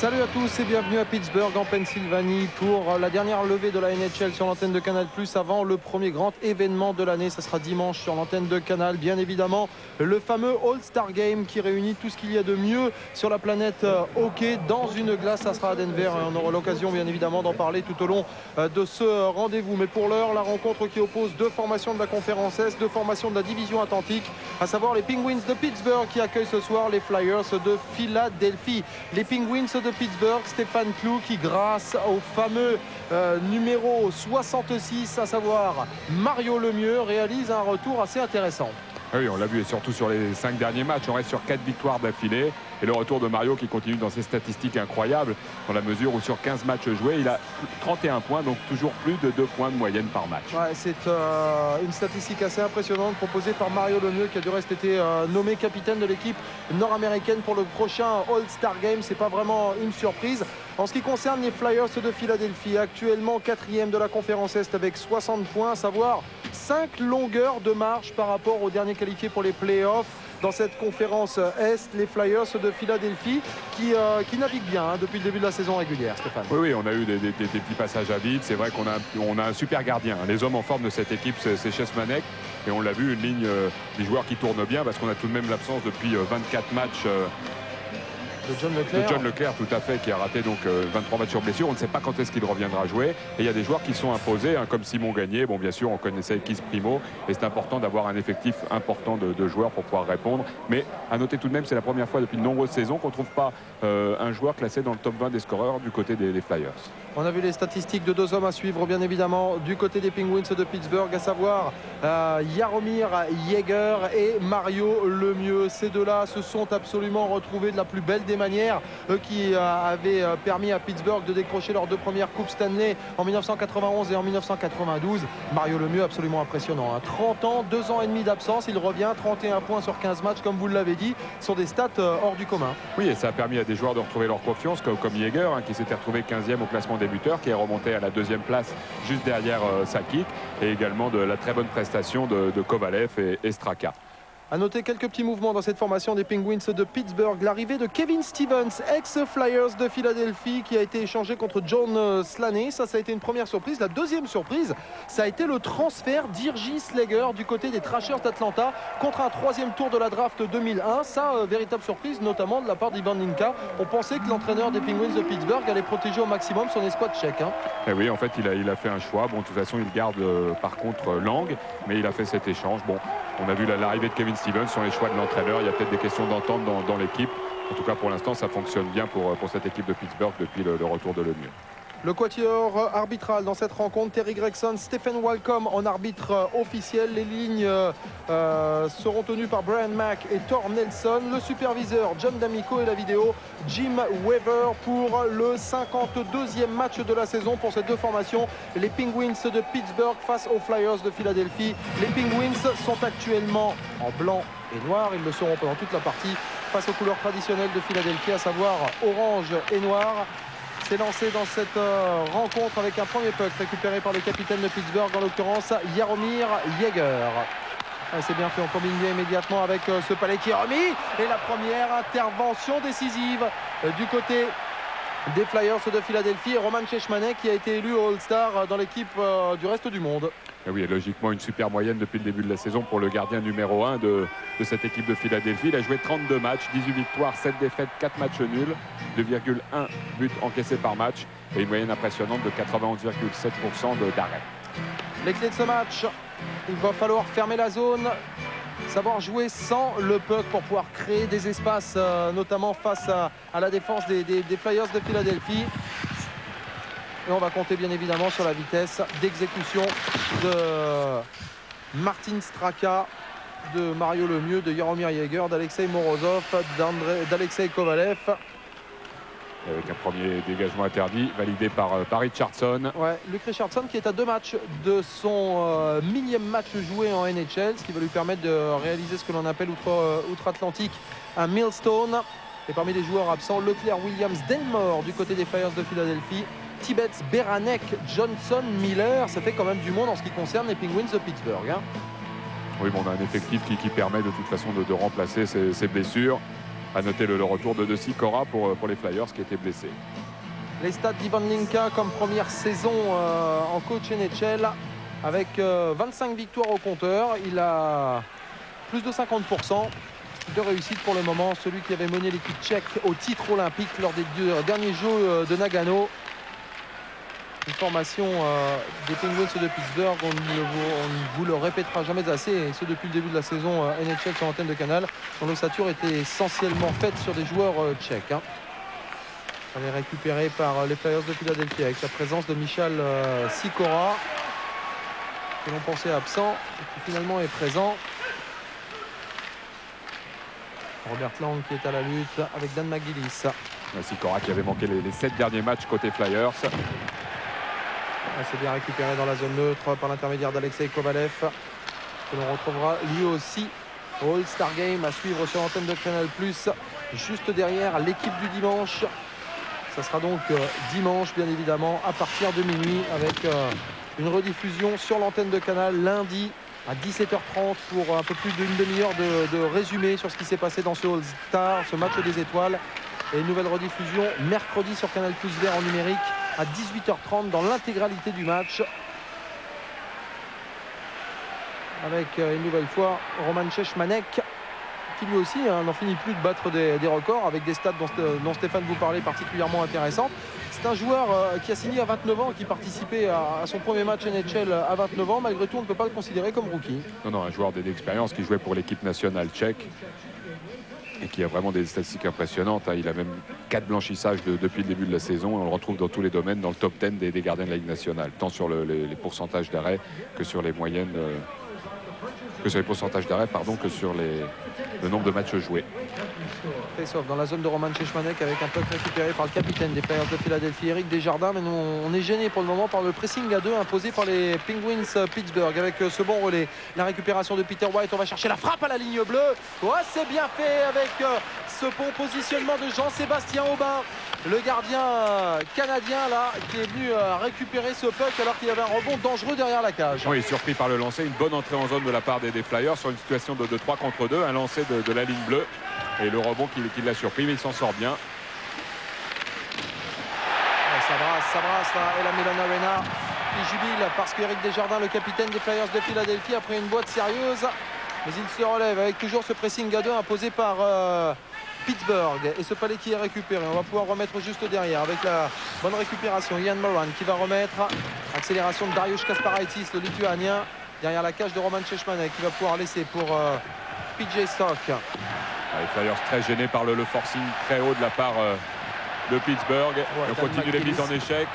Salut à tous et bienvenue à Pittsburgh en Pennsylvanie pour la dernière levée de la NHL sur l'antenne de Canal+ avant le premier grand événement de l'année. Ça sera dimanche sur l'antenne de Canal. Bien évidemment, le fameux All-Star Game qui réunit tout ce qu'il y a de mieux sur la planète hockey dans une glace. Ça sera à Denver et on aura l'occasion bien évidemment d'en parler tout au long de ce rendez-vous. Mais pour l'heure, la rencontre qui oppose deux formations de la conférence Est, deux formations de la division Atlantique, à savoir les Penguins de Pittsburgh qui accueillent ce soir les Flyers de Philadelphie. Les Penguins de Pittsburgh, Stéphane Clou qui, grâce au fameux numéro 66, à savoir Mario Lemieux, réalise un retour assez intéressant. Oui, on l'a vu, et surtout sur les 5 derniers matchs. On reste sur 4 victoires d'affilée. Et le retour de Mario qui continue dans ses statistiques incroyables, dans la mesure où sur 15 matchs joués, il a 31 points, donc toujours plus de 2 points de moyenne par match. Ouais, c'est une statistique assez impressionnante proposée par Mario Lemieux, qui a du reste été nommé capitaine de l'équipe nord-américaine pour le prochain All-Star Game. C'est pas vraiment une surprise. En ce qui concerne les Flyers de Philadelphie, actuellement 4e de la conférence Est avec 60 points, à savoir 5 longueurs de marche par rapport aux derniers qualifiés pour les playoffs. Dans cette conférence Est, les Flyers de Philadelphie qui naviguent bien depuis le début de la saison régulière, Stéphane. Oui, on a eu des petits passages à vide. C'est vrai qu'on a un super gardien. Les hommes en forme de cette équipe, c'est Chesmanek. Et on l'a vu, une ligne des joueurs qui tournent bien, parce qu'on a tout de même l'absence depuis 24 matchs de John Leclerc, tout à fait, qui a raté donc 23 matchs sur blessure. On ne sait pas quand est-ce qu'il reviendra jouer. Et il y a des joueurs qui sont imposés, comme Simon Gagné. Bon, bien sûr, on connaissait Keith Primo. Et c'est important d'avoir un effectif important de joueurs pour pouvoir répondre. Mais à noter tout de même, c'est la première fois depuis de nombreuses saisons qu'on ne trouve pas un joueur classé dans le top 20 des scoreurs du côté des Flyers. On a vu les statistiques de deux hommes à suivre, bien évidemment, du côté des Penguins de Pittsburgh, à savoir Jaromir Jagr et Mario Lemieux. Ces deux-là se sont absolument retrouvés de la plus belle des manières, eux qui avaient permis à Pittsburgh de décrocher leurs deux premières coupes Stanley en 1991 et en 1992. Mario Lemieux, absolument impressionnant. 30 ans, 2 ans et demi d'absence, il revient, 31 points sur 15 matchs, comme vous l'avez dit, sur des stats hors du commun. Oui, et ça a permis à des joueurs de retrouver leur confiance, comme Jagr, qui s'était retrouvé 15e au classement des buteurs, qui est remonté à la 2e place juste derrière Sakic, et également de la très bonne prestation de Kovalev et Straka. À noter quelques petits mouvements dans cette formation des Penguins de Pittsburgh. L'arrivée de Kevin Stevens, ex-Flyers de Philadelphie, qui a été échangé contre John Slaney. Ça a été une première surprise. La deuxième surprise, ça a été le transfert d'Irgi Slager du côté des Thrashers d'Atlanta contre un 3e tour de la draft 2001. Ça, véritable surprise, notamment de la part d'Ivan Linka. On pensait que l'entraîneur des Penguins de Pittsburgh allait protéger au maximum son escouade tchèque. Et oui, en fait, il a fait un choix. Bon, de toute façon, il garde par contre Lang, mais il a fait cet échange. Bon, on a vu l'arrivée de Kevin Stevens sur les choix de l'entraîneur. Il y a peut-être des questions d'entente dans l'équipe. En tout cas, pour l'instant, ça fonctionne bien pour cette équipe de Pittsburgh depuis le retour de Lemieux. Le quatuor arbitral dans cette rencontre, Terry Gregson, Stephen Walcom en arbitre officiel. Les lignes seront tenues par Brian Mack et Thor Nelson. Le superviseur, John D'Amico, et la vidéo, Jim Weaver, pour le 52e match de la saison pour ces deux formations. Les Penguins de Pittsburgh face aux Flyers de Philadelphie. Les Penguins sont actuellement en blanc et noir. Ils le seront pendant toute la partie face aux couleurs traditionnelles de Philadelphie, à savoir orange et noir. C'est lancé dans cette rencontre avec un premier puck récupéré par le capitaine de Pittsburgh, en l'occurrence Jaromir Jagr. C'est bien fait, on combine bien immédiatement avec ce palais qui est remis. Et la première intervention décisive du côté des Flyers de Philadelphie. Roman Cechmanek qui a été élu All-Star dans l'équipe du reste du monde. Et oui, logiquement une super moyenne depuis le début de la saison pour le gardien numéro 1 de cette équipe de Philadelphie. Il a joué 32 matchs, 18 victoires, 7 défaites, 4 matchs nuls, 2,1 buts encaissés par match et une moyenne impressionnante de 91,7% d'arrêt. Les clés de ce match, il va falloir fermer la zone, savoir jouer sans le puck pour pouvoir créer des espaces, notamment face à la défense des Flyers de Philadelphie. Et on va compter bien évidemment sur la vitesse d'exécution de Martin Straka, de Mario Lemieux, de Jaromir Jagr, d'Alexei Morozov, d'Alexei Kovalev. Avec un premier dégagement interdit validé par Richardson. Ouais, Luke Richardson qui est à 2 matchs de son 1000e match joué en NHL, ce qui va lui permettre de réaliser ce que l'on appelle outre-Atlantique un millstone. Et parmi les joueurs absents, Leclerc, Williams, Denmore du côté des Flyers de Philadelphie. Tibbets, Beranek, Johnson, Miller, ça fait quand même du monde en ce qui concerne les Penguins de Pittsburgh. Oui, bon, on a un effectif qui permet de toute façon de remplacer ces blessures. À noter le retour de Sikora pour les Flyers qui était blessé. Les stats d'Ivan Linka comme première saison en coach NHL avec 25 victoires au compteur. Il a plus de 50% de réussite pour le moment. Celui qui avait mené l'équipe tchèque au titre olympique lors des derniers Jeux de Nagano. Une formation des Penguins de Pittsburgh, on ne vous le répétera jamais assez, et ce depuis le début de la saison NHL sur l'antenne de Canal, dont l'ossature était essentiellement faite sur des joueurs tchèques. Elle est récupérée par les Flyers de Philadelphie avec la présence de Michal Sikora, que l'on pensait absent et qui finalement est présent. Robert Lang qui est à la lutte avec Dan McGillis. Sikora qui avait manqué les 7 derniers matchs côté Flyers. C'est bien récupéré dans la zone neutre par l'intermédiaire d'Alexei Kovalev, que l'on retrouvera lui aussi au All-Star Game à suivre sur l'antenne de Canal+, juste derrière l'équipe du dimanche. Ça sera donc dimanche, bien évidemment, à partir de minuit, avec une rediffusion sur l'antenne de Canal lundi à 17h30 pour un peu plus d'une demi-heure de résumé sur ce qui s'est passé dans ce All-Star, ce match des étoiles. Et une nouvelle rediffusion mercredi sur Canal+ Vert en numérique à 18h30 dans l'intégralité du match. Avec une nouvelle fois Roman Cechmanek qui lui aussi n'en finit plus de battre des records avec des stats dont Stéphane vous parlait particulièrement intéressantes. C'est un joueur qui a signé à 29 ans, qui participait à son premier match NHL à 29 ans. Malgré tout, on ne peut pas le considérer comme rookie. Non, un joueur d'expérience qui jouait pour l'équipe nationale tchèque et qui a vraiment des statistiques impressionnantes. Il a même 4 blanchissages depuis le début de la saison. On le retrouve dans tous les domaines, dans le top 10 des gardiens de la Ligue nationale, tant sur les pourcentages d'arrêt que sur les moyennes, que sur le nombre de matchs joués. Face-off dans la zone de Roman Cechmanek avec un puck récupéré par le capitaine des Flyers de Philadelphie, Éric Desjardins. Mais nous, on est gêné pour le moment par le pressing à 2 imposé par les Penguins Pittsburgh avec ce bon relais. La récupération de Peter White, on va chercher la frappe à la ligne bleue. Ouais, c'est bien fait avec ce bon positionnement de Jean-Sébastien Aubin, le gardien canadien là, qui est venu récupérer ce puck alors qu'il y avait un rebond dangereux derrière la cage. Oui, surpris par le lancer, une bonne entrée en zone de la part des Flyers sur une situation de 3 contre 2, un lancer de la ligne bleue. Et le rebond qui l'a surpris, mais il s'en sort bien. Ça brasse là, et la Milan Arena qui jubile parce qu'Éric Desjardins, le capitaine des Flyers de Philadelphie, a pris une boîte sérieuse. Mais il se relève avec toujours ce pressing à 2 imposé par Pittsburgh. Et ce palais qui est récupéré. On va pouvoir remettre juste derrière avec la bonne récupération. Ian Moran qui va remettre. Accélération de Dariusz Kasparaitis, le Lituanien, derrière la cage de Roman Cechmanek qui va pouvoir laisser pour PJ Stock. Les Flyers très gênés par le forcing très haut de la part de Pittsburgh. Ouais, on continue les mises en échec.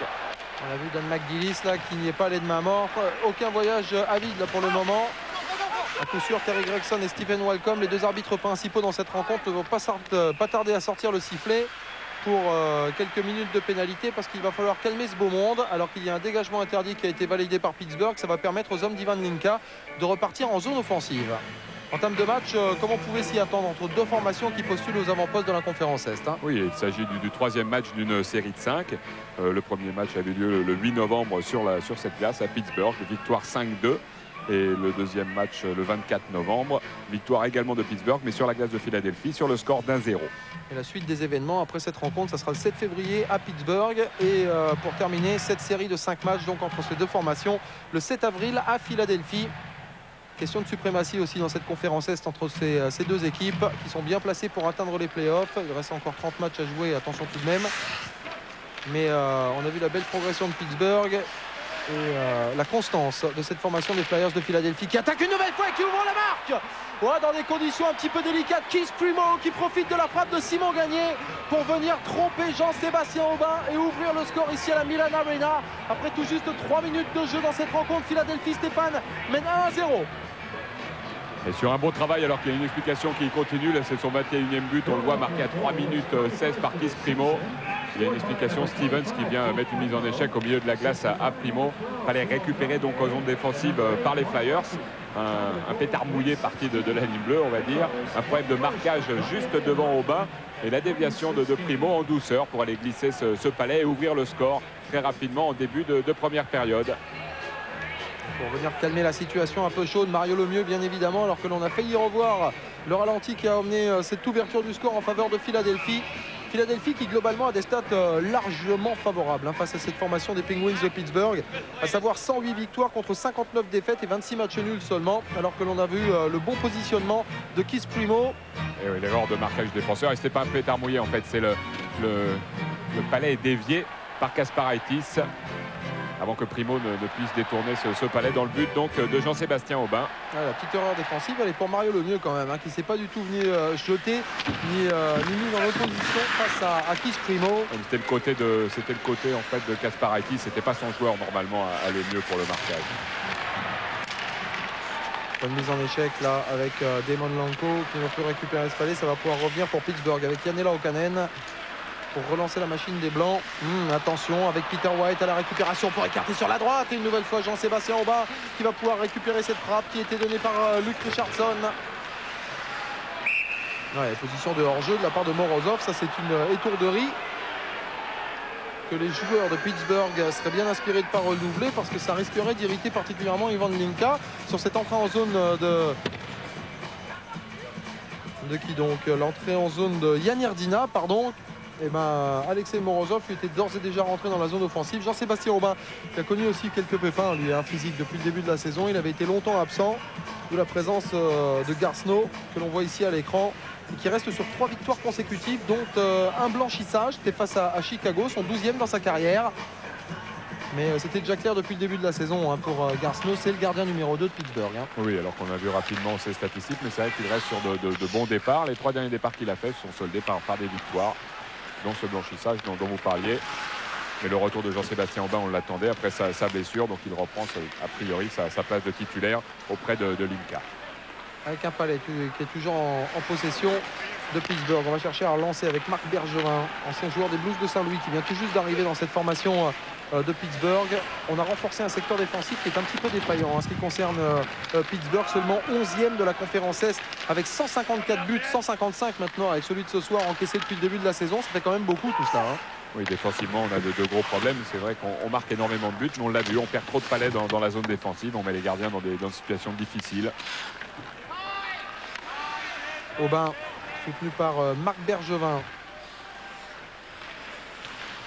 On a vu Dan McGillis là qui n'y est pas allé de main morte. Aucun voyage à vide là pour le moment. À coup sûr, Terry Gregson et Stephen Walcom, les deux arbitres principaux dans cette rencontre, ne vont pas tarder à sortir le sifflet pour quelques minutes de pénalité, parce qu'il va falloir calmer ce beau monde alors qu'il y a un dégagement interdit qui a été validé par Pittsburgh. Ça va permettre aux hommes d'Ivan Linka de repartir en zone offensive. En termes de match, comment on pouvait s'y attendre entre deux formations qui postulent aux avant-postes de la conférence Est, hein. Oui, il s'agit du troisième match d'une série de 5. Le premier match a eu lieu le 8 novembre sur cette glace à Pittsburgh, victoire 5-2. Et le deuxième match le 24 novembre, victoire également de Pittsburgh, mais sur la glace de Philadelphie, sur le score d'1-0. Et la suite des événements après cette rencontre, ça sera le 7 février à Pittsburgh. Et pour terminer cette série de 5 matchs donc entre ces deux formations, le 7 avril à Philadelphie. Question de suprématie aussi dans cette conférence Est entre ces deux équipes qui sont bien placées pour atteindre les playoffs. Il reste encore 30 matchs à jouer, attention tout de même. Mais on a vu la belle progression de Pittsburgh et la constance de cette formation des Flyers de Philadelphie qui attaque une nouvelle fois et qui ouvre la marque. Ouais, dans des conditions un petit peu délicates. Keith Primo qui profite de la frappe de Simon Gagné pour venir tromper Jean-Sébastien Aubin et ouvrir le score ici à la Milan Arena. Après tout juste 3 minutes de jeu dans cette rencontre, Philadelphie, Stéphane, mène 1-0. Et sur un bon travail, alors qu'il y a une explication qui continue, là c'est son 21e but, on le voit marqué à 3 minutes 16 par Keith Primo. Il y a une explication, Stevens qui vient mettre une mise en échec au milieu de la glace à Primo. Fallait récupérer donc aux zones défensives par les Flyers. Un pétard mouillé parti de la ligne bleue, on va dire. Un problème de marquage juste devant Aubin. Et la déviation de Primo en douceur pour aller glisser ce palais et ouvrir le score très rapidement en début de première période. pour venir calmer la situation un peu chaude. Mario Lemieux, bien évidemment, alors que l'on a failli revoir le ralenti qui a amené cette ouverture du score en faveur de Philadelphie. Philadelphie qui globalement a des stats largement favorables face à cette formation des Penguins de Pittsburgh, à savoir 108 victoires contre 59 défaites et 26 matchs nuls seulement, alors que l'on a vu le bon positionnement de Keith Primeau. Et oui, l'erreur de marquage du défenseur, et c'était pas un pétard mouillé en fait, c'est le palais est dévié par Kasparaitis avant que Primo ne puisse détourner ce palais dans le but donc de Jean-Sébastien Aubin. La petite erreur défensive, elle est pour Mario Lemieux quand même, qui ne s'est pas du tout venu jeter ni mis dans l'opposition face à Keith Primeau. C'était le côté en fait de Kasparaitis, c'était pas son joueur normalement à aller mieux pour le marquage. Bonne mise en échec là avec Damon Lanko qui ne peut récupérer ce palais. Ça va pouvoir revenir pour Pittsburgh avec Janela Okanen pour relancer la machine des Blancs. Attention avec Peter White à la récupération pour écarter sur la droite. Et une nouvelle fois Jean-Sébastien Aubin qui va pouvoir récupérer cette frappe qui était donnée par Luke Richardson. Position de hors-jeu de la part de Morozov. Ça c'est une étourderie que les joueurs de Pittsburgh seraient bien inspirés de ne pas renouveler parce que ça risquerait d'irriter particulièrement Ivan Linka sur cette entrée en zone de qui donc l'entrée en zone de Yann Erdina, pardon. Alexei Morozov lui était d'ores et déjà rentré dans la zone offensive. Jean-Sébastien Aubin qui a connu aussi quelques pépins, lui, physique depuis le début de la saison. Il avait été longtemps absent, de la présence de Garceau que l'on voit ici à l'écran et qui reste sur 3 victoires consécutives, dont un blanchissage. C'était face à Chicago, son 12e dans sa carrière. Mais c'était déjà clair depuis le début de la saison pour Garceau, c'est le gardien numéro 2 de Pittsburgh. Oui, alors qu'on a vu rapidement ses statistiques, mais c'est vrai qu'il reste sur de bons départs. Les 3 derniers départs qu'il a fait sont soldés par des victoires, dont ce blanchissage dont vous parliez. Mais le retour de Jean-Sébastien Aubin, on l'attendait après sa blessure, donc il reprend a priori sa place de titulaire auprès de Linka. Avec un palais qui est toujours en possession de Pittsburgh. On va chercher à relancer avec Marc Bergevin, ancien joueur des Blues de Saint-Louis, qui vient tout juste d'arriver dans cette formation de Pittsburgh. On a renforcé un secteur défensif qui est un petit peu défaillant en ce qui concerne Pittsburgh, seulement 11e de la conférence Est avec 154 buts, 155 maintenant avec celui de ce soir encaissé depuis le début de la saison. Ça fait quand même beaucoup tout ça. Oui, défensivement, on a de gros problèmes. C'est vrai qu'on marque énormément de buts, mais on l'a vu, on perd trop de palais dans la zone défensive. On met les gardiens dans des situations difficiles. Aubin, soutenu par Marc Bergevin.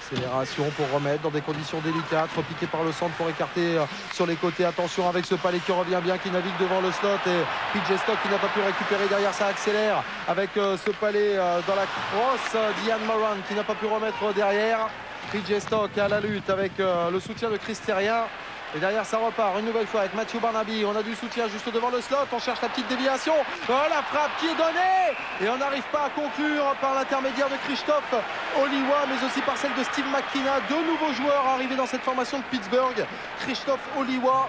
Accélération pour remettre dans des conditions délicates, repiqué par le centre pour écarter sur les côtés. Attention avec ce palais qui revient bien, qui navigue devant le slot, et PJ Stock qui n'a pas pu récupérer derrière. Ça accélère avec ce palais dans la crosse d'Ian Moran qui n'a pas pu remettre derrière. PJ Stock à la lutte avec le soutien de Chris Terrien. Et derrière ça repart une nouvelle fois avec Matthew Barnaby. On a du soutien juste devant le slot. On cherche la petite déviation. Oh, la frappe qui est donnée. Et on n'arrive pas à conclure par l'intermédiaire de Krzysztof Oliwa, mais aussi par celle de Steve McKenna. 2 nouveaux joueurs arrivés dans cette formation de Pittsburgh. Krzysztof Oliwa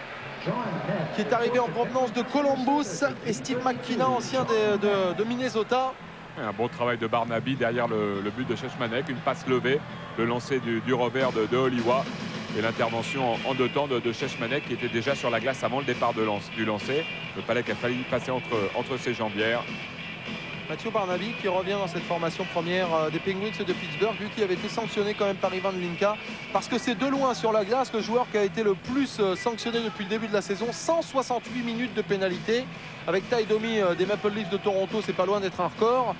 qui est arrivé en provenance de Columbus et Steve McKenna, ancien de Minnesota. Un bon travail de Barnaby derrière le but de Šešmanek. Une passe levée. Le lancer du revers de Oliwa. Et l'intervention en 2 temps de Šešmanek qui était déjà sur la glace avant le départ du lancer. Le palais qui a failli passer entre ses jambières. Mathieu Barnaby qui revient dans cette formation première des Penguins de Pittsburgh, vu qu'il avait été sanctionné quand même par Ivan Linka, parce que c'est de loin sur la glace le joueur qui a été le plus sanctionné depuis le début de la saison. 168 minutes de pénalité. Avec Ty Domi des Maple Leafs de Toronto, c'est pas loin d'être un record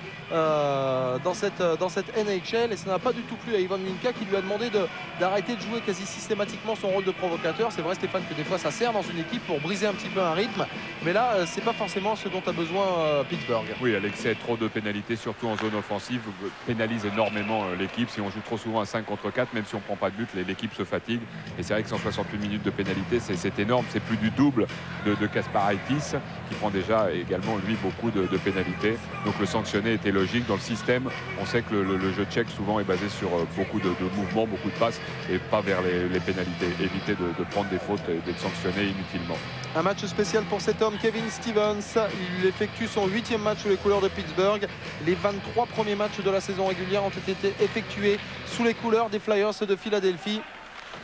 dans cette NHL, et ça n'a pas du tout plu à Ivan Linka qui lui a demandé d'arrêter de jouer quasi systématiquement son rôle de provocateur. C'est vrai, Stéphane, que des fois ça sert dans une équipe pour briser un petit peu un rythme, mais là c'est pas forcément ce dont a besoin Pittsburgh. Oui, Alexei, trop de pénalités, surtout en zone offensive, pénalise énormément l'équipe. Si on joue trop souvent à 5 contre 4, même si on prend pas de but, l'équipe se fatigue, et c'est vrai que 168 minutes de pénalité, c'est énorme. C'est plus du double de Kasparaitis qui prend déjà également lui beaucoup de pénalités. Donc le sanctionné était logique. Dans le système, on sait que le jeu tchèque souvent est basé sur beaucoup de mouvements, beaucoup de passes, et pas vers les pénalités. Éviter de prendre des fautes et d'être sanctionné inutilement. Un match spécial pour cet homme, Kevin Stevens. Il effectue son 8e match sous les couleurs de Pittsburgh. Les 23 premiers matchs de la saison régulière ont été effectués sous les couleurs des Flyers de Philadelphie.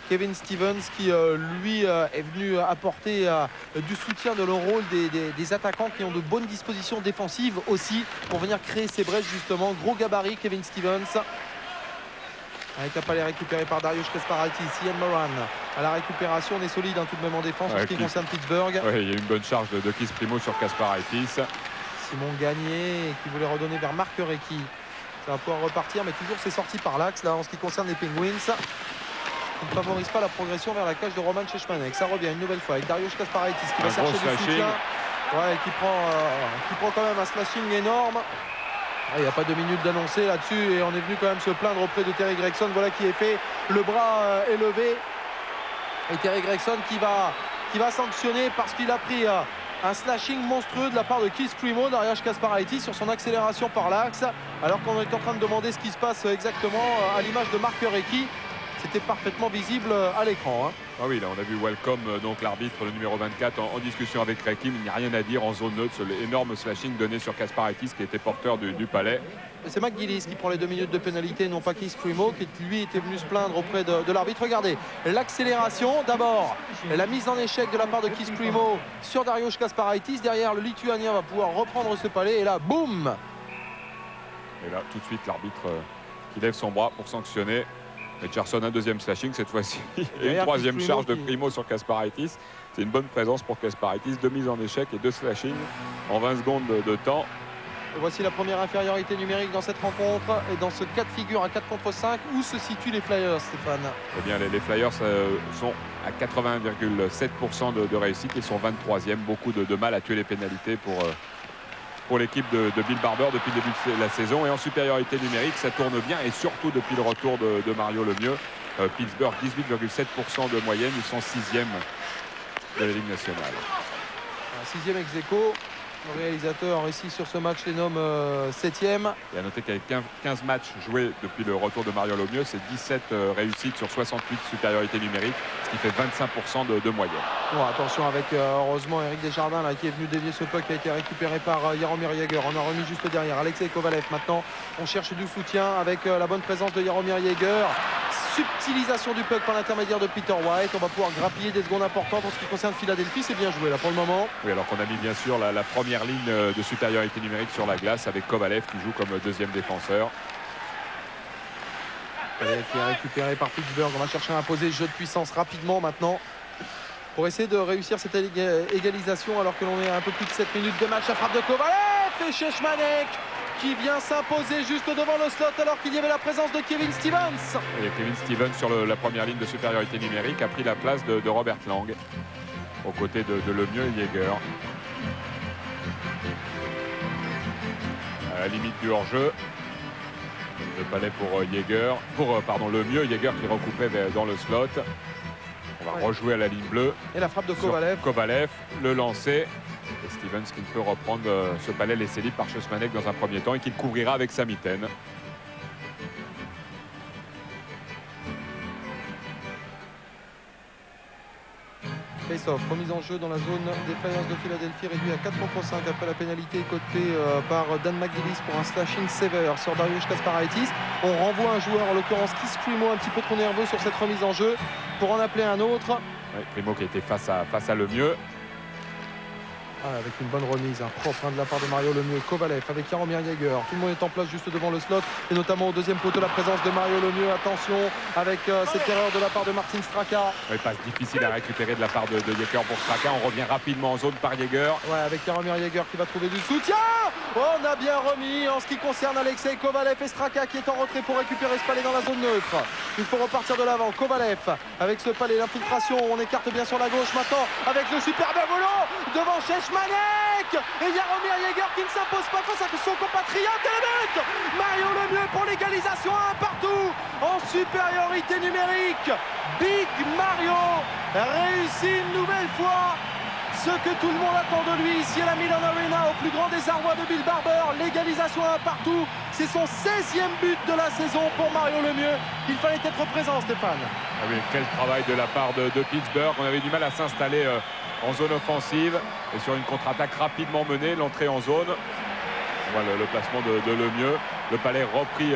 Kevin Stevens qui lui est venu apporter du soutien de leur rôle des attaquants qui ont de bonnes dispositions défensives aussi pour venir créer ces brèches justement. Gros gabarit Kevin Stevens. Avec un palais récupéré par Dariusz Kasparaitis. Ian Moran à la récupération. On est solide tout de même en défense en ce qui concerne Pittsburgh. Ouais, il y a une bonne charge de Keith Primo sur Kasparaitis. Simon Gagné qui voulait redonner vers Marc Recchi. Ça va pouvoir repartir, mais toujours c'est sorti par l'axe là en ce qui concerne les Penguins. Qui ne favorise pas la progression vers la cage de Roman Cechmanek. Ça revient une nouvelle fois avec Dariusz Kasparaitis qui va chercher du soutien. Ouais, qui prend quand même un slashing énorme. Il n'y a pas 2 minutes d'annoncer là-dessus et on est venu quand même se plaindre auprès de Terry Gregson. Voilà qui est fait, le bras élevé. Et Terry Gregson qui va sanctionner parce qu'il a pris un slashing monstrueux de la part de Keith Primo, Dariusz Kasparaitis sur son accélération par l'axe. Alors qu'on est en train de demander ce qui se passe exactement à l'image de Marc Recchi. C'était parfaitement visible à l'écran. Ah oui, là on a vu Welcome, donc l'arbitre, le numéro 24, en discussion avec Recchi. Il n'y a rien à dire en zone neutre sur l'énorme slashing donné sur Kasparaitis qui était porteur du palais. C'est McGillis qui prend les 2 minutes de pénalité, non pas Keith Primo, qui lui était venu se plaindre auprès de l'arbitre. Regardez, l'accélération, d'abord, la mise en échec de la part de Keith Primo sur Dariusz Kasparaitis. Derrière, le Lituanien va pouvoir reprendre ce palais et là, boum! Et là, tout de suite, l'arbitre qui lève son bras pour sanctionner. Richardson, un deuxième slashing cette fois-ci. Et une troisième charge de Primo sur Kasparaitis. C'est une bonne présence pour Kasparaitis. 2 mises en échec et 2 slashings en 20 secondes de temps. Et voici la première infériorité numérique dans cette rencontre. Et dans ce cas de figure à 4 contre 5, où se situent les Flyers, Stéphane? Eh bien, les Flyers sont à 80,7% de réussite. Ils sont 23e. Beaucoup de mal à tuer les pénalités pour l'équipe de Bill Barber depuis le début de la saison. Et en supériorité numérique, ça tourne bien. Et surtout depuis le retour de Mario Lemieux. Pittsburgh, 18,7% de moyenne. Ils sont 6e de la Ligue nationale. 6e ex aequo. Le réalisateur ici sur ce match les nomme 7e. Et à noter qu'avec 15 matchs joués depuis le retour de Mario Lemieux, c'est 17 réussites sur 68 supériorité numérique, ce qui fait 25% de moyenne. Bon, attention avec heureusement Eric Desjardins là, qui est venu dévier ce puck qui a été récupéré par Jaromir Jagr. On a remis juste derrière Alexei Kovalev. Maintenant on cherche du soutien avec la bonne présence de Jaromir Jagr. Subtilisation du puck par l'intermédiaire de Peter White. On va pouvoir grappiller des secondes importantes en ce qui concerne Philadelphie. C'est bien joué là pour le moment. Oui, alors qu'on a mis bien sûr la première ligne de supériorité numérique sur la glace avec Kovalev qui joue comme deuxième défenseur. Kovalev qui est récupéré par Pittsburgh. On va chercher à imposer le jeu de puissance rapidement maintenant pour essayer de réussir cette égalisation alors que l'on est à un peu plus de 7 minutes de match. La frappe de Kovalev et Cechmanek qui vient s'imposer juste devant le slot alors qu'il y avait la présence de Kevin Stevens. Et Kevin Stevens sur la première ligne de supériorité numérique a pris la place de Robert Lang aux côtés de Lemieux et Jagr. À la limite du hors-jeu. Le palais pour Lemieux, Jagr qui recoupait dans le slot. On va rejouer à la ligne bleue. Et la frappe de Kovalev. Kovalev, le lancer. Et Stevens qui peut reprendre ce palais laissé libre par Cechmanek dans un premier temps et qui le couvrira avec sa mitaine. Face-off, remise en jeu dans la zone des Flyers de Philadelphie, réduit à 4 contre 5 après la pénalité cotée par Dan McGillis pour un slashing sévère sur Dariusz Kasparaitis. On renvoie un joueur, en l'occurrence Keith Primo, un petit peu trop nerveux sur cette remise en jeu pour en appeler un autre. Ouais, Primo qui était face à Lemieux. Avec une bonne remise propre de la part de Mario Lemieux. Kovalev avec Jaromir Jagr. Tout le monde est en place juste devant le slot et notamment au deuxième poteau la présence de Mario Lemieux. Attention avec cette erreur de la part de Martin Straka. Ouais, passe difficile à récupérer de la part de Jagr pour Straka. On revient rapidement en zone par Jagr. Ouais, avec Jaromir Jagr qui va trouver du soutien. On a bien remis en ce qui concerne Alexei Kovalev et Straka qui est en retrait pour récupérer ce palais dans la zone neutre. Il faut repartir de l'avant. Kovalev avec ce palais d'infiltration. On écarte bien sur la gauche maintenant avec le superbe volant devant Cechmanek et Jaromir Jagr qui ne s'impose pas face à son compatriote et le but. Mario Lemieux pour l'égalisation 1 partout en supériorité numérique. Big Mario réussit une nouvelle fois ce que tout le monde attend de lui ici à la Milan Arena, au plus grand désarroi de Bill Barber. L'égalisation 1 partout, c'est son 16e but de la saison pour Mario Lemieux. Il fallait être présent, Stéphane. Ah oui, quel travail de la part de Pittsburgh. On avait du mal à s'installer en zone offensive et sur une contre-attaque rapidement menée, l'entrée en zone. Voilà le placement de Lemieux. Le palais repris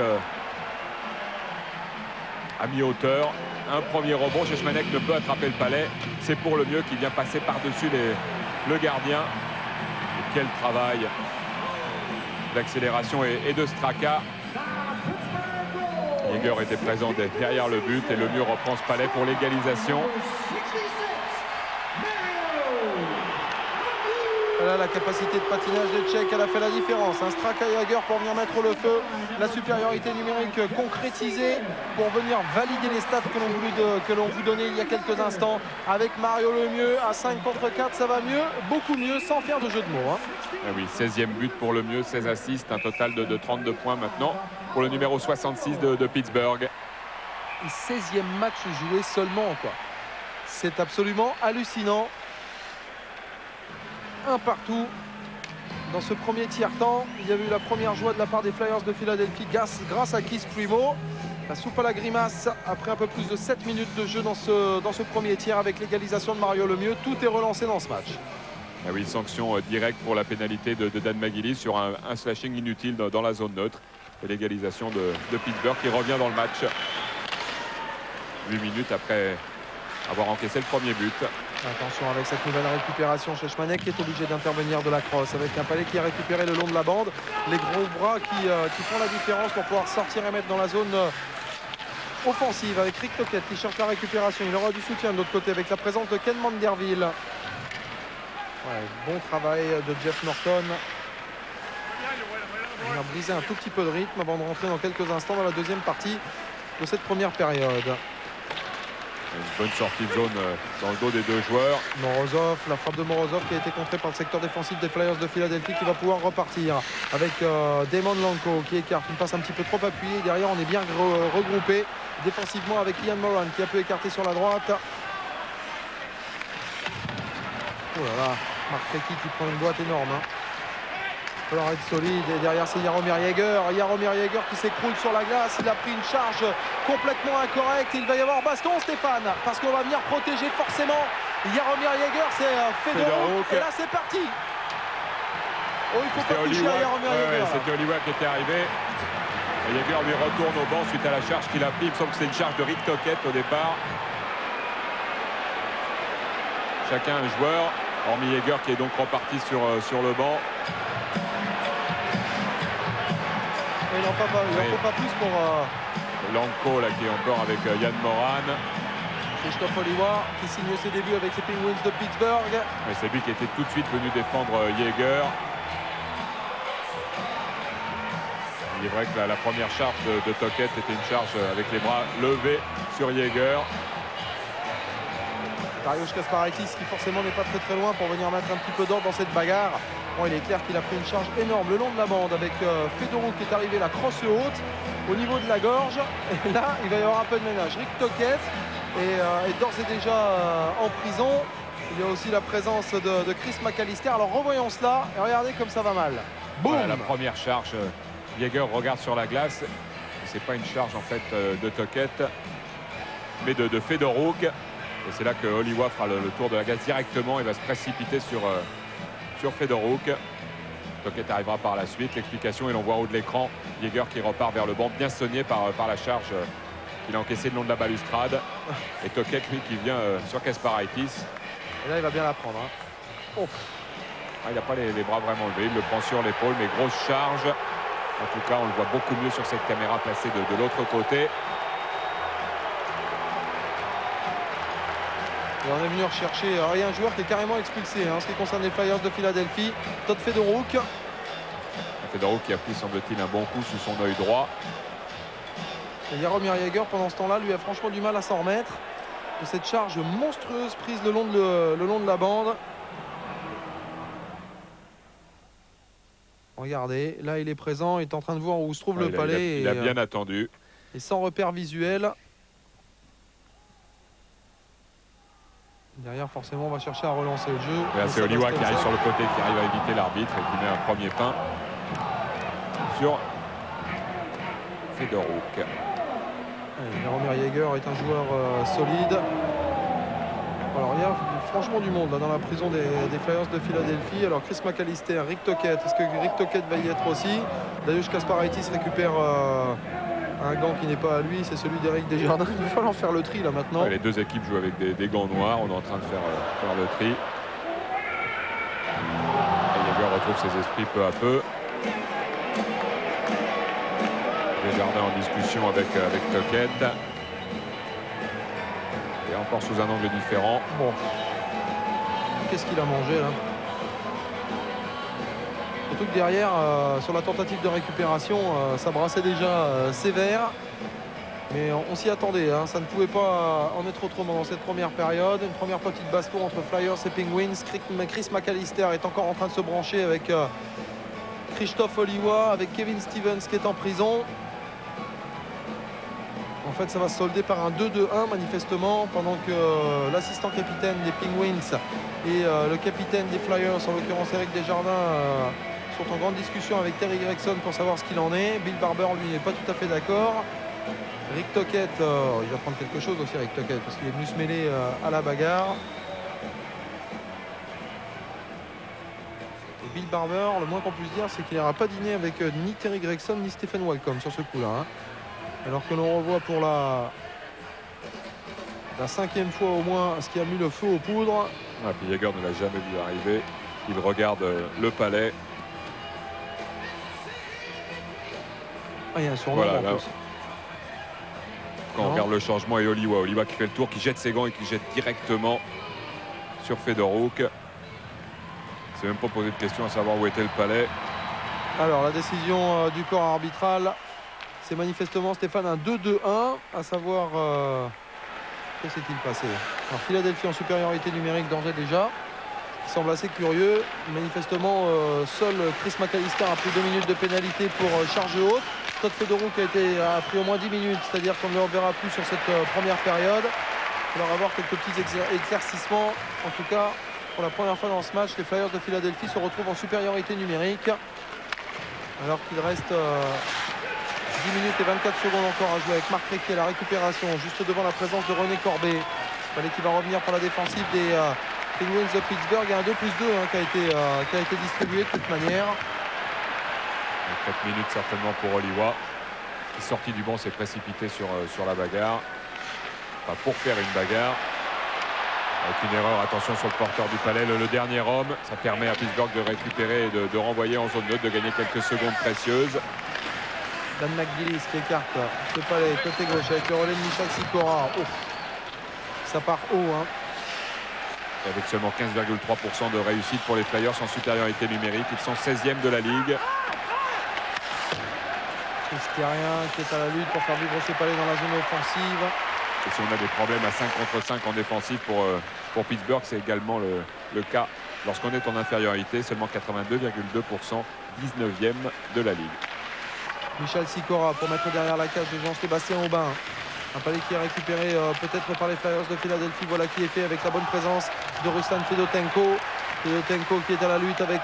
à mi-hauteur. Un premier rebond, Cechmanek ne peut attraper le palais. C'est pour Lemieux qui vient passer par-dessus le gardien. Et quel travail d'accélération et de Straka. Jaeger était présent derrière le but et Lemieux reprend ce palais pour l'égalisation. Là, la capacité de patinage des Tchèques, elle a fait la différence. Straka Jaeger pour venir mettre le feu. La supériorité numérique concrétisée pour venir valider les stats que l'on vous donnait il y a quelques instants. Avec Mario Lemieux à 5 contre 4, ça va mieux, beaucoup mieux, sans faire de jeu de mots. Ah oui, 16e but pour Lemieux, 16 assists, un total de 32 points maintenant pour le numéro 66 de Pittsburgh. Et 16e match joué seulement, quoi. C'est absolument hallucinant. Un partout dans ce premier tiers-temps. Il y a eu la première joie de la part des Flyers de Philadelphie grâce à Keith Primeau. La soupe à la grimace après un peu plus de 7 minutes de jeu dans ce premier tiers avec l'égalisation de Mario Lemieux. Tout est relancé dans ce match. Ah oui, sanction directe pour la pénalité de Dan McGillis sur un slashing inutile dans la zone neutre. Et l'égalisation de Pittsburgh qui revient dans le match 8 minutes après avoir encaissé le premier but. Attention avec cette nouvelle récupération chez Schmanek qui est obligé d'intervenir de la crosse avec un palais qui est récupéré le long de la bande. Les gros bras qui font la différence pour pouvoir sortir et mettre dans la zone offensive avec Rick Tocchet qui cherche la récupération. Il aura du soutien de l'autre côté avec la présence de Ken Manderville. Ouais, bon travail de Jeff Norton. On a brisé un tout petit peu de rythme avant de rentrer dans quelques instants dans la deuxième partie de cette première période. Une bonne sortie de zone dans le dos des deux joueurs. Morozov, la frappe de Morozov qui a été contrée par le secteur défensif des Flyers de Philadelphie qui va pouvoir repartir avec Damon Lanko qui écarte une passe un petit peu trop appuyée. Derrière on est bien regroupé défensivement avec Ian Moran qui a pu écarter sur la droite. Oh là là, Mark Recchi qui prend une boîte énorme. Il va falloir être solide et derrière c'est Jaromir Jagr. Jaromir Jagr qui s'écroule sur la glace. Il a pris une charge complètement incorrecte. Il va y avoir baston, Stéphane, parce qu'on va venir protéger forcément Jaromir Jagr. C'est Fedoruk et là c'est parti. Oh, il faut pas toucher à Jaromir Jagr. C'était Oliwa qui était arrivé. Et Jagr lui retourne au banc suite à la charge qu'il a pris. Il me semble que c'est une charge de Rick Tocchet au départ. Chacun un joueur, hormis Jagr qui est donc reparti sur le banc. Il n'en faut pas plus pour Lanko là, qui est encore avec Yann Moran. Christophe Oliwa qui signe ses débuts avec les Penguins de Pittsburgh. C'est lui qui était tout de suite venu défendre Jagr. Il est vrai que la première charge de Tocchet était une charge avec les bras levés sur Jagr. Dariusz Kasparaitis qui forcément n'est pas très loin pour venir mettre un petit peu d'ordre dans cette bagarre. Bon, il est clair qu'il a pris une charge énorme le long de la bande avec Fedoruk qui est arrivé la crosse haute au niveau de la gorge. Et là, il va y avoir un peu de ménage. Rick Tocchet est d'ores et déjà en prison. Il y a aussi la présence de Chris McAllister. Alors revoyons cela et regardez comme ça va mal. Boum. Voilà, la première charge. Jagr regarde sur la glace. C'est pas une charge en fait de Tocchet, mais de Fedoruk. Et c'est là que Oliwa fera le tour de la glace directement et va se précipiter sur Fedoruk. Tocchet arrivera par la suite. L'explication, et l'on voit en haut de l'écran Jagr qui repart vers le banc, bien sonné par la charge qu'il a encaissée le long de la balustrade. Et Tocchet, lui, qui vient sur Kasparaitis. Et là, il va bien la prendre. Oh. Il n'a pas les bras vraiment levés. Il le prend sur l'épaule, mais grosse charge. En tout cas, on le voit beaucoup mieux sur cette caméra placée de l'autre côté. Et on est venu rechercher il y a un joueur qui est carrément expulsé en ce qui concerne les Flyers de Philadelphie, Todd Fedoruk. Fedoruk qui a pris, semble-t-il, un bon coup sous son œil droit. Et Jaromir Jagr, pendant ce temps-là, lui a franchement du mal à s'en remettre de cette charge monstrueuse prise le long de la bande. Regardez, là il est présent, il est en train de voir où se trouve le palais. Il a bien attendu. Et sans repère visuel. Derrière, forcément, on va chercher à relancer le jeu. C'est Oliwa qui arrive sur le côté, qui arrive à éviter l'arbitre et qui met un premier pain sur Fedoruk. Jaromir Jagr est un joueur solide. Alors, il y a franchement du monde là, dans la prison des Flyers de Philadelphie. Alors, Chris McAllister, Rick Tocchet, est-ce que Rick Tocchet va y être aussi? Dariusz Kasparaitis récupère un gant qui n'est pas à lui, c'est celui d'Éric Desjardins. Il va falloir faire le tri là maintenant. Les deux équipes jouent avec des gants noirs. On est en train de faire le tri. Et Jagr retrouve ses esprits peu à peu. Desjardins en discussion avec Toquette. Et encore sous un angle différent. Bon. Qu'est-ce qu'il a mangé là? Surtout que derrière, sur la tentative de récupération, ça brassait déjà sévère. Mais on s'y attendait, hein. Ça ne pouvait pas en être autrement dans cette première période. Une première petite basse-tour entre Flyers et Penguins. Chris McAllister est encore en train de se brancher avec Christophe Oliwa, avec Kevin Stevens qui est en prison. En fait, ça va se solder par un 2-2-1 manifestement, pendant que l'assistant capitaine des Penguins et le capitaine des Flyers, en l'occurrence Éric Desjardins, sont en grande discussion avec Terry Gregson pour savoir ce qu'il en est. Bill Barber, lui, n'est pas tout à fait d'accord. Rick Tocchet, il va prendre quelque chose aussi, Rick Tocchet, parce qu'il est venu se mêler à la bagarre. Et Bill Barber, le moins qu'on puisse dire, c'est qu'il n'ira pas dîner avec ni Terry Gregson ni Stephen Walcom sur ce coup-là, hein. Alors que l'on revoit pour la 5e fois au moins ce qui a mis le feu aux poudres. Ah, puis Jäger ne l'a jamais vu arriver. Il regarde le palais. Ah, il y a un surnom Voilà, en là, plus. quand on regarde le changement, et Oliwa qui fait le tour, qui jette ses gants et qui jette directement sur Fedoruk. Il ne s'est même pas posé de question à savoir où était le palais. Alors la décision du corps arbitral, c'est manifestement, Stéphane, un 2-2-1, à savoir que s'est-il passé? Alors Philadelphie en supériorité numérique d'ores et déjà. Il semble assez curieux. Manifestement, seul Chris McAllister a pris 2 minutes de pénalité pour charge haute. Todd Fedoruk a pris au moins 10 minutes, c'est-à-dire qu'on ne le reverra plus sur cette première période. Il va y avoir quelques petits éclaircissements. En tout cas, pour la première fois dans ce match, les Flyers de Philadelphie se retrouvent en supériorité numérique. Alors qu'il reste 10 minutes et 24 secondes encore à jouer avec Marc Recchi à la récupération, juste devant la présence de René Corbet. Il fallait qu'il va revenir pour la défensive des Penguins de Pittsburgh. Il y a un 2+2 hein, qui a été distribué de toute manière. 4 minutes certainement pour Oliwa. Qui, sorti du banc, s'est précipité sur la bagarre. Enfin, pour faire une bagarre. Avec une erreur, attention sur le porteur du palais, le dernier homme. Ça permet à Pittsburgh de récupérer et de renvoyer en zone neutre, de gagner quelques secondes précieuses. Dan McGillis qui écarte ce palais côté gauche avec le relais de Michal Sikora. Oh. Ça part haut, hein. Et avec seulement 15,3% de réussite pour les Flyers en supériorité numérique. Ils sont 16e de la Ligue. Christérien qui est à la lutte pour faire vivre ses palais dans la zone offensive. Et si on a des problèmes à 5 contre 5 en défensive pour Pittsburgh, c'est également le cas lorsqu'on est en infériorité. Seulement 82,2%, 19e de la Ligue. Michal Sikora pour mettre derrière la cage de Jean-Sébastien Aubin. Un palais qui est récupéré peut-être par les Flyers de Philadelphie. Voilà qui est fait avec la bonne présence de Ruslan Fedotenko. Fedotenko qui est à la lutte avec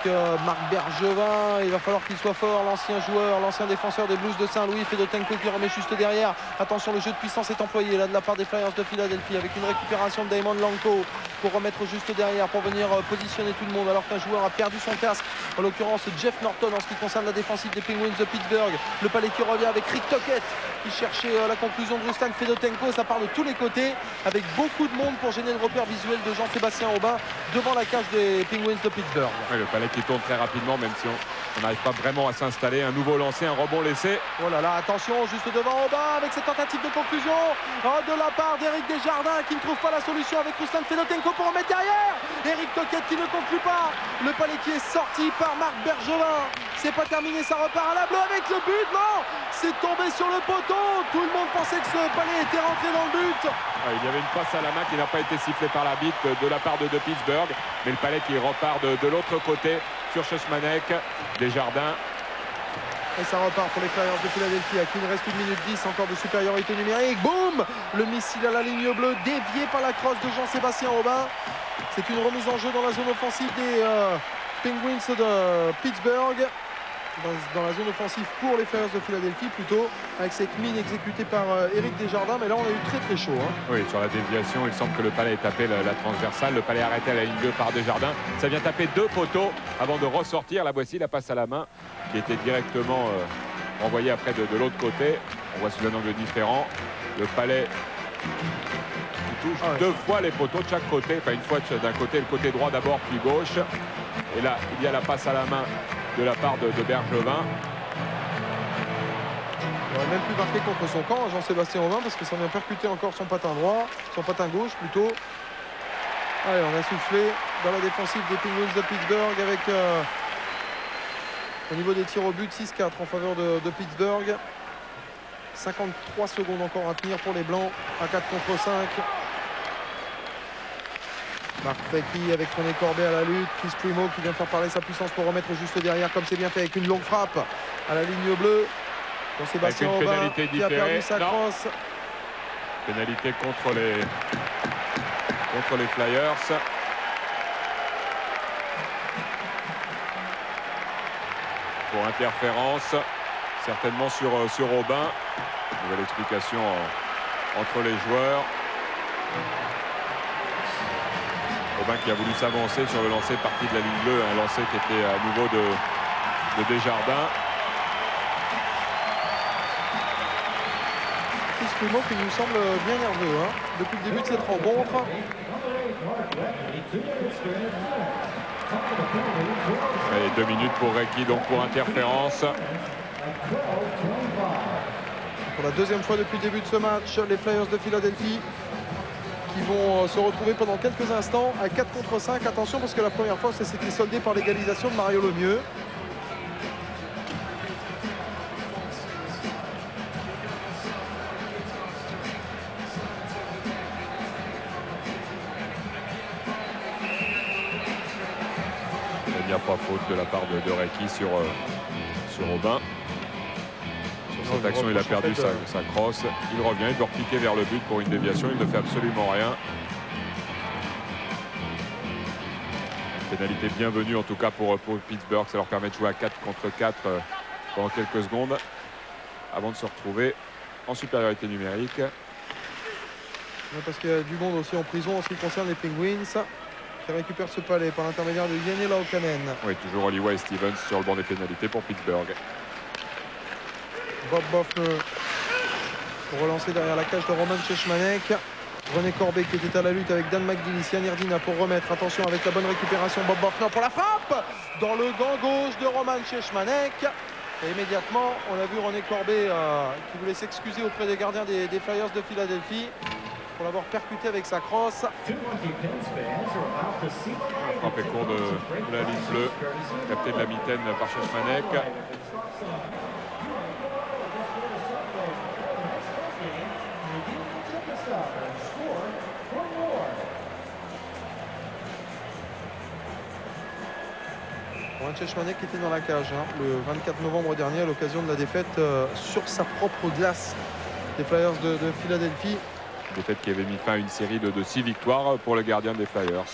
Marc Bergevin. Il va falloir qu'il soit fort, l'ancien joueur, l'ancien défenseur des Blues de Saint-Louis. Fedotenko qui remet juste derrière. Attention, le jeu de puissance est employé là de la part des Flyers de Philadelphie avec une récupération de Damon Lanko pour remettre juste derrière, pour venir positionner tout le monde alors qu'un joueur a perdu son casque. En l'occurrence Jeff Norton en ce qui concerne la défensive des Penguins de Pittsburgh. Le palais qui revient avec Rick Tocchet qui cherchait la conclusion de Ruslan Fedotenko. Ça part de tous les côtés avec beaucoup de monde pour gêner le repère visuel de Jean-Sébastien Aubin devant la cage des Penguins de Pittsburgh. Oui, le palais qui tourne très rapidement, même si on n'arrive pas vraiment à s'installer. Un nouveau lancé, un rebond laissé. Oh là là, attention, juste devant Aubin avec cette tentative de conclusion de la part d'Éric Desjardins qui ne trouve pas la solution avec Ruslan Fedotenko pour remettre derrière. Éric Tocchet qui ne conclut pas. Le palais qui est sorti par Marc Bergevin. C'est pas terminé, ça repart à la bleue avec le but. Non, c'est tombé sur le poteau. Tout le monde pensait que ce palais était rentré dans le but. Ah, il y avait une passe à la main qui n'a pas été sifflée par l'arbitre de la part de Pittsburgh. Mais le palais qui repart de l'autre côté sur Chesmanek. Desjardins. Et ça repart pour les Flyers de Philadelphie à qui il reste 1 minute 10 encore de supériorité numérique. Boum, le missile à la ligne bleue dévié par la crosse de Jean-Sébastien Aubin. C'est une remise en jeu dans la zone offensive des Penguins de Pittsburgh. Dans la zone offensive pour les Flyers de Philadelphie plutôt, avec cette mine exécutée par Éric Desjardins. Mais là on a eu très chaud, hein. Oui, sur la déviation, il semble que le palais ait tapé la transversale. Le palais arrêté à la ligne 2 par Desjardins. Ça vient taper 2 poteaux avant de ressortir. La voici, la passe à la main qui était directement envoyée après de l'autre côté. On voit sous un angle différent. Le palais qui touche 2 fois les poteaux de chaque côté. Enfin, une fois d'un côté, le côté droit d'abord, puis gauche. Et là, il y a la passe à la main de la part de Bergevin. n'a même plus marqué contre son camp, Jean-Sébastien Aubin, parce que ça vient percuter encore son patin droit, son patin gauche plutôt. Allez, on a soufflé dans la défensive des Penguins de Pittsburgh avec au niveau des tirs au but 6-4 en faveur de Pittsburgh. 53 secondes encore à tenir pour les Blancs à 4 contre 5. Marc Recchi avec René Corbet à la lutte. Chris Primo qui vient faire parler sa puissance pour remettre juste derrière, comme c'est bien fait avec une longue frappe à la ligne bleue. Pour Sébastien Aubin qui a perdu sa crosse. Pénalité contre les Flyers. Pour interférence, certainement sur Aubin. Nouvelle explication entre les joueurs. Aubin qui a voulu s'avancer sur le lancer parti de la ligne bleue, un lancer qui était à nouveau de Desjardins. Chris Primo qui nous semble bien nerveux depuis le début de cette rencontre. Et 2 minutes pour Recchi, donc pour interférence. Pour la deuxième fois depuis le début de ce match, les Flyers de Philadelphie qui vont se retrouver pendant quelques instants à 4 contre 5. Attention parce que la première fois ça s'était soldé par l'égalisation de Mario Lemieux. Il n'y a pas faute de la part de Recchi sur Aubin. Sur cette action, il a perdu sa crosse. Il revient, il doit repiquer vers le but pour une déviation. Il ne fait absolument rien. Pénalité bienvenue en tout cas pour Pittsburgh. Ça leur permet de jouer à 4 contre 4 pendant quelques secondes avant de se retrouver en supériorité numérique. Ouais, parce qu'il y a du monde aussi en prison en ce qui concerne les Penguins qui récupèrent ce palais par l'intermédiaire de Yanni Laukkanen. Oui, toujours Oliwa et Stevens sur le banc des pénalités pour Pittsburgh. Bob Boffner pour relancer derrière la cage de Roman Cechmanek. René Corbet qui était à la lutte avec Dan McGillis, Yann Irdina pour remettre. Attention avec la bonne récupération, Bob Boffner pour la frappe dans le gant gauche de Roman Cechmanek. Et immédiatement, on a vu René Corbet qui voulait s'excuser auprès des gardiens des Flyers de Philadelphie pour l'avoir percuté avec sa crosse. Frappé court de la ligne bleue, capté de la mitaine par Cechmanek. Roman Cechmanek était dans la cage le 24 novembre dernier à l'occasion de la défaite sur sa propre glace des Flyers de Philadelphie. Défaite qui avait mis fin à une série de 6 victoires pour le gardien des Flyers.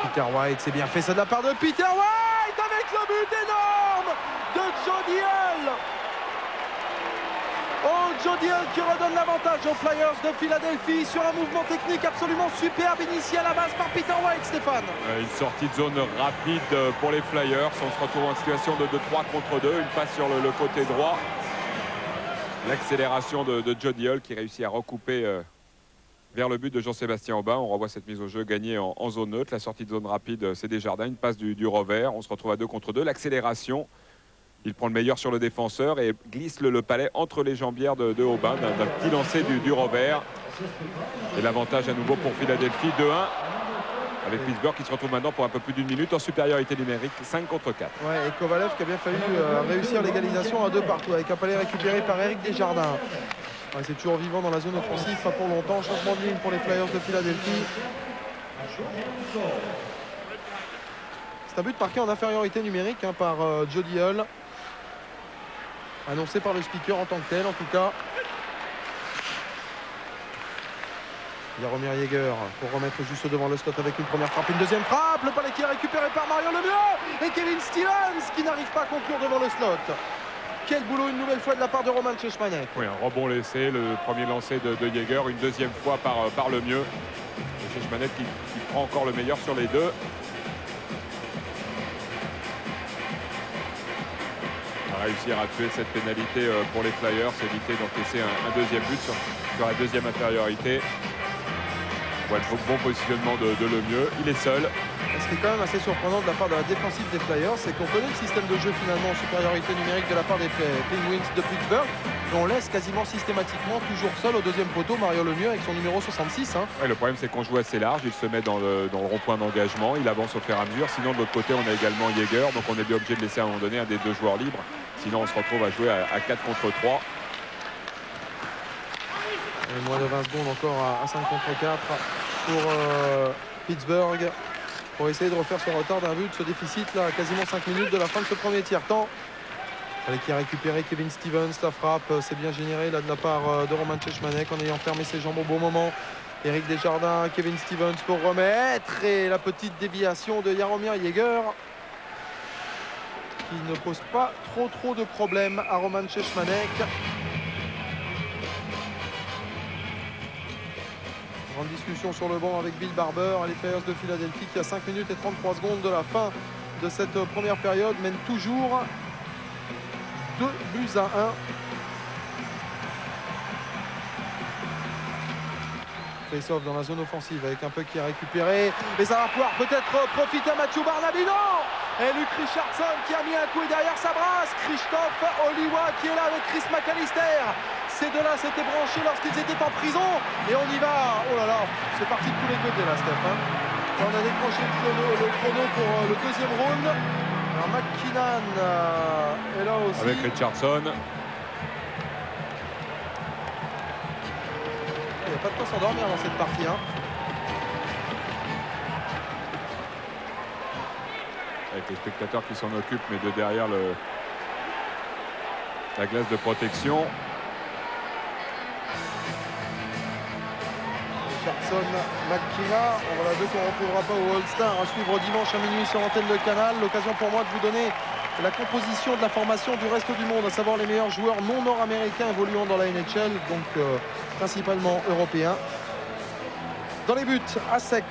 Peter White, c'est bien fait ça de la part de Peter White avec le but énorme de Jody Hull. Oh, Jody Hull qui redonne l'avantage aux Flyers de Philadelphie sur un mouvement technique absolument superbe initié à la base par Peter White, Stéphane. Une sortie de zone rapide pour les Flyers. On se retrouve en situation de 3 contre 2. Une passe sur le côté droit. L'accélération de Jody Hull qui réussit à recouper vers le but de Jean-Sébastien Aubin. On revoit cette mise au jeu gagnée en zone neutre. La sortie de zone rapide, c'est Desjardins. Une passe du revers. On se retrouve à 2 contre 2. L'accélération. Il prend le meilleur sur le défenseur et glisse le palais entre les jambières de Aubin d'un petit lancer du revers. Et l'avantage à nouveau pour Philadelphie, 2-1. Avec Pittsburgh qui se retrouve maintenant pour un peu plus d'une minute en supériorité numérique, 5 contre 4. Ouais, et Kovalev qui a bien fallu réussir l'égalisation à 2 partout avec un palais récupéré par Éric Desjardins. Ouais, c'est toujours vivant dans la zone offensive, pas pour longtemps. Changement de ligne pour les Flyers de Philadelphie. C'est un but marqué en infériorité numérique par Jody Hull. Annoncé par le speaker en tant que tel en tout cas. Jaromir Jagr pour remettre juste devant le slot avec une première frappe, une deuxième frappe. Le palais qui est récupéré par Mario Lemieux et Kevin Stevens qui n'arrive pas à conclure devant le slot. Quel boulot une nouvelle fois de la part de Roman Cechmanek. Oui, un rebond laissé, le premier lancé de Jagr, une deuxième fois par Lemieux. Et Cechmanek qui prend encore le meilleur sur les deux. À réussir à tuer cette pénalité pour les Flyers, éviter d'encaisser un deuxième but sur la deuxième infériorité. Ouais, le bon positionnement de Lemieux. Il est seul. Ce qui est quand même assez surprenant de la part de la défensive des Flyers, c'est qu'on connaît le système de jeu finalement en supériorité numérique de la part des Penguins de Pittsburgh, mais on laisse quasiment systématiquement toujours seul au deuxième poteau Mario Lemieux avec son numéro 66. Ouais, le problème c'est qu'on joue assez large, il se met dans le rond-point d'engagement, il avance au fur et à mesure. Sinon de l'autre côté on a également Jaeger, donc on est bien obligé de laisser à un moment donné un des deux joueurs libres. Sinon on se retrouve à jouer à 4 contre 3. Et moins de 20 secondes encore à 5 contre 4 pour Pittsburgh, pour essayer de refaire ce retard d'un but, ce déficit là, à quasiment 5 minutes de la fin de ce premier tiers-temps. Allez, qui a récupéré Kevin Stevens, la frappe, c'est bien généré là de la part de Roman Cechmanek en ayant fermé ses jambes au bon moment. Éric Desjardins, Kevin Stevens pour remettre, et la petite déviation de Jaromir Jaeger qui ne pose pas trop de problèmes à Roman Cechmanek. Grande discussion sur le banc avec Bill Barber, les Flyers de Philadelphie qui à 5 minutes et 33 secondes de la fin de cette première période mène toujours 2 buts à 1. Face-off dans la zone offensive avec un puck qui est récupéré. Et ça va pouvoir peut-être profiter à Mathieu Barnaby. Non! Et Luke Richardson qui a mis un coup et derrière sa brasse. Christophe Oliwa qui est là avec Chris McAllister. Ces deux-là s'étaient branchés lorsqu'ils étaient en prison. Et on y va. Oh là là, c'est parti de tous les côtés là, Steph. On a décroché le chrono pour le deuxième round. Alors McKinnon est là aussi. Avec Richardson. Il n'y a pas de quoi s'endormir dans cette partie. Avec les spectateurs qui s'en occupent, mais de derrière la glace de protection. Richardson, McKinnon, voilà deux qu'on ne retrouvera pas au All-Star, à suivre dimanche à minuit sur l'antenne de Canal. L'occasion pour moi de vous donner la composition de la formation du reste du monde, à savoir les meilleurs joueurs non nord-américains évoluant dans la NHL, donc principalement européens. Dans les buts, à sec,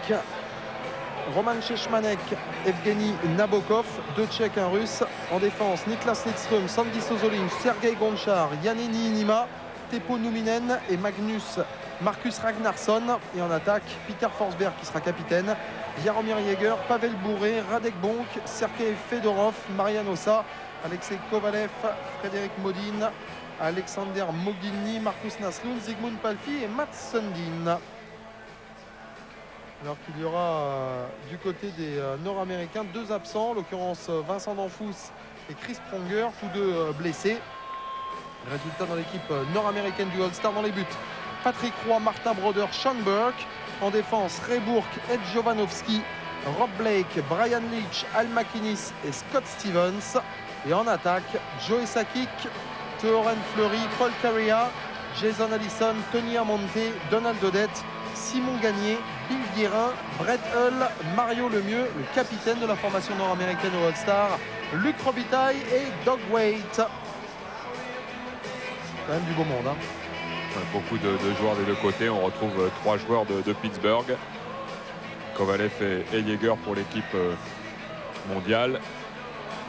Roman Cechmanek, Evgeny Nabokov, deux Tchèques, un Russe. En défense, Niklas Lidström, Sandy Sozolin, Sergei Gonchar, Yanneni Nima, Teppo Numinen et Marcus Ragnarsson. Et en attaque, Peter Forsberg qui sera capitaine, Jaromir Jaeger, Pavel Bourré, Radek Bonk, Sergei Fedorov, Marian Hossa, Alexei Kovalev, Frédéric Modin, Alexander Mogilny, Marcus Naslund, Zygmunt Palffy et Mats Sundin. Alors qu'il y aura du côté des Nord-Américains deux absents, en l'occurrence Vincent Danfous et Chris Pronger, tous deux blessés. Résultat dans l'équipe nord-américaine du All-Star. Dans les buts, Patrick Roy, Martin Brodeur, Sean Burke. En défense, Ray Bourque, Ed Jovanovski, Rob Blake, Brian Leach, Al McInnes et Scott Stevens. Et en attaque, Joey Sakic, Théoren Fleury, Paul Carrea, Jason Allison, Tony Amonte, Donald Odette, Simon Gagné, Bill Guérin, Brett Hull, Mario Lemieux, le capitaine de la formation nord-américaine au All-Star, Luc Robitaille et Doug Waite. Quand même du beau monde. Beaucoup de joueurs des deux côtés. On retrouve 3 joueurs de Pittsburgh. Kovalev et Jaeger pour l'équipe mondiale.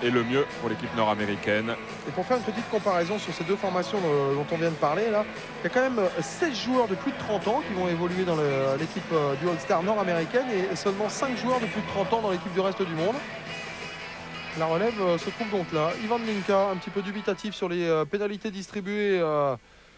Et le mieux pour l'équipe nord-américaine. Et pour faire une petite comparaison sur ces deux formations dont on vient de parler, là, il y a quand même 16 joueurs de plus de 30 ans qui vont évoluer dans l'équipe du All-Star nord-américaine et seulement 5 joueurs de plus de 30 ans dans l'équipe du reste du monde. La relève se trouve donc là. Ivan Linka, un petit peu dubitatif sur les pénalités distribuées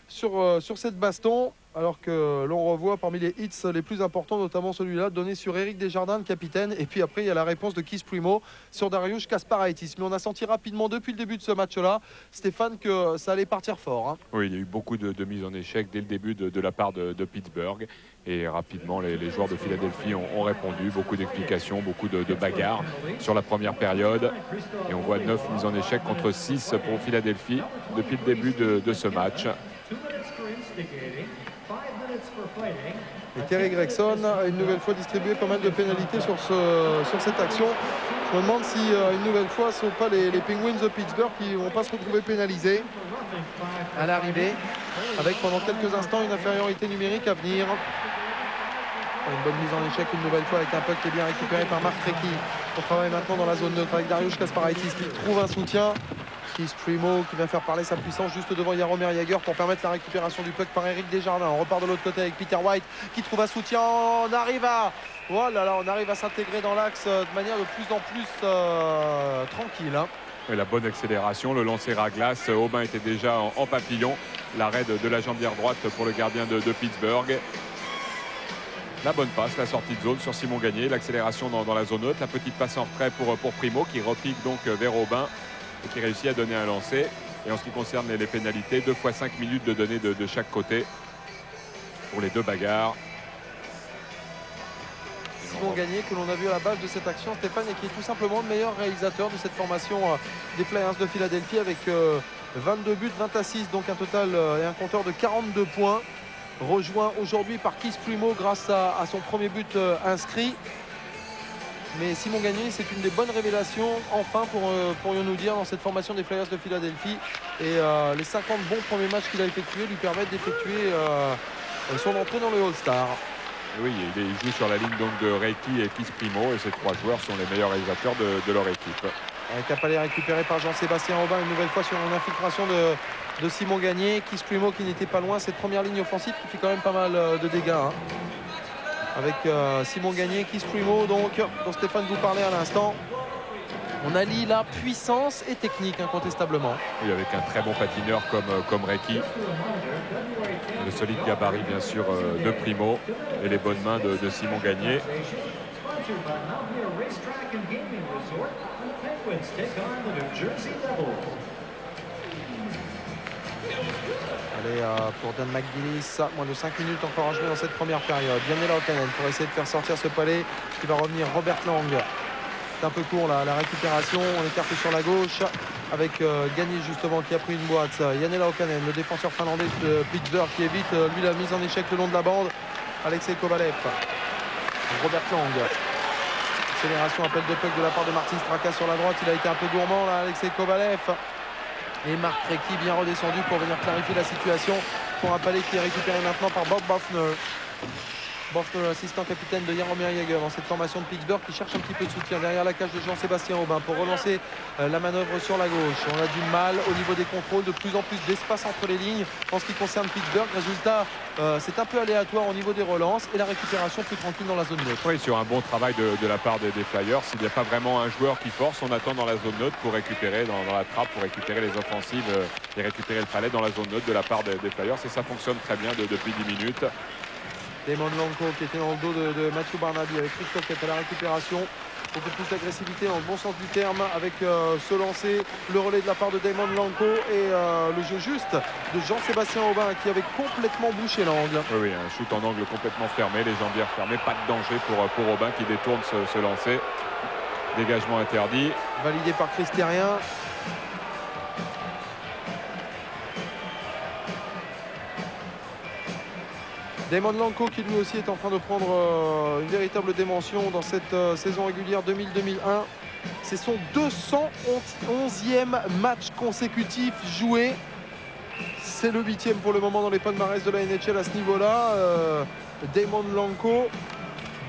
sur cette baston, alors que l'on revoit parmi les hits les plus importants, notamment celui-là donné sur Éric Desjardins, le capitaine, et puis après il y a la réponse de Keith Primo sur Dariusz Kasparaitis. Mais on a senti rapidement depuis le début de ce match-là, Stéphane, que ça allait partir fort. Oui, il y a eu beaucoup de mises en échec dès le début de la part de Pittsburgh, et rapidement les joueurs de Philadelphie ont répondu. Beaucoup d'explications, beaucoup de bagarres sur la première période, et on voit 9 mises en échec contre 6 pour Philadelphie depuis le début de ce match. Et Terry Gregson a une nouvelle fois distribué pas mal de pénalités sur cette action. Je me demande si une nouvelle fois ce ne sont pas les Penguins de Pittsburgh qui ne vont pas se retrouver pénalisés à l'arrivée, avec pendant quelques instants une infériorité numérique à venir. Une bonne mise en échec une nouvelle fois avec un puck qui est bien récupéré par Mark Recchi. On travaille maintenant dans la zone neutre avec Dariusz Kasparaitis qui trouve un soutien. Keith Primo qui vient faire parler sa puissance juste devant Jaromir Jagr pour permettre la récupération du puck par Éric Desjardins. On repart de l'autre côté avec Peter White qui trouve un soutien. On arrive à s'intégrer dans l'axe de manière de plus en plus tranquille. Hein. Et la bonne accélération, le lancer à glace. Aubin était déjà en papillon. L'arrêt de la jambière droite pour le gardien de Pittsburgh. La bonne passe, la sortie de zone sur Simon Gagné, l'accélération dans la zone haute, la petite passe en retrait pour Primo qui repique donc vers Aubin et qui réussit à donner un lancer. Et en ce qui concerne les pénalités, 2 fois 5 minutes de données de chaque côté pour les deux bagarres. Simon Gagné que l'on a vu à la base de cette action, Stéphane, et qui est tout simplement le meilleur réalisateur de cette formation des Flyers de Philadelphie avec 22 buts, 20 assists, donc un total et un compteur de 42 points. Rejoint aujourd'hui par Keith Primo grâce à son premier but inscrit. Mais Simon Gagné, c'est une des bonnes révélations, enfin, pourrions-nous dire, dans cette formation des Flyers de Philadelphie. Et les 50 bons premiers matchs qu'il a effectués lui permettent d'effectuer son entrée dans le All-Star. Oui, il joue sur la ligne donc de Reiki et Keith Primo, et ces trois joueurs sont les meilleurs réalisateurs de leur équipe. Capalé récupéré par Jean-Sébastien Aubin une nouvelle fois sur une infiltration de Simon Gagné. Keith Primo qui n'était pas loin, cette première ligne offensive qui fait quand même pas mal de dégâts. Hein. Avec Simon Gagné, Keith Primo donc, dont Stéphane vous parlait à l'instant. On allie la puissance et technique incontestablement. Oui, avec un très bon patineur comme Reiki. Le solide gabarit bien sûr de Primo et les bonnes mains de Simon Gagné. Allez, pour Dan McGillis, moins de 5 minutes encore à jouer dans cette première période. Yannick Laukkanen pour essayer de faire sortir ce palais qui va revenir. Robert Lang. C'est un peu court là, la récupération. On écarte sur la gauche avec Gagné justement qui a pris une boîte. Yannick Laukkanen, le défenseur finlandais de Pittsburgh qui évite lui la mise en échec le long de la bande. Alexei Kovalev. Robert Lang. Accélération, appel de puck de la part de Martin Straka sur la droite. Il a été un peu gourmand là, Alexei Kovalev. Et Marc Recchi bien redescendu pour venir clarifier la situation pour un palais qui est récupéré maintenant par Bob Bofner. Bofner, assistant capitaine de Jaromir Jagr dans cette formation de Pittsburgh qui cherche un petit peu de soutien derrière la cage de Jean-Sébastien Aubin pour relancer la manœuvre sur la gauche. On a du mal au niveau des contrôles, de plus en plus d'espace entre les lignes en ce qui concerne Pittsburgh. Résultat, c'est un peu aléatoire au niveau des relances et la récupération plus tranquille dans la zone neutre. Oui, sur un bon travail de la part des Flyers. S'il n'y a pas vraiment un joueur qui force, on attend dans la zone neutre pour récupérer dans la trappe, pour récupérer les offensives et récupérer le palais dans la zone neutre de la part des Flyers. Et ça fonctionne très bien depuis 10 minutes. Damon Lanko qui était dans le dos de Matthew Barnaby avec Christophe qui est à la récupération. Beaucoup plus d'agressivité dans le bon sens du terme avec ce lancer, le relais de la part de Damon Lanko et le jeu juste de Jean-Sébastien Aubin qui avait complètement bouché l'angle. Oui, un shoot en angle complètement fermé, les jambières fermées, pas de danger pour Aubin qui détourne ce lancer. Dégagement interdit. Validé par Chris Terrien. Damon Lanko qui lui aussi est en train de prendre une véritable dimension dans cette saison régulière 2000-2001. C'est son 211e match consécutif joué. C'est le 8e pour le moment dans les palmarès de la NHL à ce niveau-là. Damon Lanko,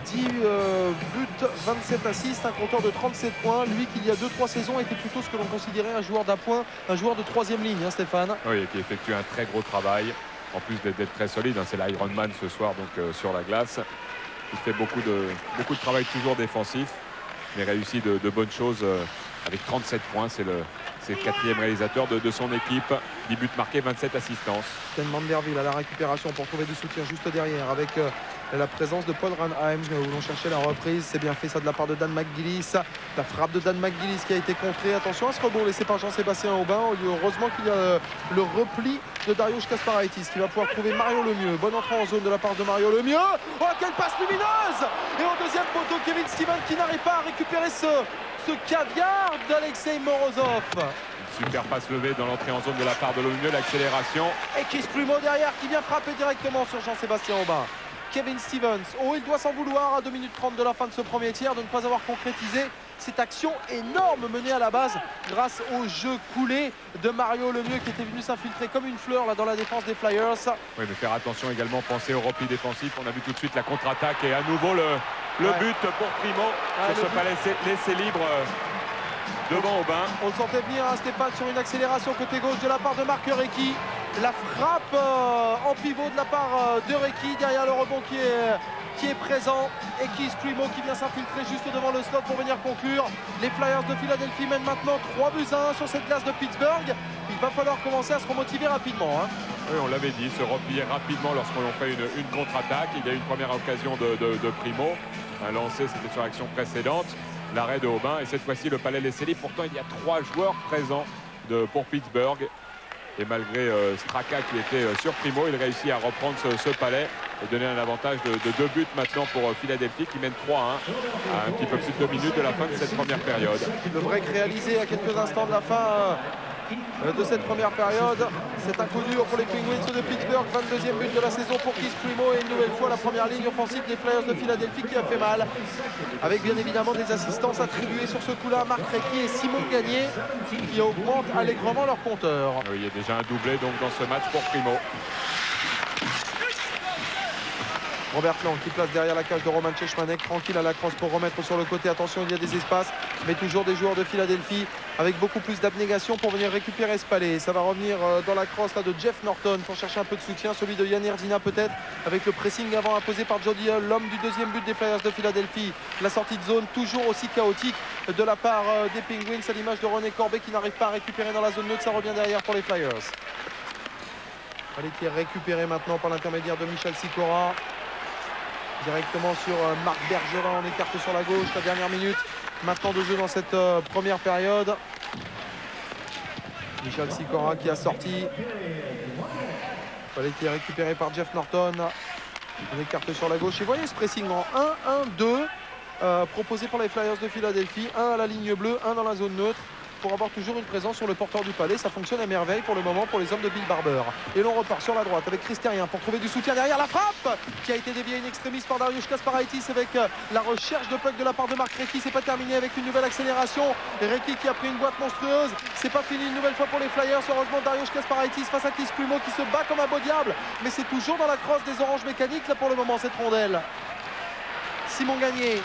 10 buts, 27 assists, un compteur de 37 points. Lui qui il y a 2-3 saisons était plutôt ce que l'on considérait un joueur d'appoint, un joueur de 3e ligne, hein, Stéphane. Oui, qui effectue un très gros travail. En plus d'être très solide, hein, c'est l'Ironman ce soir donc sur la glace. Il fait beaucoup de travail toujours défensif, mais réussit de bonnes choses avec 37 points. C'est le 4e réalisateur de son équipe. 10 buts marqués, 27 assistances. Ken Manderville à la récupération pour trouver du soutien juste derrière avec la présence de Paul Ranheim où l'on cherchait la reprise. C'est bien fait ça de la part de Dan McGillis. La frappe de Dan McGillis qui a été contrée. Attention à ce rebond laissé par Jean-Sébastien Aubin. Heureusement qu'il y a le repli de Dariusz Kasparaitis qui va pouvoir trouver Mario Lemieux. Bonne entrée en zone de la part de Mario Lemieux. Oh, quelle passe lumineuse! Et au deuxième poteau, Kevin Stevens qui n'arrive pas à récupérer ce caviar d'Alexei Morozov. Super passe levée dans l'entrée en zone de la part de Lemieux, l'accélération. Et Keith Primo derrière qui vient frapper directement sur Jean-Sébastien Aubin. Kevin Stevens, oh il doit s'en vouloir à 2 minutes 30 de la fin de ce premier tiers de ne pas avoir concrétisé cette action énorme menée à la base grâce au jeu coulé de Mario Lemieux qui était venu s'infiltrer comme une fleur là dans la défense des Flyers. Oui, mais faire attention également, penser au repli défensif. On a vu tout de suite la contre-attaque et à nouveau le but pour Primo sur ce palais laissé libre. devant Aubin. On le sentait venir, hein, Stéphane, sur une accélération côté gauche de la part de Marc Recchi. La frappe en pivot de la part de Recchi, derrière le rebond qui est présent. Et Keith Primeau qui vient s'infiltrer juste devant le slot pour venir conclure. Les Flyers de Philadelphie mènent maintenant 3-1 sur cette glace de Pittsburgh. Il va falloir commencer à se remotiver rapidement. Hein. Oui, on l'avait dit, se replier rapidement lorsqu'on fait une contre-attaque. Il y a eu une première occasion de Primeau. Un lancé, c'était sur l'action précédente. L'arrêt de Aubin. Et cette fois-ci, le Palais laissé libre. Pourtant, il y a 3 joueurs présents pour Pittsburgh. Et malgré Straka qui était sur Primeau, il réussit à reprendre ce Palais et donner un avantage de 2 buts maintenant pour Philadelphie qui mène 3-1 à un petit peu plus de 2 minutes de la fin de cette première période. Le break réalisé à quelques instants de la fin de cette première période. C'est un coup dur pour les Penguins de Pittsburgh. 22e but de la saison pour Keith Primeau et une nouvelle fois la première ligne offensive des Flyers de Philadelphie qui a fait mal. Avec bien évidemment des assistances attribuées sur ce coup-là à Marc Recchi et Simon Gagné qui augmentent allègrement leur compteur. Oui, il y a déjà un doublé donc dans ce match pour Primeau. Robert Lang qui place derrière la cage de Roman Cechmanek, tranquille à la crosse pour remettre sur le côté. Attention, il y a des espaces, mais toujours des joueurs de Philadelphie avec beaucoup plus d'abnégation pour venir récupérer ce palais. Ça va revenir dans la crosse là, de Jeff Norton pour chercher un peu de soutien, celui de Yann Erzina peut-être, avec le pressing avant imposé par Jody Hull, l'homme du deuxième but des Flyers de Philadelphie. La sortie de zone toujours aussi chaotique de la part des Penguins, à l'image de René Corbet qui n'arrive pas à récupérer dans la zone neutre. Ça revient derrière pour les Flyers. Palais qui est récupéré maintenant par l'intermédiaire de Michel Sikora. Directement sur Marc Bergerin, on écarte sur la gauche, la dernière minute maintenant de jeu dans cette première période. Michel Sikora qui a sorti. Fallait qu'il est récupéré par Jeff Norton. On écarte sur la gauche et voyez ce pressing en 1-1-2 proposé par les Flyers de Philadelphie. 1 à la ligne bleue, 1 dans la zone neutre, pour avoir toujours une présence sur le porteur du palais. Ça fonctionne à merveille pour le moment pour les hommes de Bill Barber. Et l'on repart sur la droite avec Christérien pour trouver du soutien derrière la frappe qui a été déviée in extremis par Dariusz Kasparaitis avec la recherche de puck de la part de Marc Recchi. C'est pas terminé avec une nouvelle accélération. Recchi qui a pris une boîte monstrueuse. C'est pas fini une nouvelle fois pour les Flyers. Heureusement Dariusz Kasparaitis face à Keith Primeau qui se bat comme un beau diable. Mais c'est toujours dans la crosse des oranges mécaniques là pour le moment cette rondelle. Simon Gagné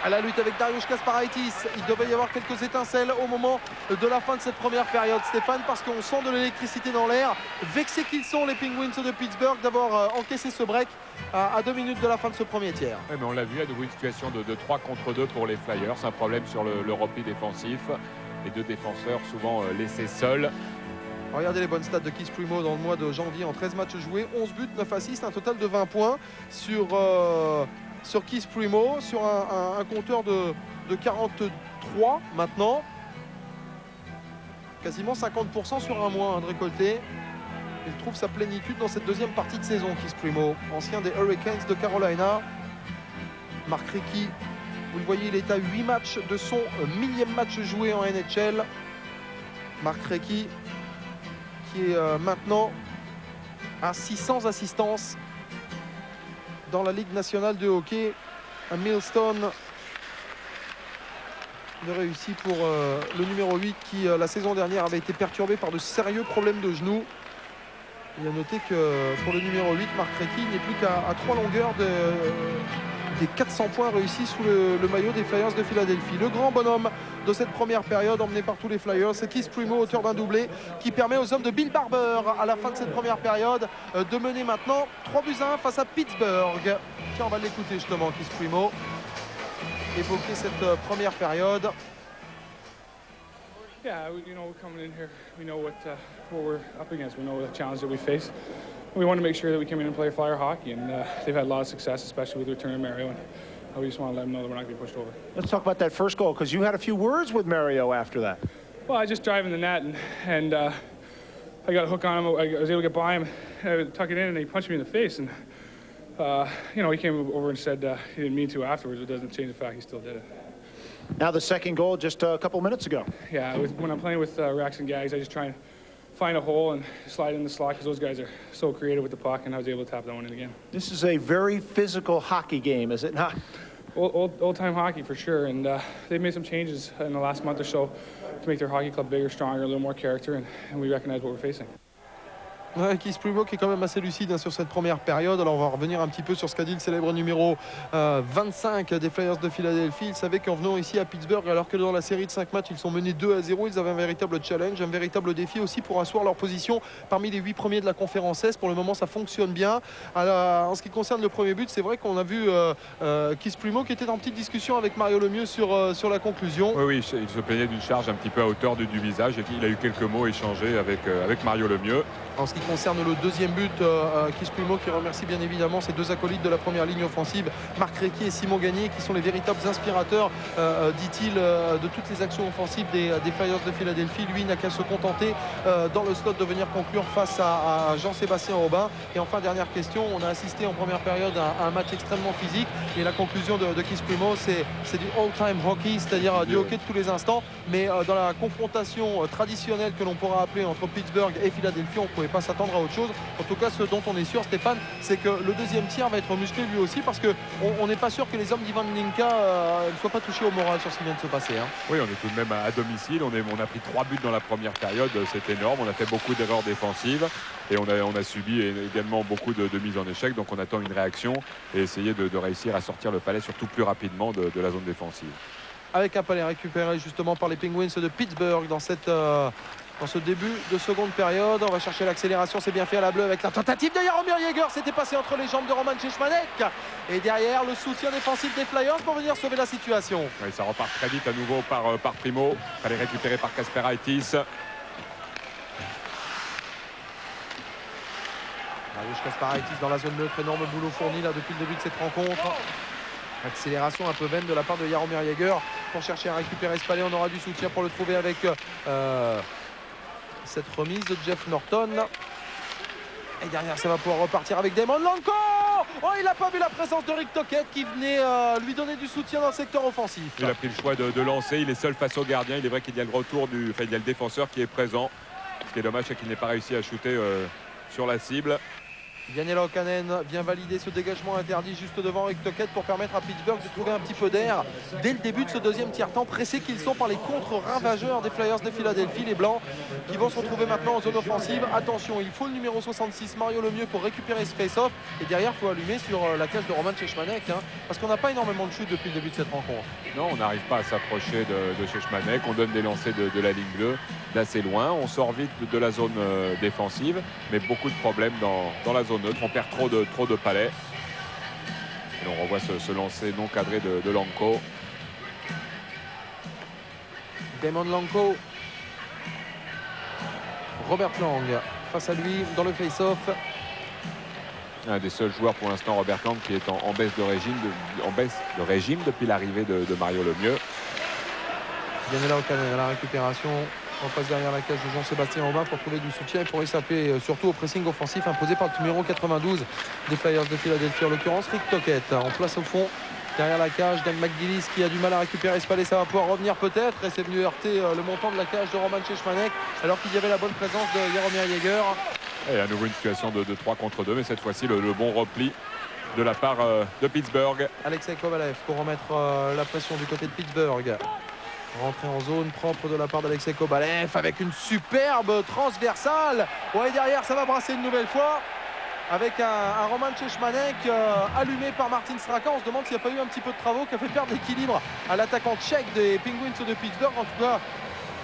à la lutte avec Dariusz Kasparaitis. Il devait y avoir quelques étincelles au moment de la fin de cette première période, Stéphane, parce qu'on sent de l'électricité dans l'air. Vexés qu'ils sont, les Penguins de Pittsburgh, d'avoir encaissé ce break à 2 minutes de la fin de ce premier tiers. Oui, mais on l'a vu, à nouveau une situation de 3 contre 2 pour les Flyers. Un problème sur le repli défensif. Les 2 défenseurs souvent laissés seuls. Regardez les bonnes stats de Keith Primeau dans le mois de janvier en 13 matchs joués, 11 buts, 9 assists, un total de 20 points sur Keith Primeau, sur un compteur de 43 maintenant. Quasiment 50% sur un mois de récolté. Il trouve sa plénitude dans cette deuxième partie de saison, Keith Primeau, ancien des Hurricanes de Carolina. Marc Recchi, vous le voyez, il est à 8 matchs de son 1000e match joué en NHL. Marc Recchi qui est maintenant à 600 assistances dans la Ligue nationale de hockey. Un milestone de réussi pour le numéro 8 qui la saison dernière avait été perturbé par de sérieux problèmes de genoux. Il a noté que pour le numéro 8, Marc Recchi n'est plus qu'à 3 longueurs des 400 points réussis sous le maillot des Flyers de Philadelphie. Le grand bonhomme de cette première période emmené par tous les Flyers, c'est Keith Primeau, auteur d'un doublé qui permet aux hommes de Bill Barber à la fin de cette première période de mener maintenant 3-1 face à Pittsburgh. Tiens, on va l'écouter justement, Keith Primeau évoquer cette première période. Yeah, we're coming in here. We know what we're up against. We know the challenge that we face. We want to make sure that we come in and play Flyer hockey, and they've had a lot of success, especially with the return of Mario. And we just want to let them know that we're not going to be pushed over. Let's talk about that first goal, because you had a few words with Mario after that. Well, I just drive in the net, and I got a hook on him. I was able to get by him, tuck it in, and he punched me in the face. And he came over and said he didn't mean to afterwards. It doesn't change the fact he still did it. Now the second goal just a couple minutes ago. Yeah, when I'm playing with Racks and Gags, I just try and find a hole and slide in the slot because those guys are so creative with the puck, and I was able to tap that one in again. This is a very physical hockey game, is it not? Old-time hockey for sure, and they've made some changes in the last month or so to make their hockey club bigger, stronger, a little more character, and we recognize what we're facing. Ouais, Keith Primo qui est quand même assez lucide sur cette première période. Alors on va revenir un petit peu sur ce qu'a dit le célèbre numéro 25 des Flyers de Philadelphie. Ils savaient qu'en venant ici à Pittsburgh, alors que dans la série de 5 matchs ils sont menés 2-0, ils avaient un véritable challenge, un véritable défi aussi pour asseoir leur position parmi les 8 premiers de la conférence Est. Pour le moment ça fonctionne bien. En ce qui concerne le premier but, c'est vrai qu'on a vu Keith Primo qui était en petite discussion avec Mario Lemieux sur la conclusion. Oui, il se plaignait d'une charge un petit peu à hauteur du visage et il a eu quelques mots échangés avec Mario Lemieux. En ce qui concerne le deuxième but, Keith Primo qui remercie bien évidemment ses deux acolytes de la première ligne offensive, Marc Recchi et Simon Gagné, qui sont les véritables inspirateurs, dit-il, de toutes les actions offensives des Flyers de Philadelphie. Lui n'a qu'à se contenter dans le slot de venir conclure face à Jean-Sébastien Aubin. Et enfin, dernière question, on a assisté en première période à un match extrêmement physique et la conclusion de Keith Primo, c'est du all-time hockey, c'est-à-dire du hockey de tous les instants. Mais dans la confrontation traditionnelle que l'on pourra appeler entre Pittsburgh et Philadelphie, on ne pouvait pas s'attendre à autre chose. En tout cas, ce dont on est sûr, Stéphane, c'est que le deuxième tiers va être musclé lui aussi, parce qu'on n'est pas sûr que les hommes d'Ivan Linka ne soient pas touchés au moral sur ce qui vient de se passer. Oui, on est tout de même à domicile. On a pris 3 buts dans la première période, c'est énorme. On a fait beaucoup d'erreurs défensives et on a subi également beaucoup de mises en échec. Donc on attend une réaction et essayer de réussir à sortir le palais surtout plus rapidement de la zone défensive. Avec un palais récupéré justement par les Penguins de Pittsburgh dans ce début de seconde période. On va chercher l'accélération, c'est bien fait à la bleue avec la tentative de Jaromir Jagr. C'était passé entre les jambes de Roman Cechmanek. Et derrière, le soutien défensif des Flyers pour venir sauver la situation. Oui, ça repart très vite à nouveau par Primo. Elle est récupérée par Kasparaitis. Mariusz Kasparaitis dans la zone neutre. Énorme boulot fourni là depuis le début de cette rencontre. Accélération un peu vaine de la part de Jaromir Jagr pour chercher à récupérer ce palais. On aura du soutien pour le trouver avec cette remise de Jeff Norton. Et derrière, ça va pouvoir repartir avec Damon Lanko. Oh, il n'a pas vu la présence de Rick Tocchet qui venait lui donner du soutien dans le secteur offensif. Il a pris le choix de lancer. Il est seul face au gardien. Il est vrai qu'il y a le retour il y a le défenseur qui est présent. Ce qui est dommage, c'est qu'il n'ait pas réussi à shooter sur la cible. Janela Okanen vient valider ce dégagement interdit juste devant Rick Tocchet pour permettre à Pittsburgh de trouver un petit peu d'air dès le début de ce deuxième tiers-temps, pressés qu'ils sont par les contre-ravageurs des Flyers de Philadelphie, les Blancs, qui vont se retrouver maintenant en zone offensive. Attention, il faut le numéro 66, Mario Lemieux, pour récupérer ce face-off. Et derrière, il faut allumer sur la cage de Roman Cechmanek, parce qu'on n'a pas énormément de chutes depuis le début de cette rencontre. Non, on n'arrive pas à s'approcher de Cechmanek. On donne des lancers de la ligne bleue d'assez loin. On sort vite de la zone défensive, mais beaucoup de problèmes dans la zone neutre. On perd trop de palais. Et on revoit ce lancer non cadré de Lanko. Damon Lanko. Robert Lang face à lui dans le face-off. Un des seuls joueurs pour l'instant, Robert Lang, qui est en baisse de régime depuis l'arrivée de Mario Lemieux. Janela Okanen à la récupération. On passe derrière la cage de Jean-Sébastien Aubin pour trouver du soutien et pour échapper surtout au pressing offensif imposé par le numéro 92 des Flyers de Philadelphie, en l'occurrence Rick Tocchet. En place au fond, derrière la cage, Dan McGillis qui a du mal à récupérer ce palais. Ça va pouvoir revenir peut-être, et c'est venu heurter le montant de la cage de Roman Cechmanek alors qu'il y avait la bonne présence de Jaromir Jagr. Et à nouveau une situation de 3 contre 2, mais cette fois-ci le bon repli de la part de Pittsburgh. Alexei Kovalev pour remettre la pression du côté de Pittsburgh. Rentrée en zone propre de la part d'Alexei Kovalev avec une superbe transversale. Ouais, derrière, ça va brasser une nouvelle fois avec un Roman Cechmanek allumé par Martin Straka. On se demande s'il n'y a pas eu un petit peu de travaux qui a fait perdre l'équilibre à l'attaquant tchèque des Penguins de Pittsburgh. En tout cas,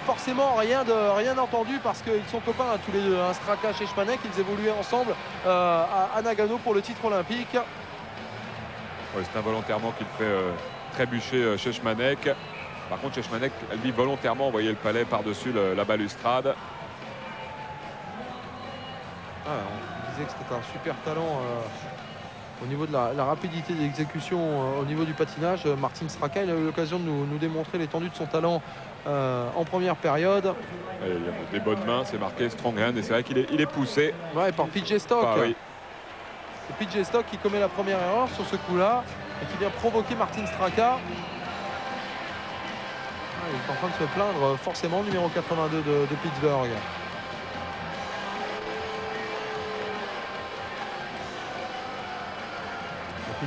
forcément rien entendu parce qu'ils sont copains tous les deux, Straka, Cechmanek. Ils évoluaient ensemble à Nagano pour le titre olympique. Ouais, c'est involontairement qu'il fait trébucher Cechmanek. Par contre, Cechmanek, lui, volontairement envoyait le palais par-dessus la balustrade. On disait que c'était un super talent au niveau de la rapidité d'exécution, au niveau du patinage. Martin Straka, il a eu l'occasion de nous démontrer l'étendue de son talent en première période. Il y a des bonnes mains, c'est marqué strong hand, et c'est vrai qu'il est poussé. Ouais, par PJ Stock. Oui. C'est PJ Stock qui commet la première erreur sur ce coup-là et qui vient provoquer Martin Straka. Il est en train de se plaindre forcément, numéro 82 de Pittsburgh.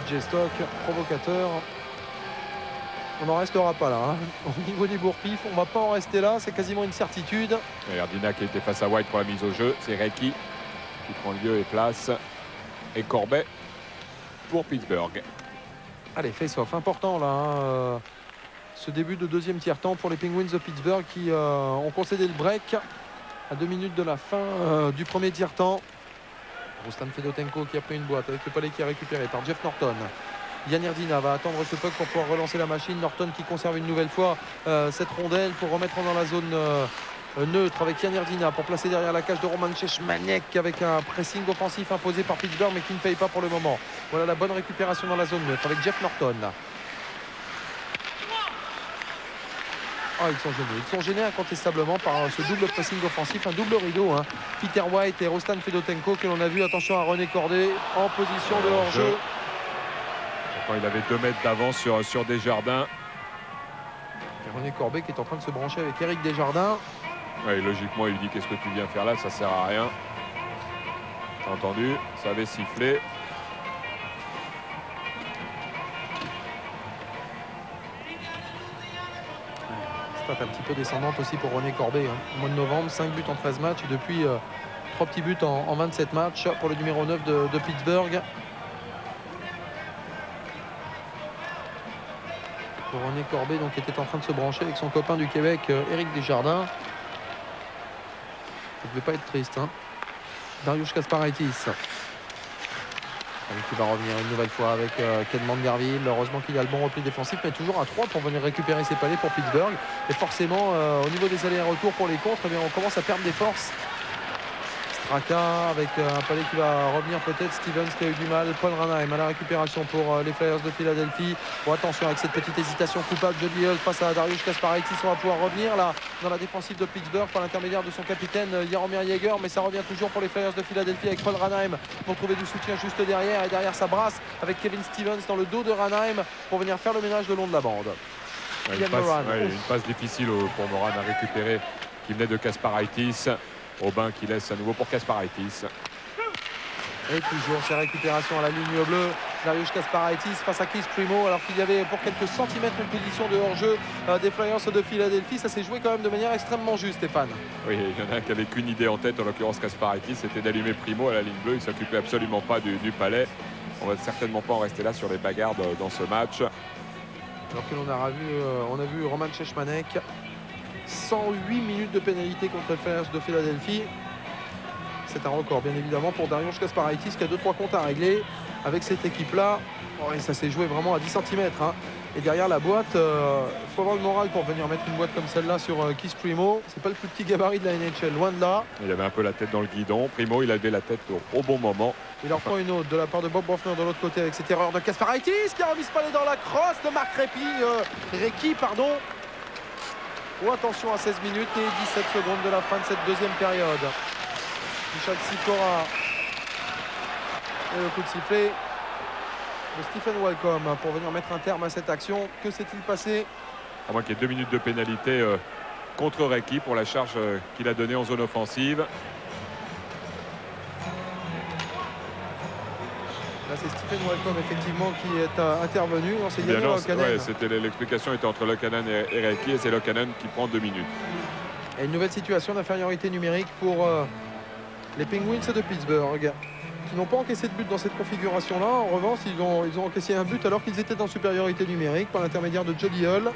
PJ Stock, provocateur. On n'en restera pas là. Au niveau des bourre-pifs, on ne va pas en rester là. C'est quasiment une certitude. Et Ardina qui était face à White pour la mise au jeu. C'est Recchi qui prend lieu et place. Et Corbet pour Pittsburgh. Allez, face-off important là. Ce début de deuxième tiers-temps pour les Penguins de Pittsburgh qui ont concédé le break à 2 minutes de la fin du premier tiers-temps. Ruslan Fedotenko qui a pris une boîte avec le palais qui est récupéré par Jeff Norton. Yann Irdina va attendre ce puck pour pouvoir relancer la machine. Norton qui conserve une nouvelle fois cette rondelle pour remettre dans la zone neutre avec Yann Irdina pour placer derrière la cage de Roman Cechmanek avec un pressing offensif imposé par Pittsburgh mais qui ne paye pas pour le moment. Voilà la bonne récupération dans la zone neutre avec Jeff Norton. Ils sont gênés incontestablement par ce double pressing offensif, un double rideau. Peter White et Ruslan Fedotenko que l'on a vu. Attention à René Cordet en position de hors-jeu. Il avait 2 mètres d'avance sur Desjardins. Et René Cordet qui est en train de se brancher avec Éric Desjardins. Ouais, logiquement, il lui dit qu'est-ce que tu viens faire là, ça sert à rien. T'as entendu, ça avait sifflé. Stat un petit peu descendante aussi pour René Cordet. Au mois de novembre, 5 buts en 13 matchs et depuis 3 petits buts en 27 matchs pour le numéro 9 de Pittsburgh. Pour René Cordet donc, qui était en train de se brancher avec son copain du Québec, Éric Desjardins. Ça ne devait pas être triste. Dariusz Kasparaitis. Qui va revenir une nouvelle fois avec Ken Mangarville. Heureusement qu'il y a le bon repli défensif, mais toujours à 3 pour venir récupérer ses palais pour Pittsburgh. Et forcément, au niveau des allers-retours pour les contres, eh bien, on commence à perdre des forces. Straka avec un palais qui va revenir peut-être. Stevens qui a eu du mal. Paul Ranheim à la récupération pour les Flyers de Philadelphie. Bon, attention avec cette petite hésitation coupable. Jody Hull face à Dariusz Kasparaitis. On va pouvoir revenir là dans la défensive de Pittsburgh par l'intermédiaire de son capitaine Jaromir Jagr. Mais ça revient toujours pour les Flyers de Philadelphie avec Paul Ranheim pour trouver du soutien juste derrière. Et derrière ça brasse avec Kevin Stevens dans le dos de Ranheim pour venir faire le ménage le long de la bande. Une passe difficile pour Moran à récupérer qui venait de Kasparaitis. Aubin qui laisse à nouveau pour Kasparaitis. Et toujours ces récupérations à la ligne bleue. Dariusz Kasparaitis face à Keith Primeau alors qu'il y avait pour quelques centimètres une position de hors-jeu des Flyers de Philadelphie. Ça s'est joué quand même de manière extrêmement juste, Stéphane. Oui, il y en a un qui avait qu'une idée en tête, en l'occurrence Kasparaitis, c'était d'allumer Primeau à la ligne bleue. Il ne s'occupait absolument pas du palais. On va certainement pas en rester là sur les bagarres dans ce match. Alors que on a vu Roman Cechmanek. 108 minutes de pénalité contre les Flyers de Philadelphie. C'est un record bien évidemment pour Dariusz Kasparaitis qui a 2-3 comptes à régler avec cette équipe-là. Et ça s'est joué vraiment à 10 cm. Et derrière la boîte, il faut avoir le moral pour venir mettre une boîte comme celle-là sur Keith Primeau. C'est pas le plus petit gabarit de la NHL, loin de là. Il avait un peu la tête dans le guidon. Primeau, il avait la tête au bon moment. Il en prend une autre de la part de Bob Brofner de l'autre côté avec cette erreur de Kasparaitis qui a remis ce palais dans la crosse de Marc Recchi. Oh, attention à 16 minutes et 17 secondes de la fin de cette deuxième période. Michal Sikora. Et le coup de sifflet de Stephen Walcom pour venir mettre un terme à cette action. Que s'est-il passé? À moins qu'il y ait 2 minutes de pénalité contre Recchi pour la charge qu'il a donnée en zone offensive. Là, c'est Stephen Walcom effectivement qui est intervenu. Non, c'est Yannick Lokanen. L'explication était entre Lokanen et Recchi et c'est Lokanen qui prend 2 minutes. Et une nouvelle situation d'infériorité numérique pour les Penguins de Pittsburgh qui n'ont pas encaissé de but dans cette configuration-là. En revanche, ils ont encaissé un but alors qu'ils étaient en supériorité numérique par l'intermédiaire de Jody Hull.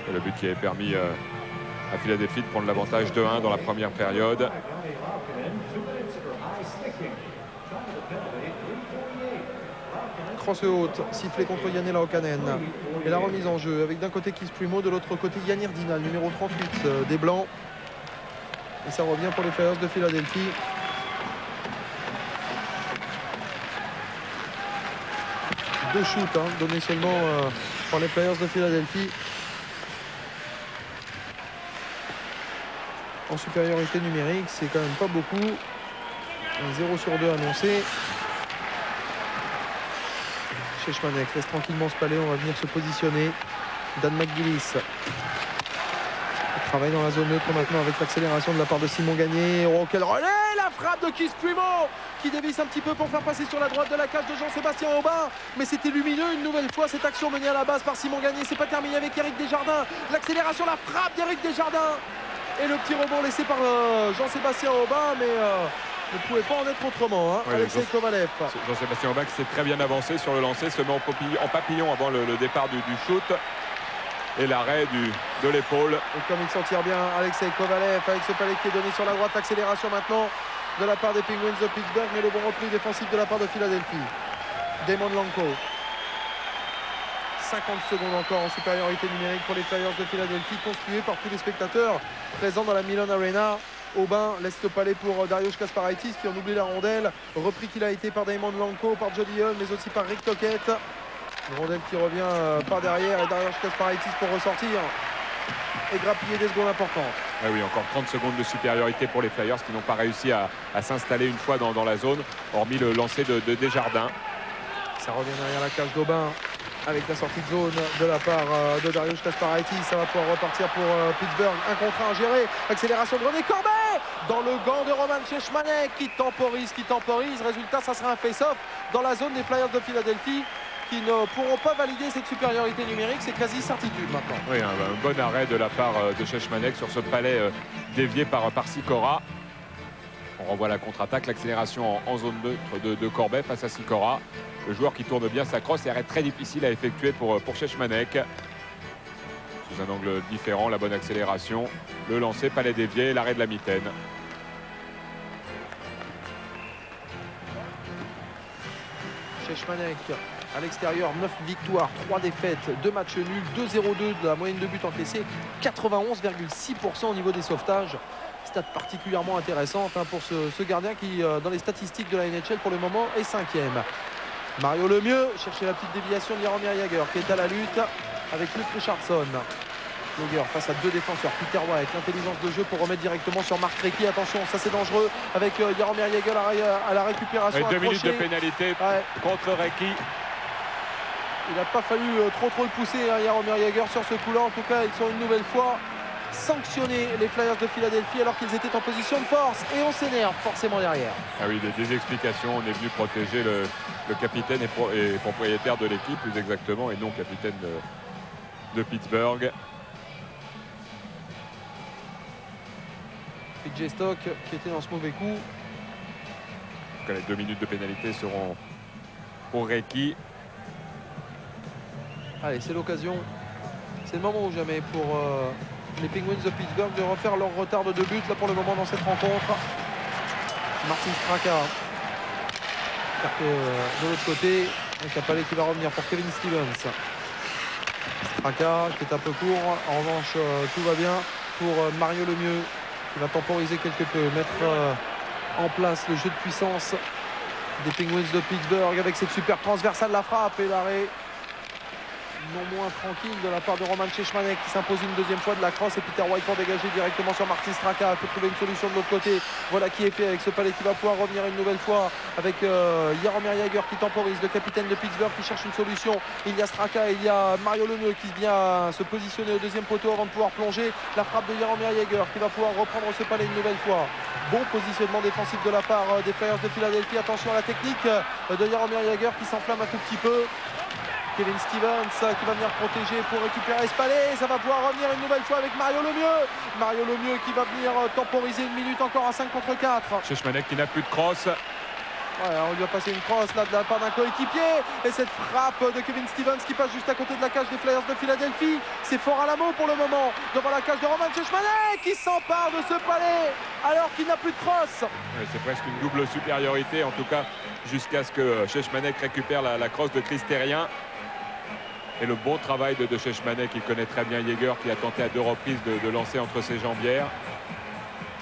Et le but qui avait permis à Philadelphie de prendre l'avantage 2-1 dans la première période. Crosse haute, sifflé contre Janne Laukkanen. Et la remise en jeu avec d'un côté Keith Primeau, de l'autre côté Yann Irdina, numéro 38 des Blancs. Et ça revient pour les Flyers de Philadelphie. Deux shoots donnés seulement par les Flyers de Philadelphie. En supériorité numérique, c'est quand même pas beaucoup. Un 0 sur 2 annoncé. Cechmanek laisse tranquillement ce palais, on va venir se positionner. Dan McGillis. Il travaille dans la zone neutre maintenant avec l'accélération de la part de Simon Gagné. Oh, quel relais! La frappe de Keith Primeau qui dévisse un petit peu pour faire passer sur la droite de la cage de Jean-Sébastien Aubin. Mais c'était lumineux une nouvelle fois cette action menée à la base par Simon Gagné. C'est pas terminé avec Éric Desjardins. L'accélération, la frappe d'Éric Desjardins. Et le petit rebond laissé par Jean-Sébastien Aubin. Mais Ne pouvait pas en être autrement, hein. Ouais, Alexei Kovalev. Jean-Sébastien Aubac s'est très bien avancé sur le lancer, se met en papillon avant le départ du shoot. Et l'arrêt de l'épaule. Et comme il s'en tire bien, Alexei Kovalev avec ce palais qui est donné sur la droite. L'accélération maintenant de la part des Penguins de Pittsburgh, mais le bon repli défensif de la part de Philadelphie. Damon Lanko. 50 secondes encore en supériorité numérique pour les Flyers de Philadelphie, conspués par tous les spectateurs présents dans la Milan Arena. Aubin laisse ce palais pour Dariusz Kasparaitis qui en oublie la rondelle. Repris qu'il a été par Damon Lanko, par Jody Hull, mais aussi par Rick Tocchet. Une rondelle qui revient par derrière et Dariusz Kasparaitis pour ressortir et grappiller des secondes importantes. Ah oui, encore 30 secondes de supériorité pour les Flyers qui n'ont pas réussi à s'installer une fois dans la zone, hormis le lancer de Desjardins. Ça revient derrière la cage d'Aubin avec la sortie de zone de la part de Dariusz Kasparaitis. Ça va pouvoir repartir pour Pittsburgh. Un contre un géré. Accélération de René Corbet dans le gant de Roman Cechmanek qui temporise. Résultat, ça sera un face-off dans la zone des Flyers de Philadelphie qui ne pourront pas valider cette supériorité numérique. C'est quasi certitude maintenant. Oui, un bon arrêt de la part de Cechmanek sur ce palais dévié par Sikora. On revoit la contre-attaque, l'accélération en zone neutre de Corbet face à Sikora. Le joueur qui tourne bien sa crosse et arrêt très difficile à effectuer pour Cechmanek. Sous un angle différent, la bonne accélération, le lancer, palais dévié, l'arrêt de la mitaine. Cechmanek à l'extérieur, 9 victoires, 3 défaites, 2 matchs nuls, 2,02 de la moyenne de buts encaissés, 91,6% au niveau des sauvetages. Stat particulièrement intéressante pour ce gardien qui, dans les statistiques de la NHL pour le moment, est 5e. Mario Lemieux cherchait la petite déviation de Jaromir Jagr qui est à la lutte avec Luke Richardson. Jagr face à 2 défenseurs, Peter White, l'intelligence de jeu pour remettre directement sur Mark Recchi. Attention, ça c'est dangereux avec Jaromir Jagr à la récupération. 2 minutes de pénalité contre Recchi. Il n'a pas fallu trop le pousser, Jaromir Jagr sur ce coup-là. En tout cas, ils sont une nouvelle fois sanctionnés, les Flyers de Philadelphie, alors qu'ils étaient en position de force. Et on s'énerve forcément derrière. Ah oui, des explications. On est venu protéger le capitaine et propriétaire de l'équipe, plus exactement, et non capitaine de Pittsburgh. PJ Stock qui était dans ce mauvais coup. Les 2 minutes de pénalité seront pour Recchi. Allez, c'est l'occasion. C'est le moment ou jamais pour les Penguins de Pittsburgh de refaire leur retard de 2 buts là pour le moment dans cette rencontre. Martin Straka. De l'autre côté, avec un palais qui va revenir pour Kevin Stevens. Straka qui est un peu court. En revanche, tout va bien pour Mario Lemieux qui va temporiser quelque peu, mettre en place le jeu de puissance des Penguins de Pittsburgh avec cette super transversale, la frappe et l'arrêt non moins tranquille de la part de Roman Cechmanek qui s'impose une deuxième fois de la crosse et Peter White pour dégager directement sur Martin Straka. Il faut trouver une solution de l'autre côté. Voilà qui est fait avec ce palais qui va pouvoir revenir une nouvelle fois avec Jaromir Jagr qui temporise, le capitaine de Pittsburgh qui cherche une solution. Il y a Straka, il y a Mario Lemieux qui vient se positionner au deuxième poteau avant de pouvoir plonger. La frappe de Jaromir Jagr qui va pouvoir reprendre ce palais une nouvelle fois. Bon positionnement défensif de la part des Flyers de Philadelphie. Attention à la technique de Jaromir Jagr qui s'enflamme un tout petit peu. Kevin Stevens qui va venir protéger pour récupérer ce palais. Ça va pouvoir revenir une nouvelle fois avec Mario Lemieux. Mario Lemieux qui va venir temporiser une minute encore à 5 contre 4. Cechmanek qui n'a plus de crosse. Ouais, on lui a passé une crosse là de la part d'un coéquipier. Et cette frappe de Kevin Stevens qui passe juste à côté de la cage des Flyers de Philadelphie. C'est fort à la mot pour le moment. Devant la cage de Roman Cechmanek qui s'empare de ce palais alors qu'il n'a plus de crosse. Ouais, c'est presque une double supériorité, en tout cas jusqu'à ce que Cechmanek récupère la crosse de Chris Therrien. Et le bon travail de Cechmanek, il connaît très bien Jagr qui a tenté à 2 reprises de lancer entre ses jambières.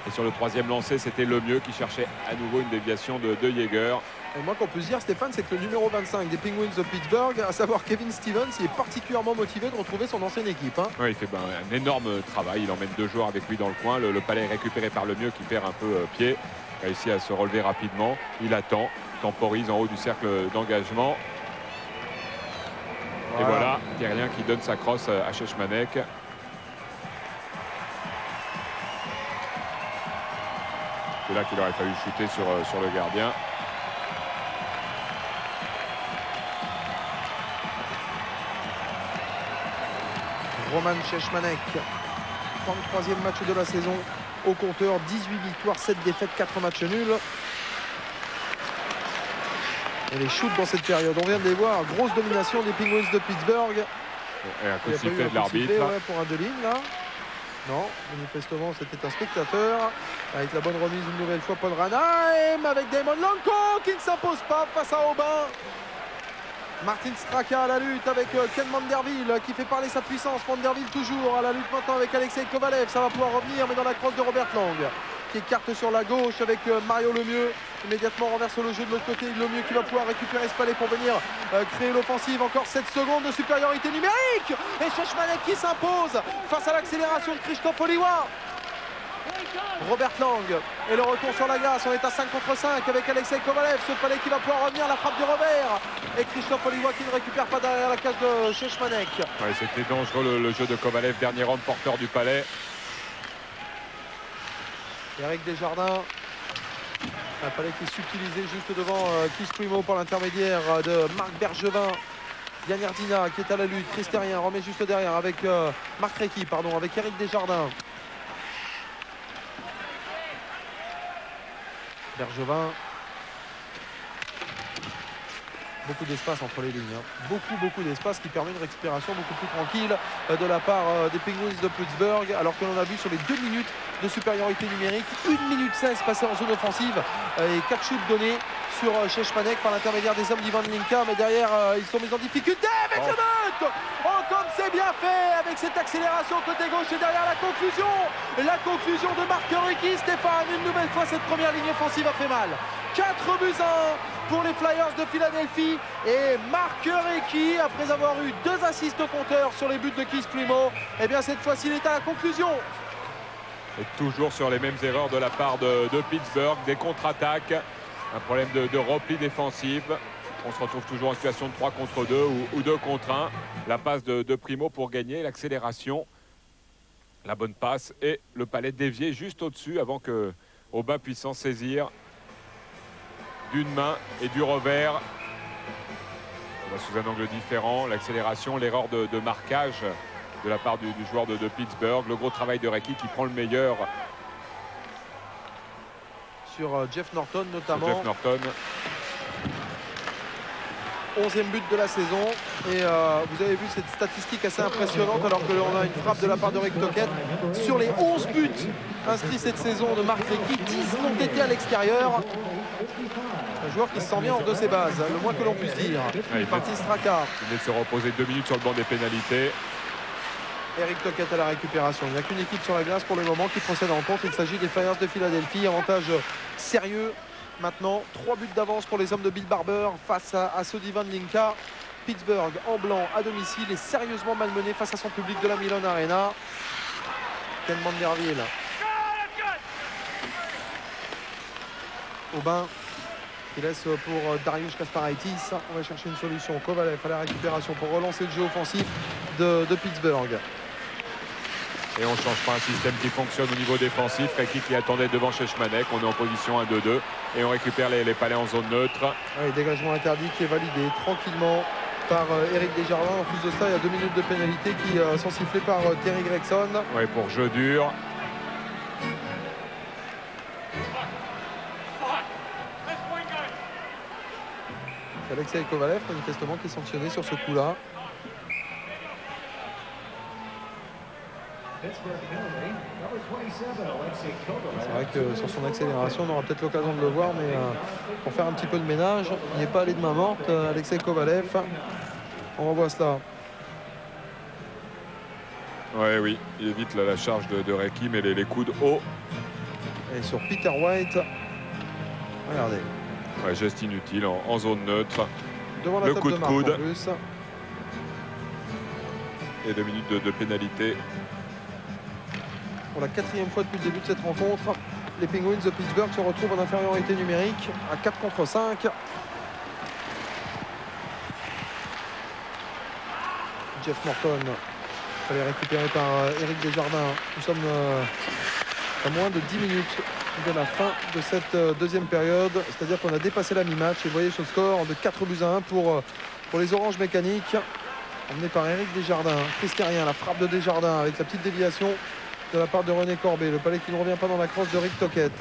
Et sur le 3e lancer, c'était Lemieux qui cherchait à nouveau une déviation de Jagr. Et moi qu'on peut se dire, Stéphane, c'est que le numéro 25 des Penguins de Pittsburgh, à savoir Kevin Stevens, il est particulièrement motivé de retrouver son ancienne équipe. Oui, il fait un énorme travail. Il emmène 2 joueurs avec lui dans le coin. Le palais est récupéré par Lemieux qui perd un peu pied. Il réussit à se relever rapidement. Il attend, temporise en haut du cercle d'engagement. Et voilà, Therrien qui donne sa crosse à Cechmanek. C'est là qu'il aurait fallu shooter sur le gardien. Roman Cechmanek, 33e match de la saison au compteur, 18 victoires, 7 défaites, 4 matchs nuls. Et les shoots dans cette période, on vient de les voir. Grosse domination des Penguins de Pittsburgh. Et un coup Il de n'y a pas eu sifflet un de coup de l'arbitre. sifflet, ouais, pour un de ligne là. Non, manifestement c'était un spectateur. Avec la bonne remise une nouvelle fois Paul Ranheim avec Damon Lanko qui ne s'impose pas face à Aubin. Martin Straka à la lutte avec Ken Manderville qui fait parler sa puissance. Manderville toujours à la lutte maintenant avec Alexei Kovalev. Ça va pouvoir revenir mais dans la crosse de Robert Lang qui écarte sur la gauche avec Mario Lemieux. Immédiatement renverse le jeu de l'autre côté. Lemieux qui va pouvoir récupérer ce palais pour venir créer l'offensive. Encore 7 secondes de supériorité numérique. Et Šešmanek qui s'impose face à l'accélération de Krzysztof Oliwa. Robert Lang et le retour sur la glace. On est à 5 contre 5 avec Alexei Kovalev. Ce palais qui va pouvoir revenir. La frappe du revers. Et Krzysztof Oliwa qui ne récupère pas derrière la cage de Šešmanek. Ouais, c'était dangereux le jeu de Kovalev. Dernier homme porteur du palais. Eric Desjardins. Un palais qui est subtilisé juste devant Keith Primo par l'intermédiaire de Marc Bergevin. Yann Erdina qui est à la lutte. Christérien remet juste derrière avec Marc Recchi, pardon, avec Eric Desjardins. Bergevin. Beaucoup d'espace entre les lignes. Beaucoup d'espace qui permet une récupération beaucoup plus tranquille de la part des Penguins de Pittsburgh. Alors que l'on a vu sur les 2 minutes de supériorité numérique, 1 minute 16 passée en zone offensive et 4 shoots donnés sur Šešmanek par l'intermédiaire des hommes d'Ivan Linka. Mais derrière, ils sont mis en difficulté avec le but. Oh, comme c'est bien fait avec cette accélération côté gauche et derrière la conclusion. La conclusion de Marc Recchi. Stéphane, une nouvelle fois, cette première ligne offensive a fait mal. 4 buts à 1 pour les Flyers de Philadelphie et Marc Recchi, après avoir eu 2 assists au compteur sur les buts de Keith Primo, et bien cette fois-ci il est à la conclusion. Et toujours sur les mêmes erreurs de la part de Pittsburgh, des contre-attaques, un problème de repli défensif. On se retrouve toujours en situation de 3 contre 2 ou 2 contre 1. La passe de Primo pour gagner, l'accélération, la bonne passe et le palais dévié juste au-dessus avant que Aubin puisse s'en saisir d'une main et du revers. On va sous un angle différent, l'accélération, l'erreur de marquage de la part du joueur de Pittsburgh. Le gros travail de Recchi qui prend le meilleur. Sur Jeff Norton notamment. Jeff Norton. 11e but de la saison. Et vous avez vu cette statistique assez impressionnante alors que l'on a une frappe de la part de Rick Tocchet. Sur les 11 buts inscrits cette saison de Marc Recchi, 10 ont été à l'extérieur. Un joueur qui se sent bien hors de ses bases, le moins que l'on puisse dire. Ouais, Martin Straka. Il vient de se reposer 2 minutes sur le banc des pénalités. Eric Tocchet à la récupération. Il n'y a qu'une équipe sur la glace pour le moment qui procède en compte. Il s'agit des Flyers de Philadelphie. Avantage sérieux maintenant. 3 buts d'avance pour les hommes de Bill Barber face à ceux d'Ivan Linka. Pittsburgh en blanc à domicile est sérieusement malmené face à son public de la Milan Arena. Ken Manderville. Aubin qui laisse pour Dariusz Kasparaitis. On va chercher une solution. Kovalev à la récupération pour relancer le jeu offensif de Pittsburgh. Et on ne change pas un système qui fonctionne au niveau défensif. Recchi qui attendait devant Šešmanek. On est en position 1-2-2 et on récupère les palais en zone neutre. Ouais, dégagement interdit qui est validé tranquillement par Eric Desjardins. En plus de ça, il y a 2 minutes de pénalité qui sont sifflées par Terry Gregson. Ouais, pour jeu dur. C'est Alexei Kovalev manifestement qui est sanctionné sur ce coup-là. C'est vrai que sur son accélération, on aura peut-être l'occasion de le voir, mais pour faire un petit peu de ménage, il n'est pas allé de main morte, Alexei Kovalev. On revoit cela. Ouais, oui, il évite la charge de Recchi, mais les coudes hauts. Et sur Peter White, regardez. Ouais, geste inutile en zone neutre. Devant la Le table coup de de marque coude. en plus. Et 2 minutes de pénalité. Pour la 4e fois depuis le début de cette rencontre, les Penguins de Pittsburgh se retrouvent en infériorité numérique à 4 contre 5. Jeff Norton, elle est récupérée par Eric Desjardins. Nous sommes à moins de 10 minutes de la fin de cette deuxième période. C'est-à-dire qu'on a dépassé la mi-match. Et vous voyez ce score de 4 buts à 1 pour les Oranges Mécaniques. Emmené par Eric Desjardins. Christérien, la frappe de Desjardins avec la petite déviation de la part de René Corbet. Le palais qui ne revient pas dans la crosse de Rick Tocchet.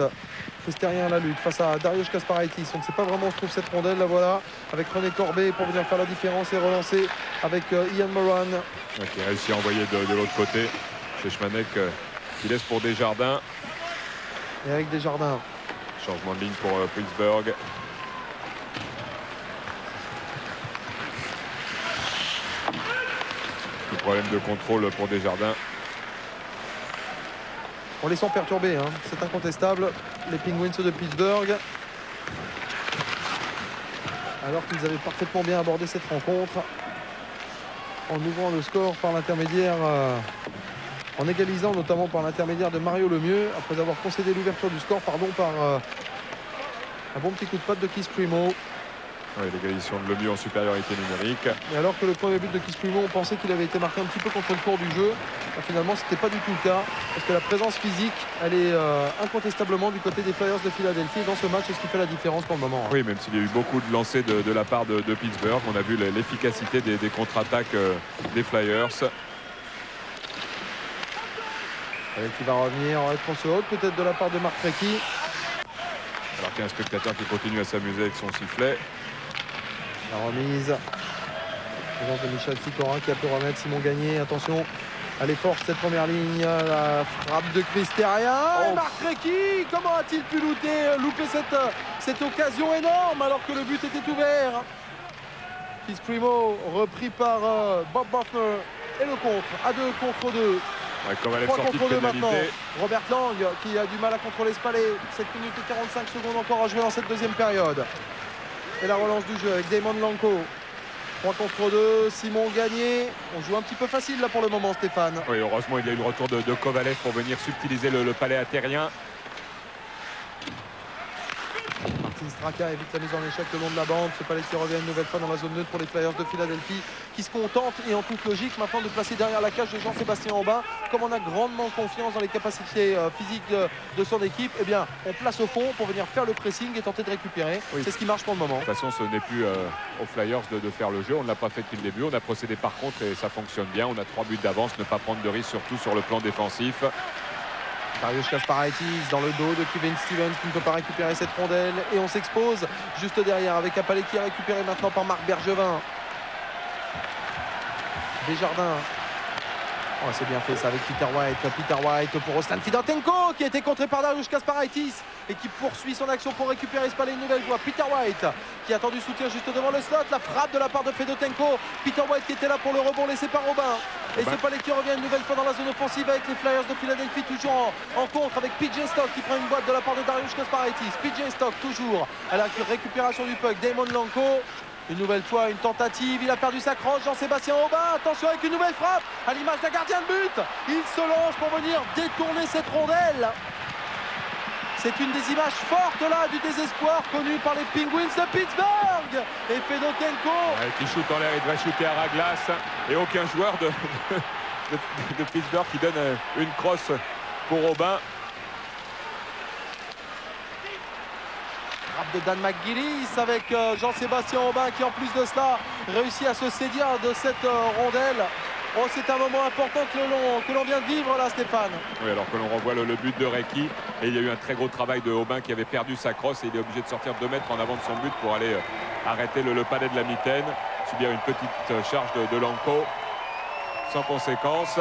Christérien à la lutte face à Dariusz Kasparaitis. On ne sait pas vraiment où se trouve cette rondelle. La voilà avec René Corbet pour venir faire la différence et relancer avec Ian Moran. Qui réussit à envoyer de l'autre côté. Cechmanek qui laisse pour Desjardins. Et avec Desjardins. Changement de ligne pour Pittsburgh. Le problème de contrôle pour Desjardins. On les sent perturbés, hein. C'est incontestable. Les Penguins de Pittsburgh. Alors qu'ils avaient parfaitement bien abordé cette rencontre. En ouvrant le score par l'intermédiaire... en égalisant notamment par l'intermédiaire de Mario Lemieux. Après avoir concédé l'ouverture du score, par un bon petit coup de patte de Keith Primeau. Oui, l'égalisation de Lemieux en supériorité numérique. Et alors que le premier but de Keith Primeau, on pensait qu'il avait été marqué un petit peu contre le cours du jeu. Finalement, ce n'était pas du tout le cas. Parce que la présence physique, elle est incontestablement du côté des Flyers de Philadelphie. Et dans ce match, c'est ce qui fait la différence pour le moment. Oui, même s'il y a eu beaucoup de lancers de la part de Pittsburgh. On a vu l'efficacité des contre-attaques des Flyers. Qui va revenir en réponse haute, peut-être de la part de Marc Recchi. Alors qu'il y a un spectateur qui continue à s'amuser avec son sifflet. La remise. Présence de Michel Sikorin qui a pu remettre Simon Gagné. Attention, elle est forte cette première ligne. La frappe de Christérien. Et Marc Recchi, comment a-t-il pu louper cette occasion énorme alors que le but était ouvert. Keith Primeau repris par Bob Buffner. Et le contre, à 2 contre 2. Ouais, comme elle est 3 sortie contre de 2 maintenant. pénalité. Robert Lang qui a du mal à contrôler ce palais. 7 minutes et 45 secondes encore à jouer dans cette deuxième période. Et la relance du jeu avec Damon Lanko. 3 contre 2, Simon Gagné. On joue un petit peu facile là pour le moment, Stéphane. Oui, heureusement il y a eu le retour de Kovalev pour venir subtiliser le palais athérien. Martin Straka évite la mise en échec le long de la bande. Ce palais qui revient une nouvelle fois dans la zone neutre pour les Flyers de Philadelphie, qui se contentent et en toute logique maintenant de placer derrière la cage de Jean-Sébastien Aubin. Comme on a grandement confiance dans les capacités physiques de son équipe, eh bien on place au fond pour venir faire le pressing et tenter de récupérer. Oui. C'est ce qui marche pour le moment. De toute façon, ce n'est plus aux Flyers de faire le jeu. On ne l'a pas fait depuis le début. On a procédé par contre et ça fonctionne bien. On a 3 buts d'avance, ne pas prendre de risques, surtout sur le plan défensif. Dariusz Kasparaitis dans le dos de Kevin Stevens qui ne peut pas récupérer cette rondelle. Et on s'expose juste derrière avec un palais qui est récupéré maintenant par Marc Bergevin. Desjardins. Oh, c'est bien fait ça avec Peter White. Peter White pour Ruslan Fidotenko qui a été contré par Dariusz Kasparaitis et qui poursuit son action pour récupérer ce palais une nouvelle fois. Peter White qui a attendu soutien juste devant le slot. La frappe de la part de Fidotenko. Peter White qui était là pour le rebond laissé par Aubin. Et ce palais qui revient une nouvelle fois dans la zone offensive avec les Flyers de Philadelphie toujours en contre avec PJ Stock qui prend une boîte de la part de Dariusz Kasparaitis. PJ Stock toujours à la récupération du puck. Damon Lanko. Une nouvelle fois, une tentative, il a perdu sa croche, Jean-Sébastien Aubin, attention avec une nouvelle frappe, à l'image d'un gardien de but, il se lance pour venir détourner cette rondelle. C'est une des images fortes là du désespoir connu par les Penguins de Pittsburgh. Et Fedotenko qui shoot en l'air, il devrait shooter à ras glace, et aucun joueur de Pittsburgh qui donne une crosse pour Aubin. Frappe de Dan McGillis avec Jean-Sébastien Aubin qui en plus de cela réussit à se saisir de cette rondelle. Oh, c'est un moment important que l'on vient de vivre là, Stéphane. Oui, alors que l'on revoit le but de Recchi. Et il y a eu un très gros travail de Aubin qui avait perdu sa crosse et il est obligé de sortir 2 mètres en avant de son but pour aller arrêter le palais de la mitaine. Subir une petite charge de Lanko sans conséquence.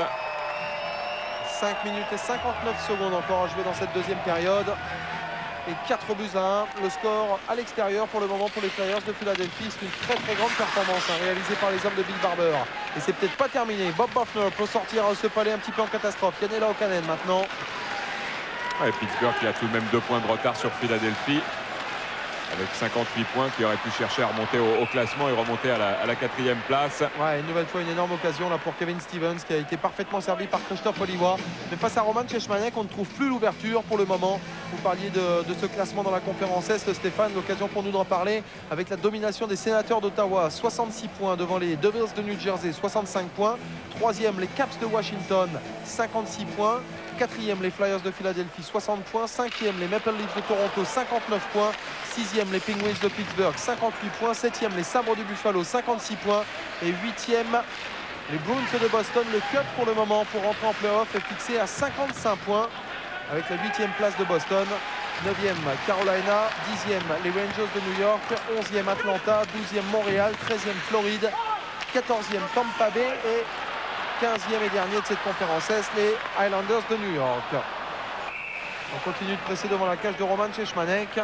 5 minutes et 59 secondes encore à jouer dans cette deuxième période. Et 4 buts à 1, le score à l'extérieur pour le moment pour les Flyers de Philadelphie. C'est une très très grande performance réalisée par les hommes de Bill Barber. Et c'est peut-être pas terminé. Bob Buffner peut sortir ce palais un petit peu en catastrophe. Yanela Okanen maintenant. Ouais, Pittsburgh qui a tout de même 2 points de retard sur Philadelphie. Avec 58 points qui aurait pu chercher à remonter au classement et remonter à la 4e place. Ouais, une nouvelle fois une énorme occasion là pour Kevin Stevens qui a été parfaitement servi par Christophe Olivois. Mais face à Roman Cechmanek, on ne trouve plus l'ouverture pour le moment. Vous parliez de ce classement dans la conférence Est, Stéphane, l'occasion pour nous d'en parler avec la domination des Sénateurs d'Ottawa. 66 points devant les Devils de New Jersey, 65 points. 3e, les Caps de Washington, 56 points. 4e, les Flyers de Philadelphie, 60 points. 5e, les Maple Leafs de Toronto, 59 points. 6e, les Penguins de Pittsburgh, 58 points. 7e, les Sabres du Buffalo, 56 points. Et 8e, Les Bruins de Boston, le cut pour le moment pour rentrer en playoff est fixé à 55 points avec la 8e place de Boston. 9e Carolina, 10e les Rangers de New York, 11e Atlanta, 12e Montréal, 13e Floride, 14e Tampa Bay et 15e et dernier de cette conférence Est, les Islanders de New York. On continue de presser devant la cage de Roman Cechmanek.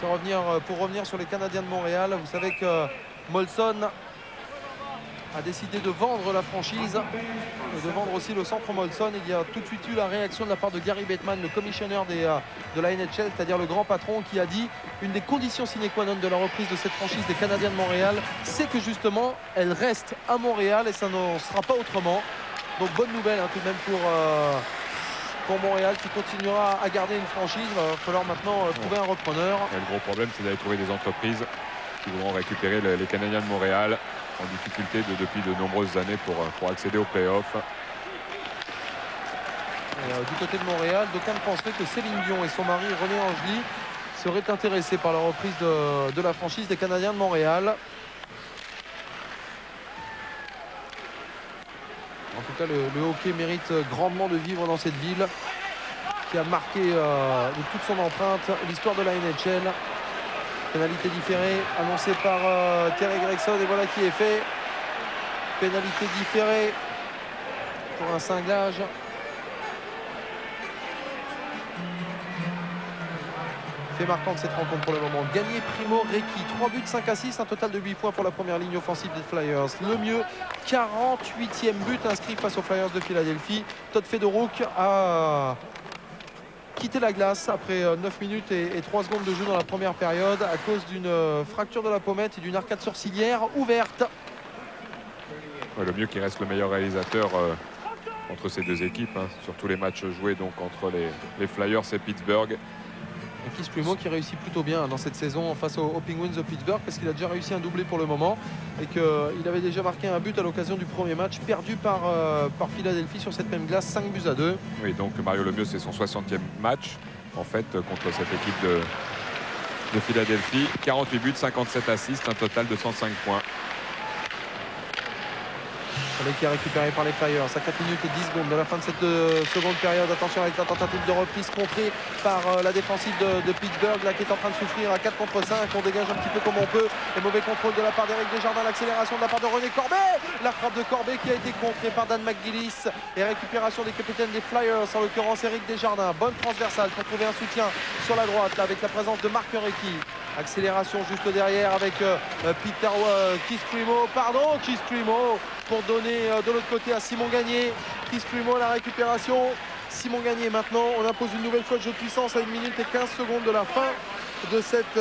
Pour revenir sur les Canadiens de Montréal, vous savez que Molson a décidé de vendre la franchise et de vendre aussi le centre Molson. Il y a tout de suite eu la réaction de la part de Gary Bettman, le commissionnaire de la NHL, c'est-à-dire le grand patron, qui a dit une des conditions sine qua non de la reprise de cette franchise des Canadiens de Montréal, c'est que justement elle reste à Montréal et ça ne sera pas autrement. Donc bonne nouvelle tout de même pour Montréal qui continuera à garder une franchise. Il va falloir maintenant trouver un repreneur. Et le gros problème, c'est d'aller trouver des entreprises qui voudront récupérer les Canadiens de Montréal en difficulté depuis de nombreuses années pour accéder aux playoffs. Du côté de Montréal, d'aucuns penseraient que Céline Dion et son mari René Angely seraient intéressés par la reprise de la franchise des Canadiens de Montréal. En tout cas, le hockey mérite grandement de vivre dans cette ville qui a marqué de toute son empreinte l'histoire de la NHL. Pénalité différée annoncée par Terry Gregson et voilà qui est fait. Pénalité différée pour un cinglage. Fait marquant de cette rencontre pour le moment. Gagné Primo Recchi, 3 buts, 5 assists, un total de 8 points pour la première ligne offensive des Flyers. Le mieux, 48e but inscrit face aux Flyers de Philadelphie. Todd Fedoruk a quitté la glace après 9 minutes et 3 secondes de jeu dans la première période à cause d'une fracture de la pommette et d'une arcade sourcilière ouverte. Ouais, le mieux qui reste le meilleur réalisateur entre ces deux équipes, sur tous les matchs joués donc entre les Flyers et Pittsburgh. Et Keith Primo qui réussit plutôt bien dans cette saison face aux Penguins de Pittsburgh parce qu'il a déjà réussi un doublé pour le moment et qu'il avait déjà marqué un but à l'occasion du premier match perdu par Philadelphie sur cette même glace, 5-2. Oui, donc Mario Lemieux, c'est son 60e match en fait contre cette équipe de Philadelphie. 48 buts, 57 assists, un total de 105 points. Qui est récupéré par les Flyers à 4 minutes et 10 secondes de la fin de cette seconde période. Attention avec la tentative de reprise contrée par la défensive de Pittsburgh là, qui est en train de souffrir à 4 contre 5. On dégage un petit peu comme on peut. Et mauvais contrôle de la part d'Éric Desjardins. L'accélération de la part de René Corbet. La frappe de Corbet qui a été contrée par Dan McGillis. Et récupération des capitaines des Flyers, en l'occurrence Éric Desjardins. Bonne transversale pour trouver un soutien sur la droite là, avec la présence de Marc Recchi. Accélération juste derrière avec Keith Primo pour donner de l'autre côté à Simon Gagné. Keith Primo à la récupération. Simon Gagné maintenant. On impose une nouvelle fois de jeu de puissance à 1 minute et 15 secondes de la fin de cette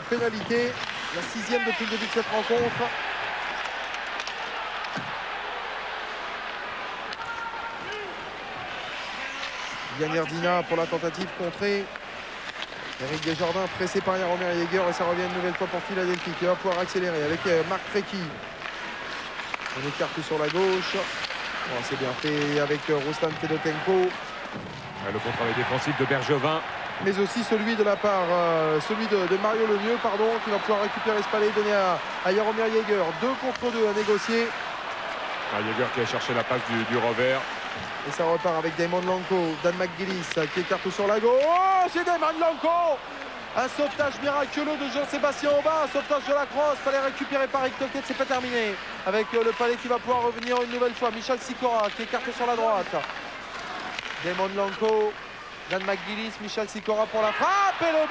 pénalité. La 6e depuis le début de cette rencontre. Gagnardina pour la tentative contrée. Éric Desjardins pressé par Jaromir Jagr et ça revient une nouvelle fois pour Philadelphie qui va pouvoir accélérer avec Marc Recchi. On écarte sur la gauche. Bon, c'est bien fait avec Ruslan Fedotenko. Le contre-travail défensif de Bergevin. Mais aussi celui de la part de Mario Lemieux, qui va pouvoir récupérer ce palais et donner à Jaromir Jagr. 2 contre 2 à négocier. Jagr qui a cherché la passe du revers. Et ça repart avec Damon Lanko, Dan McGillis qui écarte sur la gauche. Oh, c'est Damon Lanko! Un sauvetage miraculeux de Jean-Sébastien Aubin, un sauvetage de la crosse, palais récupéré par Rick Tocchet, c'est pas terminé. Avec le palais qui va pouvoir revenir une nouvelle fois. Michel Sikora qui écarte sur la droite. Damon Lanko, Dan McGillis, Michel Sikora pour la frappe et le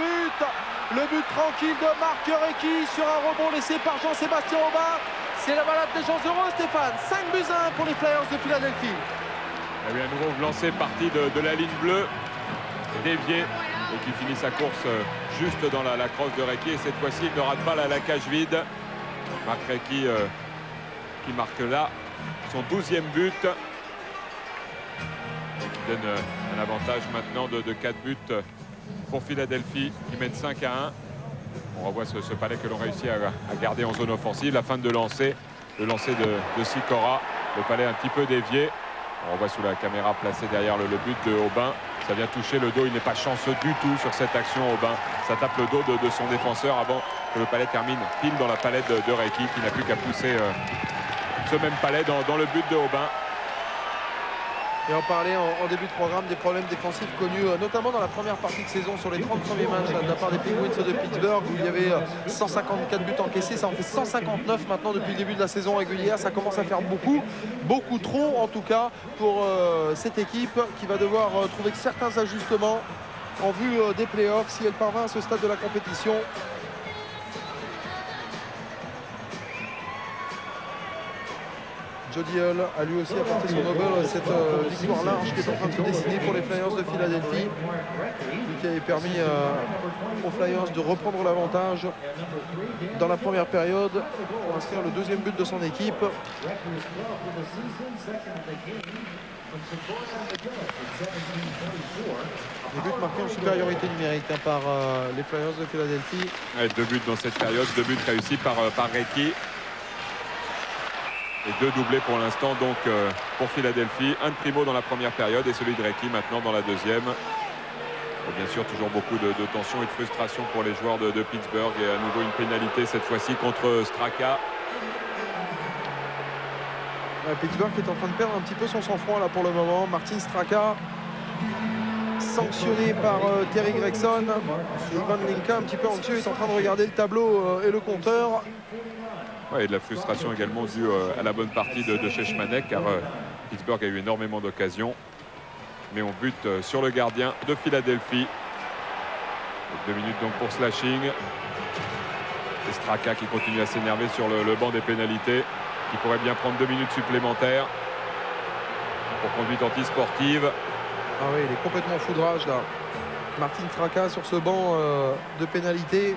but tranquille de Marc Recchi sur un rebond laissé par Jean-Sébastien Aubin. C'est la balade des gens heureux, Stéphane. 5-1 pour les Flyers de Philadelphie. Il y a eu un nouveau lancé parti de la ligne bleue, dévié et qui finit sa course juste dans la crosse de Recchi. Et cette fois-ci, il ne rate pas la cage vide. Marc Recchi qui marque là son 12e but et qui donne un avantage maintenant de 4 buts pour Philadelphie qui mène 5-1. On revoit ce palais que l'on réussit à garder en zone offensive. La fin de lancer, le lancer de Sikora, le palais un petit peu dévié. On voit sous la caméra placée derrière le but de Aubin. Ça vient toucher le dos. Il n'est pas chanceux du tout sur cette action, Aubin. Ça tape le dos de son défenseur avant que le palais termine pile dans la palette de Recchi qui n'a plus qu'à pousser ce même palais dans le but de Aubin. Et on parlait en début de programme des problèmes défensifs connus notamment dans la première partie de saison sur les 30 premiers matchs de la part des Penguins de Pittsburgh où il y avait 154 buts encaissés. Ça en fait 159 maintenant depuis le début de la saison régulière. Ça commence à faire beaucoup trop en tout cas pour cette équipe qui va devoir trouver certains ajustements en vue des playoffs si elle parvient à ce stade de la compétition. Jody Hull a lui aussi apporté son Nobel cette victoire large qui est en train de se dessiner pour les Flyers de Philadelphie, qui avait permis aux Flyers de reprendre l'avantage dans la première période pour inscrire le deuxième but de son équipe. Les buts marqués en supériorité numérique par les Flyers de Philadelphie. Ouais, 2 buts dans cette période, 2 buts réussis par Recchi. Et 2 doublés pour l'instant donc pour Philadelphie. Un de Primo dans la première période et celui de Recchi maintenant dans la deuxième. Et bien sûr toujours beaucoup de tension et de frustration pour les joueurs de Pittsburgh. Et à nouveau une pénalité cette fois-ci contre Straka. Pittsburgh qui est en train de perdre un petit peu son sang-froid là pour le moment. Martin Straka sanctionné par Terry Gregson. Ivan Linka un petit peu anxieux est en train de regarder le tableau et le compteur. Ouais, et de la frustration également due à la bonne partie de Šešmanek car Pittsburgh a eu énormément d'occasions. Mais on bute sur le gardien de Philadelphie. 2 minutes donc pour Slashing. Et Straka qui continue à s'énerver sur le banc des pénalités. Qui pourrait bien prendre 2 minutes supplémentaires pour conduite antisportive. Ah oui, il est complètement foudrage là. Martin Straka sur ce banc de pénalité.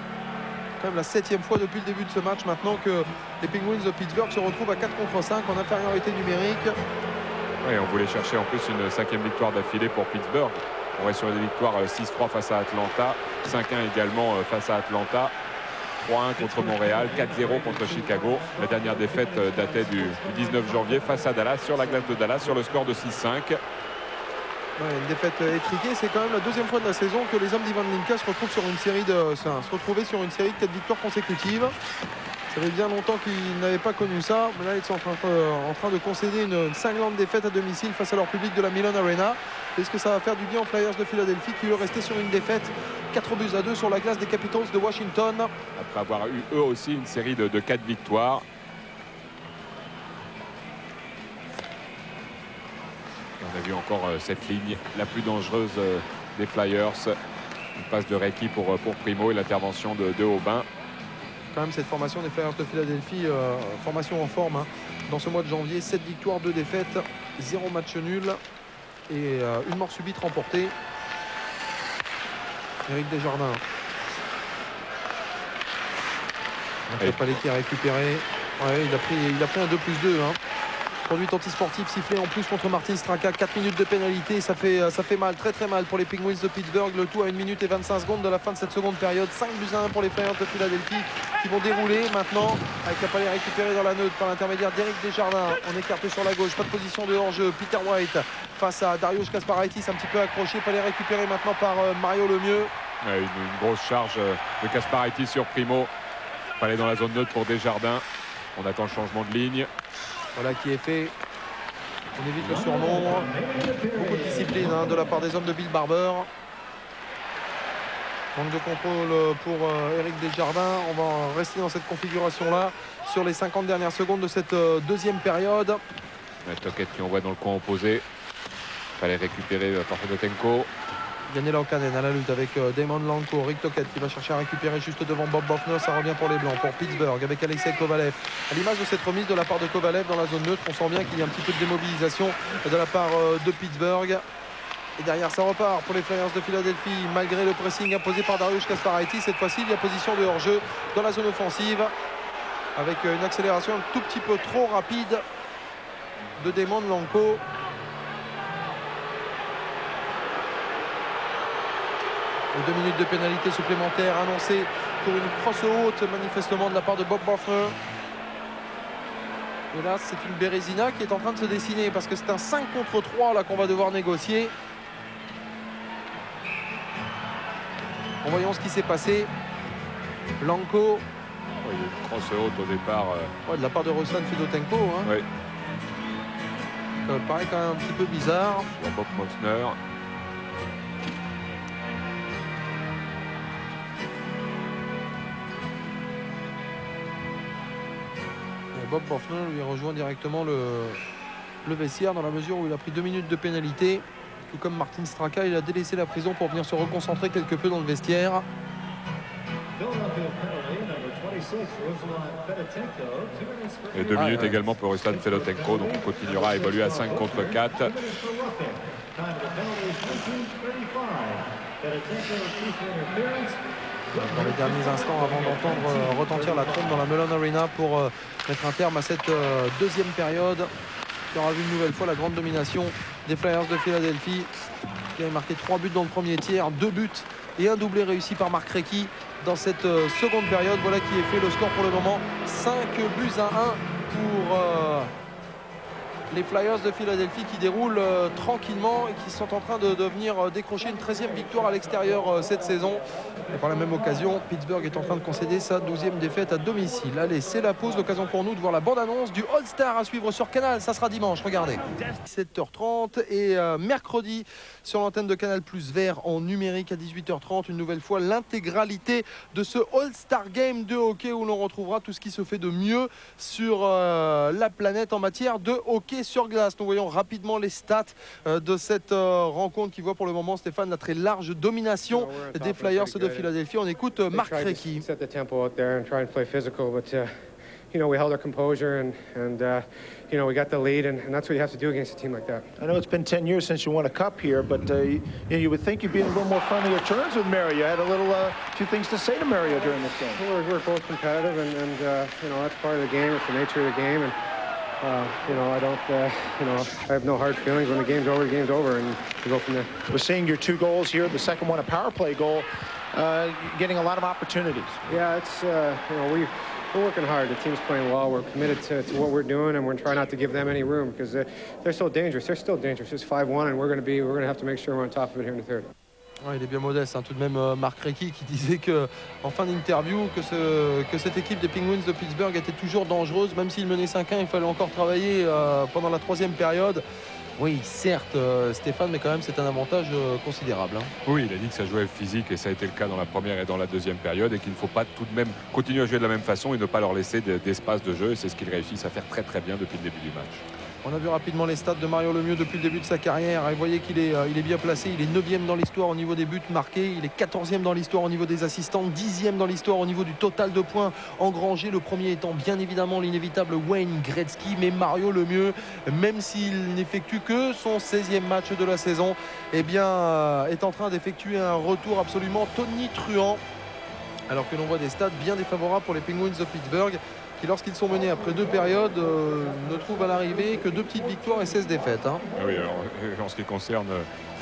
Quand même la 7e fois depuis le début de ce match maintenant que les Penguins de Pittsburgh se retrouvent à 4 contre 5 en infériorité numérique. Oui, on voulait chercher en plus une 5e victoire d'affilée pour Pittsburgh. On reste sur des victoires 6-3 face à Atlanta, 5-1 également face à Atlanta, 3-1 contre Montréal, 4-0 contre Chicago. La dernière défaite datait du 19 janvier face à Dallas, sur la glace de Dallas, sur le score de 6-5. Ouais, une défaite étriquée, c'est quand même la 2e fois de la saison que les hommes d'Ivan Linka se retrouvent sur une série de 4 victoires consécutives. Ça fait bien longtemps qu'ils n'avaient pas connu ça, mais là ils sont en train de concéder une cinglante défaite à domicile face à leur public de la Milan Arena. Est-ce que ça va faire du bien aux Flyers de Philadelphie qui eux restaient sur une défaite 4-2 sur la glace des Capitals de Washington? Après avoir eu eux aussi une série de 4 victoires. On a vu encore cette ligne la plus dangereuse des Flyers. Une passe de Recchi pour Primo et l'intervention de Aubin. Quand même cette formation des Flyers de Philadelphie, formation en forme hein. Dans ce mois de janvier, 7 victoires, 2 défaites, 0 match nul et une mort subite remportée. Éric Desjardins. Palais qui a récupéré. Ouais, il a pris un 2+2 hein. Conduite antisportive sifflée en plus contre Martin Straka. 4 minutes de pénalité, ça fait mal, très mal pour les Penguins de Pittsburgh. Le tout à 1 minute et 25 secondes de la fin de cette seconde période. 5-1 pour les Flyers de Philadelphie qui vont dérouler maintenant avec la palais récupérée dans la neutre par l'intermédiaire d'Éric Desjardins. On écarte sur la gauche, pas de position de hors-jeu. Peter White face à Dariusz Kasparaitis, un petit peu accroché. Palais récupéré maintenant par Mario Lemieux. Ouais, une grosse charge de Kasparaitis sur Primo. Palais dans la zone neutre pour Desjardins. On attend le changement de ligne. Voilà qui est fait. On évite le surnombre. Beaucoup de discipline hein, de la part des hommes de Bill Barber. Manque de contrôle pour Éric Desjardins. On va rester dans cette configuration-là sur les 50 dernières secondes de cette deuxième période. Tocchet qui envoie dans le coin opposé. Fallait récupérer par Fedotenko. Yannick Laukkanen à la lutte avec Damon Lanko, Rick Tocchet qui va chercher à récupérer juste devant Bob Bofner. Ça revient pour les Blancs, pour Pittsburgh avec Alexei Kovalev. À l'image de cette remise de la part de Kovalev dans la zone neutre, on sent bien qu'il y a un petit peu de démobilisation de la part de Pittsburgh. Et derrière ça repart pour les Flyers de Philadelphie malgré le pressing imposé par Dariusz Kasparaitis. Cette fois-ci il y a position de hors-jeu dans la zone offensive avec une accélération un tout petit peu trop rapide de Damon Lanko. Et 2 minutes de pénalité supplémentaire annoncée pour une crosse haute manifestement de la part de Bob Boffer. Et là c'est une Bérésina qui est en train de se dessiner parce que c'est un 5 contre 3 là qu'on va devoir négocier. En voyant ce qui s'est passé, Lanko. il y a une crosse haute au départ. Ouais, de la part de Ruslan Fedotenko. Hein. Ouais, Ça paraît quand même un petit peu bizarre. sur Bob Mosner. Et Bob Hoffner lui rejoint directement le vestiaire dans la mesure où il a pris 2 minutes de pénalité. Tout comme Martin Straka, il a délaissé la prison pour venir se reconcentrer quelque peu dans le vestiaire. Et 2 minutes également pour Ruslan Fedotenko, donc on continuera à évoluer à 5 contre 4. Dans les derniers instants avant d'entendre retentir la trompe dans la Mellon Arena pour mettre un terme à cette deuxième période qui aura vu une nouvelle fois la grande domination des Flyers de Philadelphie qui avaient marqué 3 buts dans le premier tiers, 2 buts et un doublé réussi par Mark Recchi dans cette seconde période. Voilà qui est fait, le score pour le moment 5 buts à 1 pour les Flyers de Philadelphie qui déroulent tranquillement et qui sont en train de venir décrocher une 13e victoire à l'extérieur cette saison. Et par la même occasion, Pittsburgh est en train de concéder sa 12e défaite à domicile. Allez, c'est la pause, l'occasion pour nous de voir la bande-annonce du All-Star à suivre sur Canal. Ça sera dimanche, regardez. 17h30 et mercredi sur l'antenne de Canal Plus Vert en numérique à 18h30. Une nouvelle fois, l'intégralité de ce All-Star Game de hockey où l'on retrouvera tout ce qui se fait de mieux sur la planète en matière de hockey sur glace. Nous voyons rapidement les stats de cette rencontre qui voit pour le moment, Stéphane, la très large domination des Flyers de Philadelphie. On écoute Mark Recchi. Set the tempo out there and try and play physical, but you know, we held our composure and you know, we got the lead, and that's what you have to do against a team like that. I know it's been 10 years since you won a cup here, but you know, you would think you'd be in a little more friendlier terms with Mario. You had a little few things to say to Mario during this game. We're both competitive, and you know, that's part of the game. It's the nature of the game, and you know, I don't, you know, I have no hard feelings. When the game's over, and we go from there. We're seeing your 2 goals here. The second one, a power play goal, getting a lot of opportunities. Yeah, it's you know, we're working hard. The team's playing well. We're committed to what we're doing, and we're trying not to give them any room because they're so dangerous. They're still dangerous. It's 5-1, and we're going to have to make sure we're on top of it here in the third. Ouais, il est bien modeste, hein. Tout de même Mark Recchi qui disait que, en fin d'interview que cette équipe des Penguins de Pittsburgh était toujours dangereuse, même s'il menait 5-1, il fallait encore travailler pendant la 3e période. Oui, certes, Stéphane, mais quand même c'est un avantage considérable. Hein. Oui, il a dit que ça jouait physique et ça a été le cas dans la première et dans la deuxième période et qu'il ne faut pas tout de même continuer à jouer de la même façon et ne pas leur laisser d'espace de jeu. Et c'est ce qu'ils réussissent à faire très très bien depuis le début du match. On a vu rapidement les stats de Mario Lemieux depuis le début de sa carrière. Et vous voyez qu'il est bien placé. Il est 9e dans l'histoire au niveau des buts marqués. Il est 14e dans l'histoire au niveau des assistants. 10e dans l'histoire au niveau du total de points engrangés. Le premier étant bien évidemment l'inévitable Wayne Gretzky. Mais Mario Lemieux, même s'il n'effectue que son 16e match de la saison, eh bien, est en train d'effectuer un retour absolument tonitruant. Alors que l'on voit des stats bien défavorables pour les Penguins de Pittsburgh, qui lorsqu'ils sont menés après 2 périodes ne trouvent à l'arrivée que 2 petites victoires et 16 défaites. Hein. Oui, alors, en ce qui concerne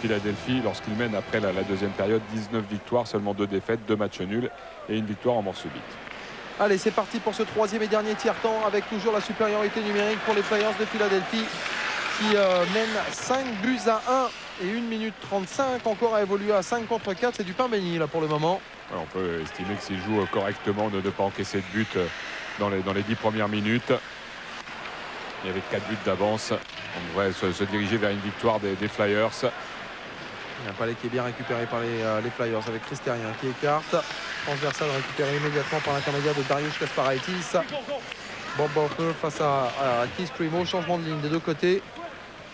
Philadelphie, lorsqu'ils mènent après la deuxième période, 19 victoires, seulement 2 défaites, 2 matchs nuls et une victoire en mort subite. Allez, c'est parti pour ce 3e et dernier tiers-temps avec toujours la supériorité numérique pour les Flyers de Philadelphie qui mènent 5 buts à 1 et 1 minute 35 encore à évoluer à 5 contre 4. C'est du pain béni là pour le moment. Ouais, on peut estimer que s'ils jouent correctement de ne pas encaisser de but dans les 10 premières minutes. Et avec 4 buts d'avance, on devrait se diriger vers une victoire des Flyers. Il y a un palais qui est bien récupéré par les Flyers avec Christerien qui écarte. Transversal récupéré immédiatement par l'intermédiaire de Dariusz Kasparaitis. Bob Hoffner face à Keith Primeau. Changement de ligne des deux côtés.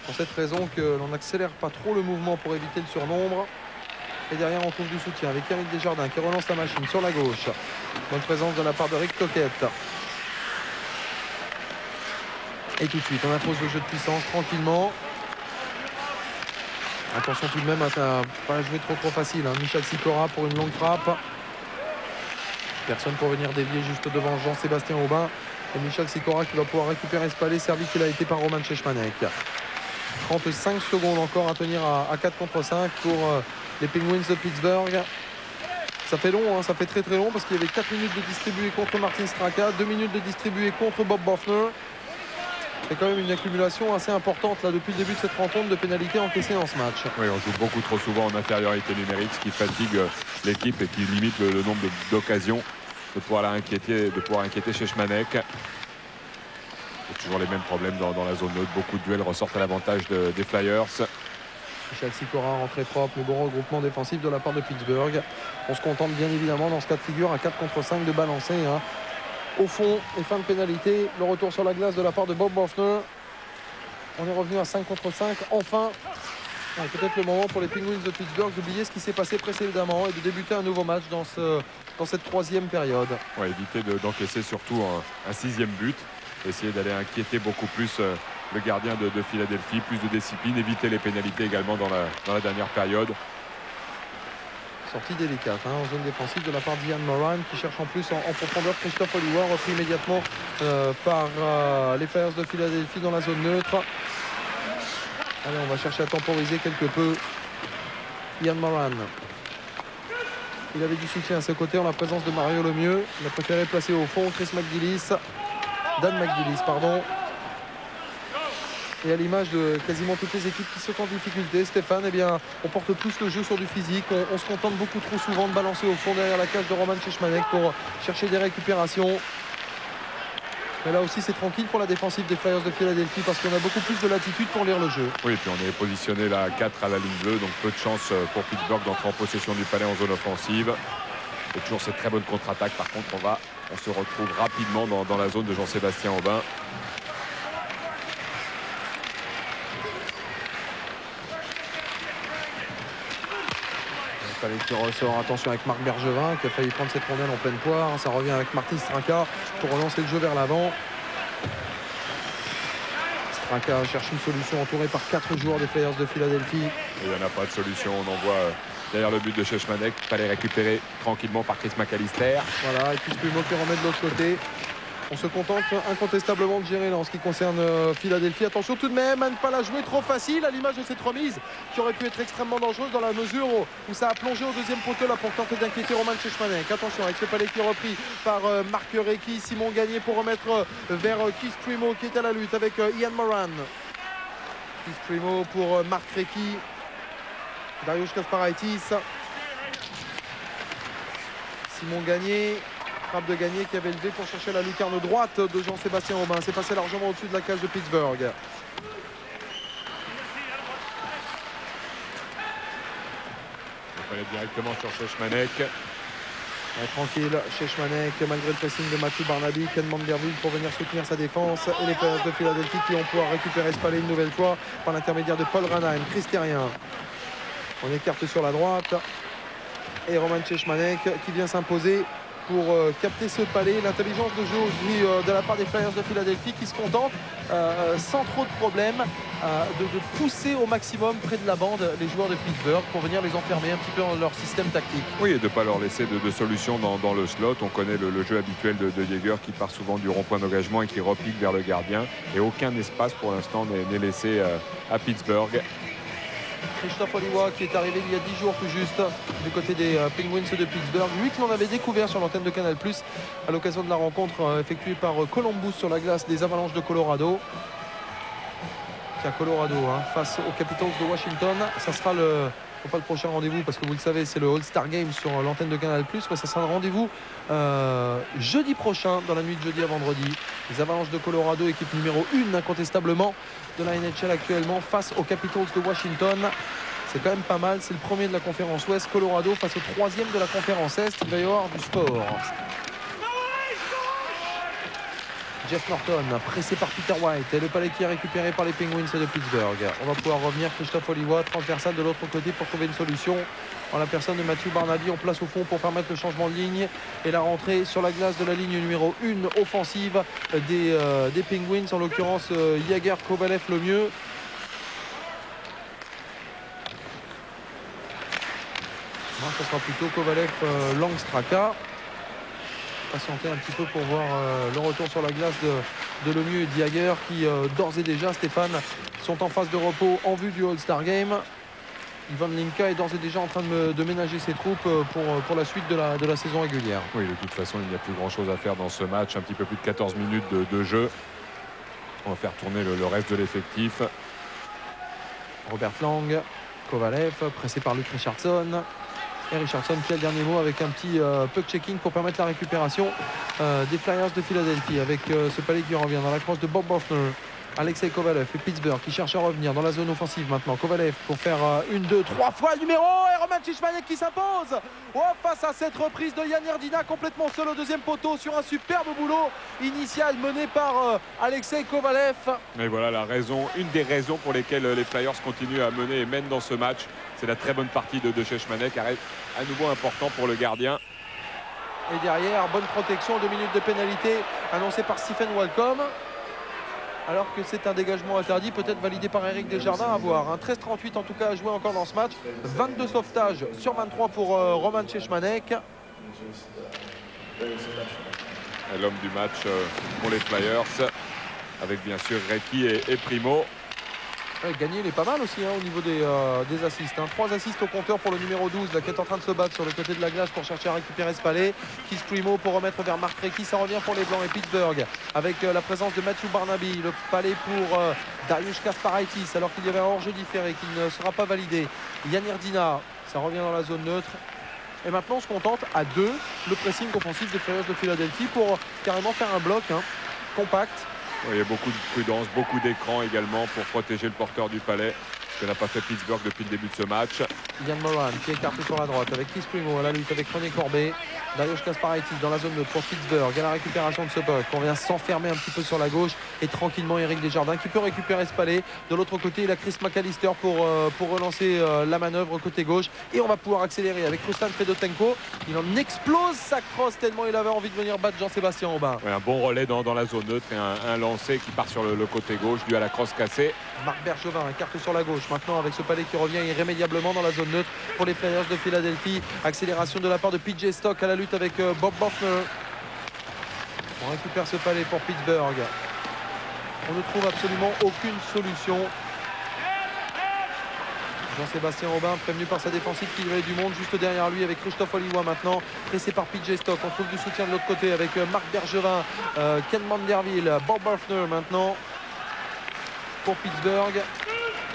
Pour cette raison que l'on n'accélère pas trop le mouvement pour éviter le surnombre. Et derrière on trouve du soutien avec Yannick Desjardins qui relance la machine sur la gauche. Bonne présence de la part de Rick Tocchet. Et tout de suite on impose le jeu de puissance tranquillement. Attention tout de même à ne pas jouer trop facile. Hein. Michal Sikora pour une longue frappe. Personne pour venir dévier juste devant Jean-Sébastien Aubin. Et Michal Sikora qui va pouvoir récupérer ce palais servi qu'il a été par Roman Cechmanek. 35 secondes encore à tenir à 4 contre 5 pour les Penguins de Pittsburgh. Ça fait long, hein, ça fait très long parce qu'il y avait 4 minutes de distribué contre Martin Straka, 2 minutes de distribué contre Bob Hoffner. C'est quand même une accumulation assez importante là depuis le début de cette rencontre de pénalités encaissées dans ce match. Oui, on joue beaucoup trop souvent en infériorité numérique, ce qui fatigue l'équipe et qui limite le nombre d'occasions de pouvoir inquiéter Šešmanek. Toujours les mêmes problèmes dans la zone neutre. Beaucoup de duels ressortent à l'avantage des Flyers. Michel Sikora rentrée propre, mais bon regroupement défensif de la part de Pittsburgh. On se contente bien évidemment dans ce cas de figure à 4 contre 5 de balancer. Au fond et fin de pénalité. Le retour sur la glace de la part de Bob Bofner. On est revenu à 5 contre 5. Enfin, peut-être le moment pour les Penguins de Pittsburgh d'oublier ce qui s'est passé précédemment et de débuter un nouveau match dans cette troisième période. Ouais, éviter d'encaisser surtout un 6e but. Essayer d'aller inquiéter beaucoup plus le gardien de Philadelphie. Plus de discipline. Éviter les pénalités également dans la dernière période. Sortie délicate en zone défensive de la part d'Ian Moran qui cherche en plus en profondeur Christophe Oliwa, repris immédiatement par les Flyers de Philadelphie dans la zone neutre. Allez, on va chercher à temporiser quelque peu Ian Moran. Il avait du soutien à ses côtés en la présence de Mario Lemieux. Il a préféré placer au fond Dan McGillis, pardon. Et à l'image de quasiment toutes les équipes qui sont en difficulté, Stéphane, eh bien, on porte plus le jeu sur du physique. On se contente beaucoup trop souvent de balancer au fond derrière la cage de Roman Šešmanek pour chercher des récupérations. Mais là aussi, c'est tranquille pour la défensive des Flyers de Philadelphie parce qu'on a beaucoup plus de latitude pour lire le jeu. Oui, et puis on est positionné là à 4 à la ligne bleue, donc peu de chance pour Pittsburgh d'entrer en possession du palais en zone offensive. Et toujours cette très bonne contre-attaque. Par contre, on se retrouve rapidement dans la zone de Jean-Sébastien Aubin. Fallait qu'il ressort, attention avec Marc Bergevin qui a failli prendre cette rondelle en pleine poire. Ça revient avec Martin Straka pour relancer le jeu vers l'avant. Straka cherche une solution entouré par 4 joueurs des Flyers de Philadelphie. Et il n'y en a pas de solution, on en voit derrière le but de Šešmanek. Il fallait récupérer tranquillement par Chris McAllister. Voilà, et puis Primo qui remet de l'autre côté. On se contente incontestablement de gérer là en ce qui concerne Philadelphie. Attention tout de même à ne pas la jouer trop facile à l'image de cette remise qui aurait pu être extrêmement dangereuse dans la mesure où ça a plongé au deuxième poteau là pour tenter d'inquiéter Roman Šešmanek. Attention avec ce palais qui est repris par Marc Recchi, Simon Gagné pour remettre vers Keith Primo qui est à la lutte avec Ian Moran. Keith Primo pour Marc Recchi, Dariusz Kasparaitis, Simon Gagné. Frappe de Gagné qui avait levé pour chercher la lucarne droite de Jean-Sébastien Aubin. C'est passé largement au-dessus de la cage de Pittsburgh. Il fallait directement sur Šešmanek. Tranquille, Šešmanek malgré le pressing de Mathieu Barnaby, Ken Manderville pour venir soutenir sa défense. Et les Flyers de Philadelphie qui vont pouvoir récupérer ce palais une nouvelle fois par l'intermédiaire de Paul Ranheim. Chris Terrien. On écarte sur la droite. Et Roman Šešmanek qui vient s'imposer pour capter ce palais. L'intelligence de jeu aussi de la part des Flyers de Philadelphie qui se contentent sans trop de problèmes de pousser au maximum près de la bande les joueurs de Pittsburgh pour venir les enfermer un petit peu dans leur système tactique. Oui, et de ne pas leur laisser de solution dans le slot. On connaît le jeu habituel de Jäger qui part souvent du rond-point d'engagement et qui repique vers le gardien. Et aucun espace pour l'instant n'est laissé à Pittsburgh. Christophe Oliwa qui est arrivé il y a 10 jours tout juste du côté des Penguins de Pittsburgh. Lui que l'on avait découvert sur l'antenne de Canal+ à l'occasion de la rencontre effectuée par Columbus sur la glace des Avalanches de Colorado. Tiens, Colorado face aux Capitals de Washington. Ça sera pas le prochain rendez-vous parce que vous le savez c'est le All-Star Game sur l'antenne de Canal+, mais ça sera le rendez-vous jeudi prochain, dans la nuit de jeudi à vendredi. Les Avalanches de Colorado, équipe numéro 1 incontestablement de la NHL actuellement, face aux Capitals de Washington. C'est quand même pas mal, c'est le premier de la conférence Ouest. Colorado face au 3e de la conférence Est. Il va y avoir du sport. Jeff Norton pressé par Peter White et le palais qui est récupéré par les Penguins de Pittsburgh. On va pouvoir revenir Christophe Oliwa transversal de l'autre côté pour trouver une solution en la personne de Mathieu Barnaby en place au fond pour permettre le changement de ligne et la rentrée sur la glace de la ligne numéro 1 offensive des Penguins, en l'occurrence Jäger, Kovalev, Lemieux. Non, ça sera plutôt Kovalev, Langstraka. Patienter un petit peu pour voir le retour sur la glace de Lemieux et de Jäger qui d'ores et déjà, Stéphane, sont en phase de repos en vue du All-Star Game. Ivan Linka est d'ores et déjà en train de ménager ses troupes pour la suite de la saison régulière. Oui, de toute façon, il n'y a plus grand-chose à faire dans ce match. Un petit peu plus de 14 minutes de jeu. On va faire tourner le reste de l'effectif. Robert Lang, Kovalev, pressé par Luke Richardson. Et Richardson qui a le dernier mot avec un petit puck checking pour permettre la récupération des Flyers de Philadelphie avec ce palais qui revient dans la crosse de Bob Bofner. Alexei Kovalev et Pittsburgh qui cherche à revenir dans la zone offensive maintenant. Kovalev pour faire 1, 2, 3 fois le numéro et Roman Cishmanek qui s'impose face à cette reprise de Yann Erdina complètement seul au deuxième poteau sur un superbe boulot initial mené par Alexei Kovalev. Et voilà la raison, une des raisons pour lesquelles les Flyers continuent à mener et mènent dans ce match. C'est la très bonne partie de Cishmanek, à nouveau important pour le gardien. Et derrière, bonne protection, 2 minutes de pénalité annoncée par Stephen Walcom. Alors que c'est un dégagement interdit, peut-être validé par Éric Desjardins, à voir. 13-38 en tout cas à jouer encore dans ce match. 22 sauvetages sur 23 pour Roman Cishmanek. L'homme du match pour les Flyers, avec bien sûr Recchi et Primo. Ouais, Gagné, il est pas mal aussi au niveau des assists. 3 assists au compteur pour le numéro 12 là, qui est en train de se battre sur le côté de la glace pour chercher à récupérer ce palais. Keith Primo pour remettre vers Mark Recchi. Ça revient pour les Blancs et Pittsburgh avec la présence de Matthew Barnaby. Le palais pour Dariusz Kasparaitis alors qu'il y avait un hors-jeu différé qui ne sera pas validé. Yann Erdina, ça revient dans la zone neutre. Et maintenant on se contente à 2 le pressing offensif des Flyers de Philadelphie pour carrément faire un bloc compact. Il y a beaucoup de prudence, beaucoup d'écrans également pour protéger le porteur du palais, ce que n'a pas fait Pittsburgh depuis le début de ce match. Yann Moran qui est écarté sur la droite avec Keith Primo à la lutte avec René Corbet. Dariusz Kasparaitis dans la zone neutre pour Pittsburgh à la récupération de ce puck. On vient s'enfermer un petit peu sur la gauche et tranquillement Éric Desjardins qui peut récupérer ce palais. De l'autre côté, il a Chris McAllister pour relancer la manœuvre côté gauche. Et on va pouvoir accélérer avec Ruslan Fedotenko. Il en explose sa crosse tellement il avait envie de venir battre Jean-Sébastien Aubin. Ouais, un bon relais dans la zone neutre et un lancé qui part sur le côté gauche dû à la crosse cassée. Marc Bergevin, un carte sur la gauche maintenant avec ce palais qui revient irrémédiablement dans la zone neutre pour les Flyers de Philadelphie. Accélération de la part de PJ Stock à la lutte avec Bob Bofner. On récupère ce palais pour Pittsburgh. On ne trouve absolument aucune solution. Jean-Sébastien Aubin prévenu par sa défensive qu'il y avait du monde juste derrière lui avec Christophe Oliwa maintenant pressé par PJ Stock. On trouve du soutien de l'autre côté avec Marc Bergevin, Ken Manderville, Bob Bofner maintenant pour Pittsburgh.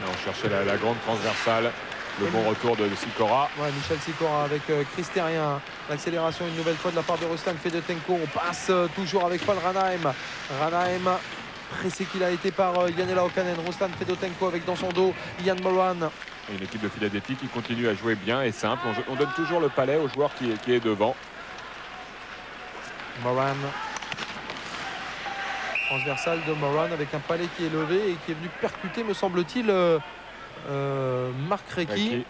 On cherchait la grande transversale. Le bon retour de Sikora. Ouais, Michel Sikora avec Chris Terrien. L'accélération une nouvelle fois de la part de Ruslan Fedotenko. On passe toujours avec Paul Ranheim. Ranheim pressé qu'il a été par Yann Laukkanen. Ruslan Fedotenko avec dans son dos Ian Moran. Une équipe de Philadelphie qui continue à jouer bien et simple. On donne toujours le palais au joueur qui est devant. Moran. Transversale de Moran avec un palais qui est levé et qui est venu percuter, me semble-t-il, Mark Recchi.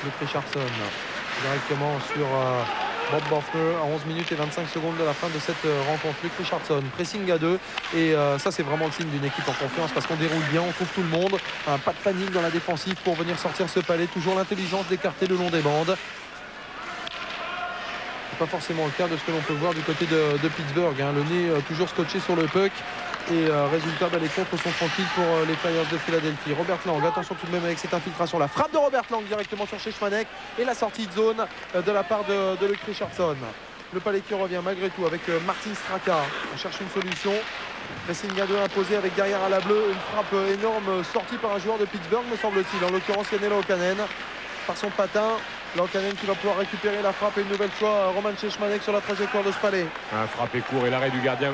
Luke Richardson directement sur Bob Bofner à 11 minutes et 25 secondes de la fin de cette rencontre. Luke Richardson, pressing à 2 et ça c'est vraiment le signe d'une équipe en confiance parce qu'on déroule bien, on trouve tout le monde. Pas de panique dans la défensive pour venir sortir ce palais. Toujours l'intelligence d'écarter le long des bandes. Pas forcément le cas de ce que l'on peut voir du côté de Pittsburgh. Le nez toujours scotché sur le puck. Et résultat, les contres sont tranquilles pour les Flyers de Philadelphie. Robert Lang, attention tout de même avec cette infiltration. La frappe de Robert Lang directement sur Cishmanek et la sortie de zone de la part de Luke Richardson. Le palais qui revient malgré tout avec Martin Straka. On cherche une solution. Pressing à 2 imposé avec derrière à la bleue. Une frappe énorme sortie par un joueur de Pittsburgh, me semble-t-il. En l'occurrence, Yann Laukkanen par son patin. Laukkanen qui va pouvoir récupérer la frappe et une nouvelle fois Roman Cishmanek sur la trajectoire de ce palais. Un frappé court et l'arrêt du gardien,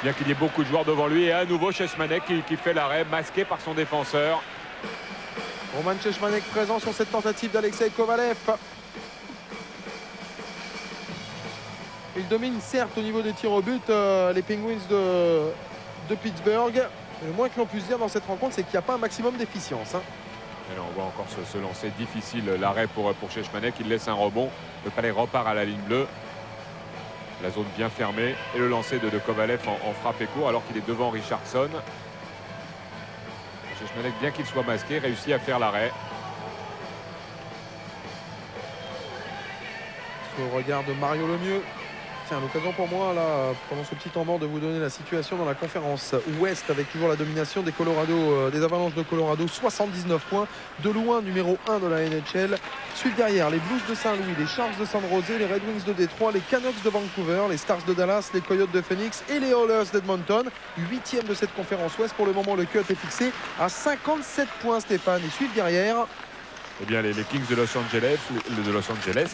bien qu'il y ait beaucoup de joueurs devant lui. Et à nouveau Cishmanek qui fait l'arrêt, masqué par son défenseur. Roman Cishmanek présent sur cette tentative d'Alexei Kovalev. Il domine certes au niveau des tirs au but les Penguins de Pittsburgh. Le moins que l'on puisse dire dans cette rencontre, c'est qu'il n'y a pas un maximum d'efficience. Et là, on voit encore ce lancer difficile, l'arrêt pour Cishmanek. Il laisse un rebond. Le palais repart à la ligne bleue. La zone bien fermée. Et le lancer de Kovalev en frappé court alors qu'il est devant Richardson. Cishmanek, bien qu'il soit masqué, réussit à faire l'arrêt. Au regard de Mario Lemieux, Tiens, l'occasion pour moi, là, pendant ce petit temps mort, de vous donner la situation dans la conférence Ouest avec toujours la domination des des Avalanches de Colorado, 79 points. De loin, numéro 1 de la NHL. Suivent derrière les Blues de Saint-Louis, les Sharks de San Jose, les Red Wings de Détroit, les Canucks de Vancouver, les Stars de Dallas, les Coyotes de Phoenix et les Oilers d'Edmonton. 8e de cette conférence Ouest. Pour le moment, le cut est fixé à 57 points, Stéphane. Et suivent derrière Eh bien, les Kings de Los Angeles,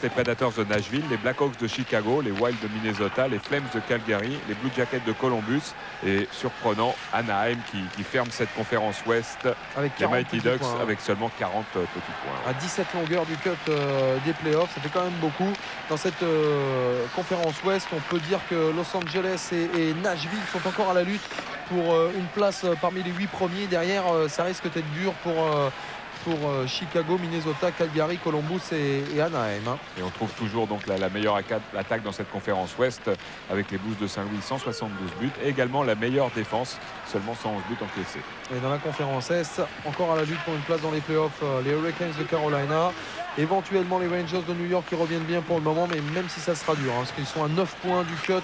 les Predators de Nashville, les Blackhawks de Chicago, les Wild de Minnesota, les Flames de Calgary, les Blue Jackets de Columbus et, surprenant, Anaheim qui ferme cette conférence Ouest. avec Les 40 Mighty petits Ducks points, hein. avec seulement 40 petits points. À 17 longueurs du cut des playoffs, ça fait quand même beaucoup. Dans cette conférence Ouest, on peut dire que Los Angeles et Nashville sont encore à la lutte pour une place parmi les 8 premiers. Derrière, ça risque d'être dur pour Chicago, Minnesota, Calgary, Columbus et Anaheim. Hein. Et on trouve toujours donc la meilleure attaque dans cette conférence Ouest avec les Blues de Saint-Louis, 172 buts. Et également la meilleure défense, seulement 111 buts encaissés. Et dans la conférence Est, encore à la lutte pour une place dans les playoffs, les Hurricanes de Carolina. Éventuellement les Rangers de New York qui reviennent bien pour le moment, mais même si ça sera dur, hein, parce qu'ils sont à 9 points du cut.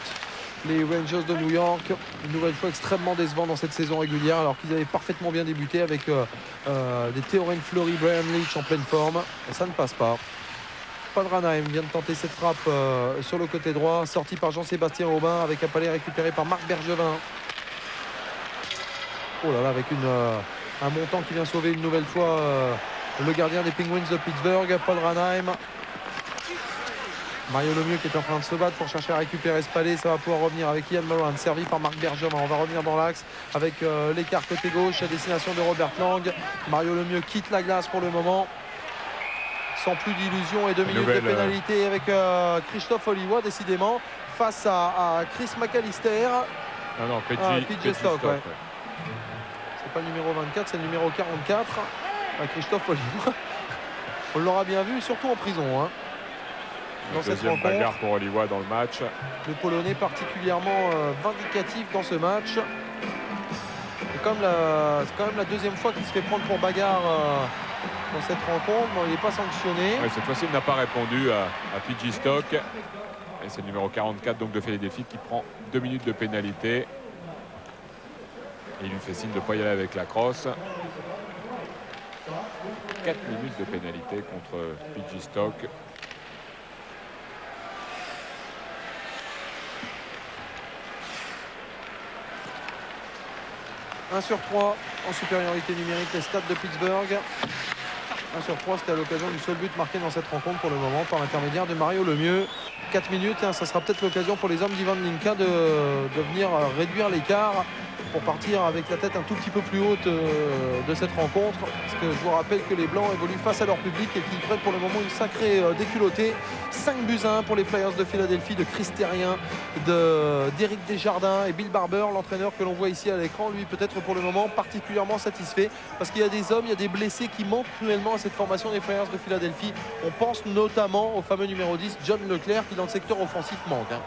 Les Rangers de New York, une nouvelle fois extrêmement décevants dans cette saison régulière, alors qu'ils avaient parfaitement bien débuté avec des Théorène Fleury, Brian Leach en pleine forme. Et ça ne passe pas. Paul Ranheim vient de tenter cette frappe sur le côté droit, sorti par Jean-Sébastien Aubin avec un palais récupéré par Marc Bergevin. Oh là là, avec un montant qui vient sauver une nouvelle fois le gardien des Penguins de Pittsburgh, Paul Ranheim. Mario Lemieux qui est en train de se battre pour chercher à récupérer ce palais. Ça va pouvoir revenir avec Ian Moran, servi par Marc Bergevin. On va revenir dans l'axe avec l'écart côté gauche à destination de Robert Lang. Mario Lemieux quitte la glace pour le moment. Sans plus d'illusions et 2 minutes de pénalité avec Christophe Oliwa, décidément, face à Chris McAllister. Non, PJ Stock, ouais. C'est pas le numéro 24, c'est le numéro 44. Christophe Oliwa. On l'aura bien vu, surtout en prison. Hein. Dans cette deuxième rencontre, bagarre pour Oliwa dans le match. le Polonais particulièrement vindicatif dans ce match. C'est quand même la deuxième fois qu'il se fait prendre pour bagarre dans cette rencontre. Bon, il n'est pas sanctionné. Ouais, cette fois-ci, il n'a pas répondu à PJ Stock. Et c'est le numéro 44 donc, de Philadelphie qui prend 2 minutes de pénalité. Et il lui fait signe de ne pas y aller avec la crosse. 4 minutes de pénalité contre PJ Stock. 1 sur 3 en supériorité numérique, les Stats de Pittsburgh. 1 sur 3, c'était à l'occasion du seul but marqué dans cette rencontre pour le moment par l'intermédiaire de Mario Lemieux. 4 minutes, hein, ça sera peut-être l'occasion pour les hommes d'Ivan Linka de venir réduire l'écart pour partir avec la tête un tout petit peu plus haute de cette rencontre. Parce que je vous rappelle que les Blancs évoluent face à leur public et qu'ils prennent pour le moment une sacrée déculottée. 5-1 pour les Flyers de Philadelphie, de Chris Terrien, d'Éric Desjardins et Bill Barber, l'entraîneur que l'on voit ici à l'écran. Lui peut-être pour le moment particulièrement satisfait parce qu'il y a des hommes, il y a des blessés qui manquent cruellement à cette formation des Flyers de Philadelphie. On pense notamment au fameux numéro 10, John Leclerc, qui dans le secteur offensif manque. Hein.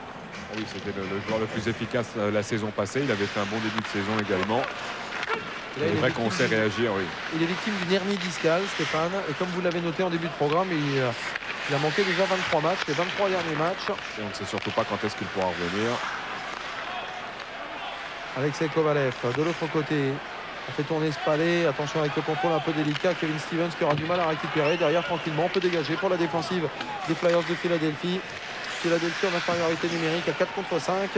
Oui, c'était le joueur le plus efficace la saison passée. Il avait fait un bon début de saison également. C'est vrai qu'on sait réagir, oui. Il est victime d'une hernie discale, Stéphane. Et comme vous l'avez noté en début de programme, il a manqué déjà 23 matchs, les 23 derniers matchs. Et on ne sait surtout pas quand est-ce qu'il pourra revenir. Alexei Kovalev, de l'autre côté, on fait tourner ce palais. Attention avec le contrôle un peu délicat. Kevin Stevens qui aura du mal à récupérer. Derrière, tranquillement, on peut dégager pour la défensive des Flyers de Philadelphie. Philadelphie en infériorité numérique à 4 contre 5.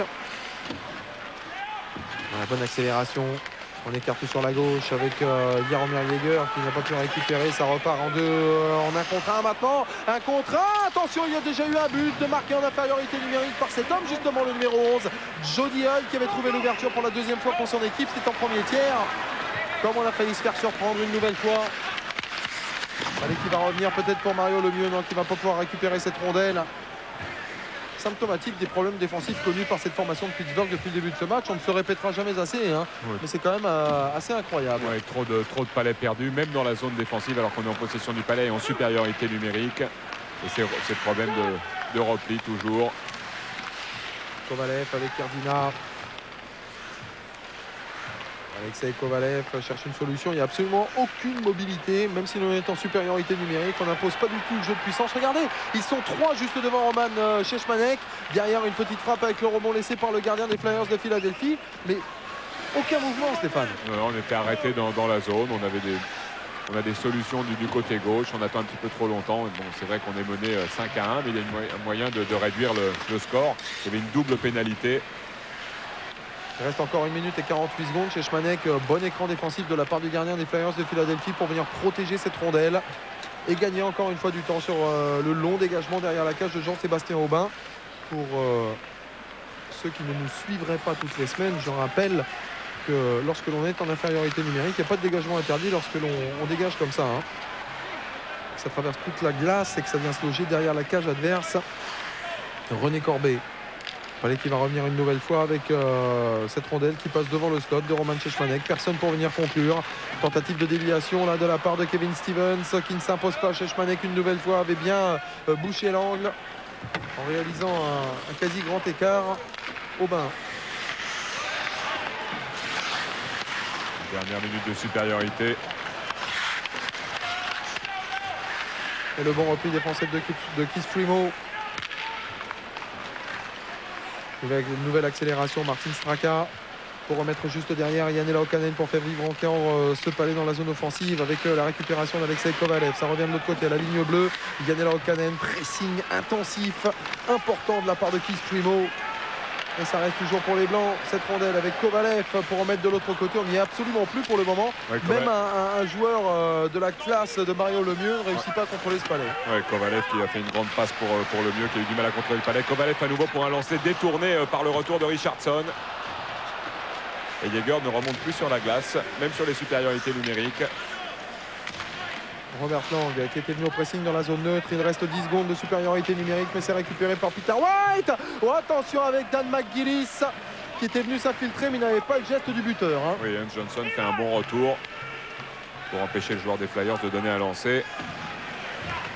La bonne accélération. On écarte sur la gauche avec Jaromir Jagr qui n'a pas pu récupérer. Ça repart en 1 contre 1 maintenant. 1 contre 1. Attention, il y a déjà eu un but de marqué en infériorité numérique par cet homme, justement le numéro 11. Jody Hull qui avait trouvé l'ouverture pour la deuxième fois pour son équipe. C'était en premier tiers. Comme on a failli se faire surprendre une nouvelle fois. Allez, qui va revenir peut-être pour Mario Lemieux, non, qui va pas pouvoir récupérer cette rondelle. Symptomatique des problèmes défensifs connus par cette formation de Pittsburgh depuis le début de ce match. On ne se répétera jamais assez, hein, oui. Mais c'est quand même assez incroyable. Ouais, trop de palais perdus, même dans la zone défensive, alors qu'on est en possession du palais et en supériorité numérique. Et c'est le problème de repli toujours. Kovalev avec Cardina. Alexei Kovalev cherche une solution. Il n'y a absolument aucune mobilité, même si l'on est en supériorité numérique. On n'impose pas du tout le jeu de puissance. Regardez, ils sont 3 juste devant Roman Cechmanek. Derrière, une petite frappe avec le rebond laissé par le gardien des Flyers de Philadelphie. Mais aucun mouvement, Stéphane. On était arrêté dans la zone. On a des solutions du côté gauche. On attend un petit peu trop longtemps. Bon, c'est vrai qu'on est mené 5-1, mais il y a un moyen de réduire le score. Il y avait une double pénalité. Il reste encore 1 minute et 48 secondes chez Cechmanek. Bon écran défensif de la part du gardien des Flyers de Philadelphie pour venir protéger cette rondelle et gagner encore une fois du temps sur le long dégagement derrière la cage de Jean-Sébastien Aubin. Pour ceux qui ne nous suivraient pas toutes les semaines, je rappelle que lorsque l'on est en infériorité numérique, il n'y a pas de dégagement interdit lorsque l'on dégage comme ça. Ça traverse toute la glace et que ça vient se loger derrière la cage adverse. René Corbet. Palais qui va revenir une nouvelle fois avec cette rondelle qui passe devant le slot de Roman Cechmanek. Personne pour venir conclure. Tentative de déviation là de la part de Kevin Stevens qui ne s'impose pas. Cechmanek une nouvelle fois avait bien bouché l'angle en réalisant un quasi grand écart. Aubin. Dernière minute de supériorité. Et le bon repli défensif de Keith Primo. Une nouvelle accélération, Martin Straka pour remettre juste derrière Yann Laukkanen pour faire vivre encore ce palais dans la zone offensive avec la récupération d'Alexei Kovalev. Ça revient de l'autre côté à la ligne bleue. Yann Laukkanen, pressing intensif, important de la part de Keith Primo. Et ça reste toujours pour les Blancs, cette rondelle avec Kovalev pour remettre de l'autre côté. On n'y est absolument plus pour le moment. Ouais, même un joueur de la classe de Mario Lemieux ne réussit pas à contrôler ce palais. Ouais, Kovalev qui a fait une grande passe pour Lemieux, qui a eu du mal à contrôler le palais. Kovalev à nouveau pour un lancer détourné par le retour de Richardson. Et Jäger ne remonte plus sur la glace, même sur les supériorités numériques. Robert Lang qui était venu au pressing dans la zone neutre. Il reste 10 secondes de supériorité numérique, mais c'est récupéré par Peter White. Oh, attention avec Dan McGillis qui était venu s'infiltrer, mais il n'avait pas le geste du buteur. Oui, Hans Johnson fait un bon retour pour empêcher le joueur des Flyers de donner un lancer.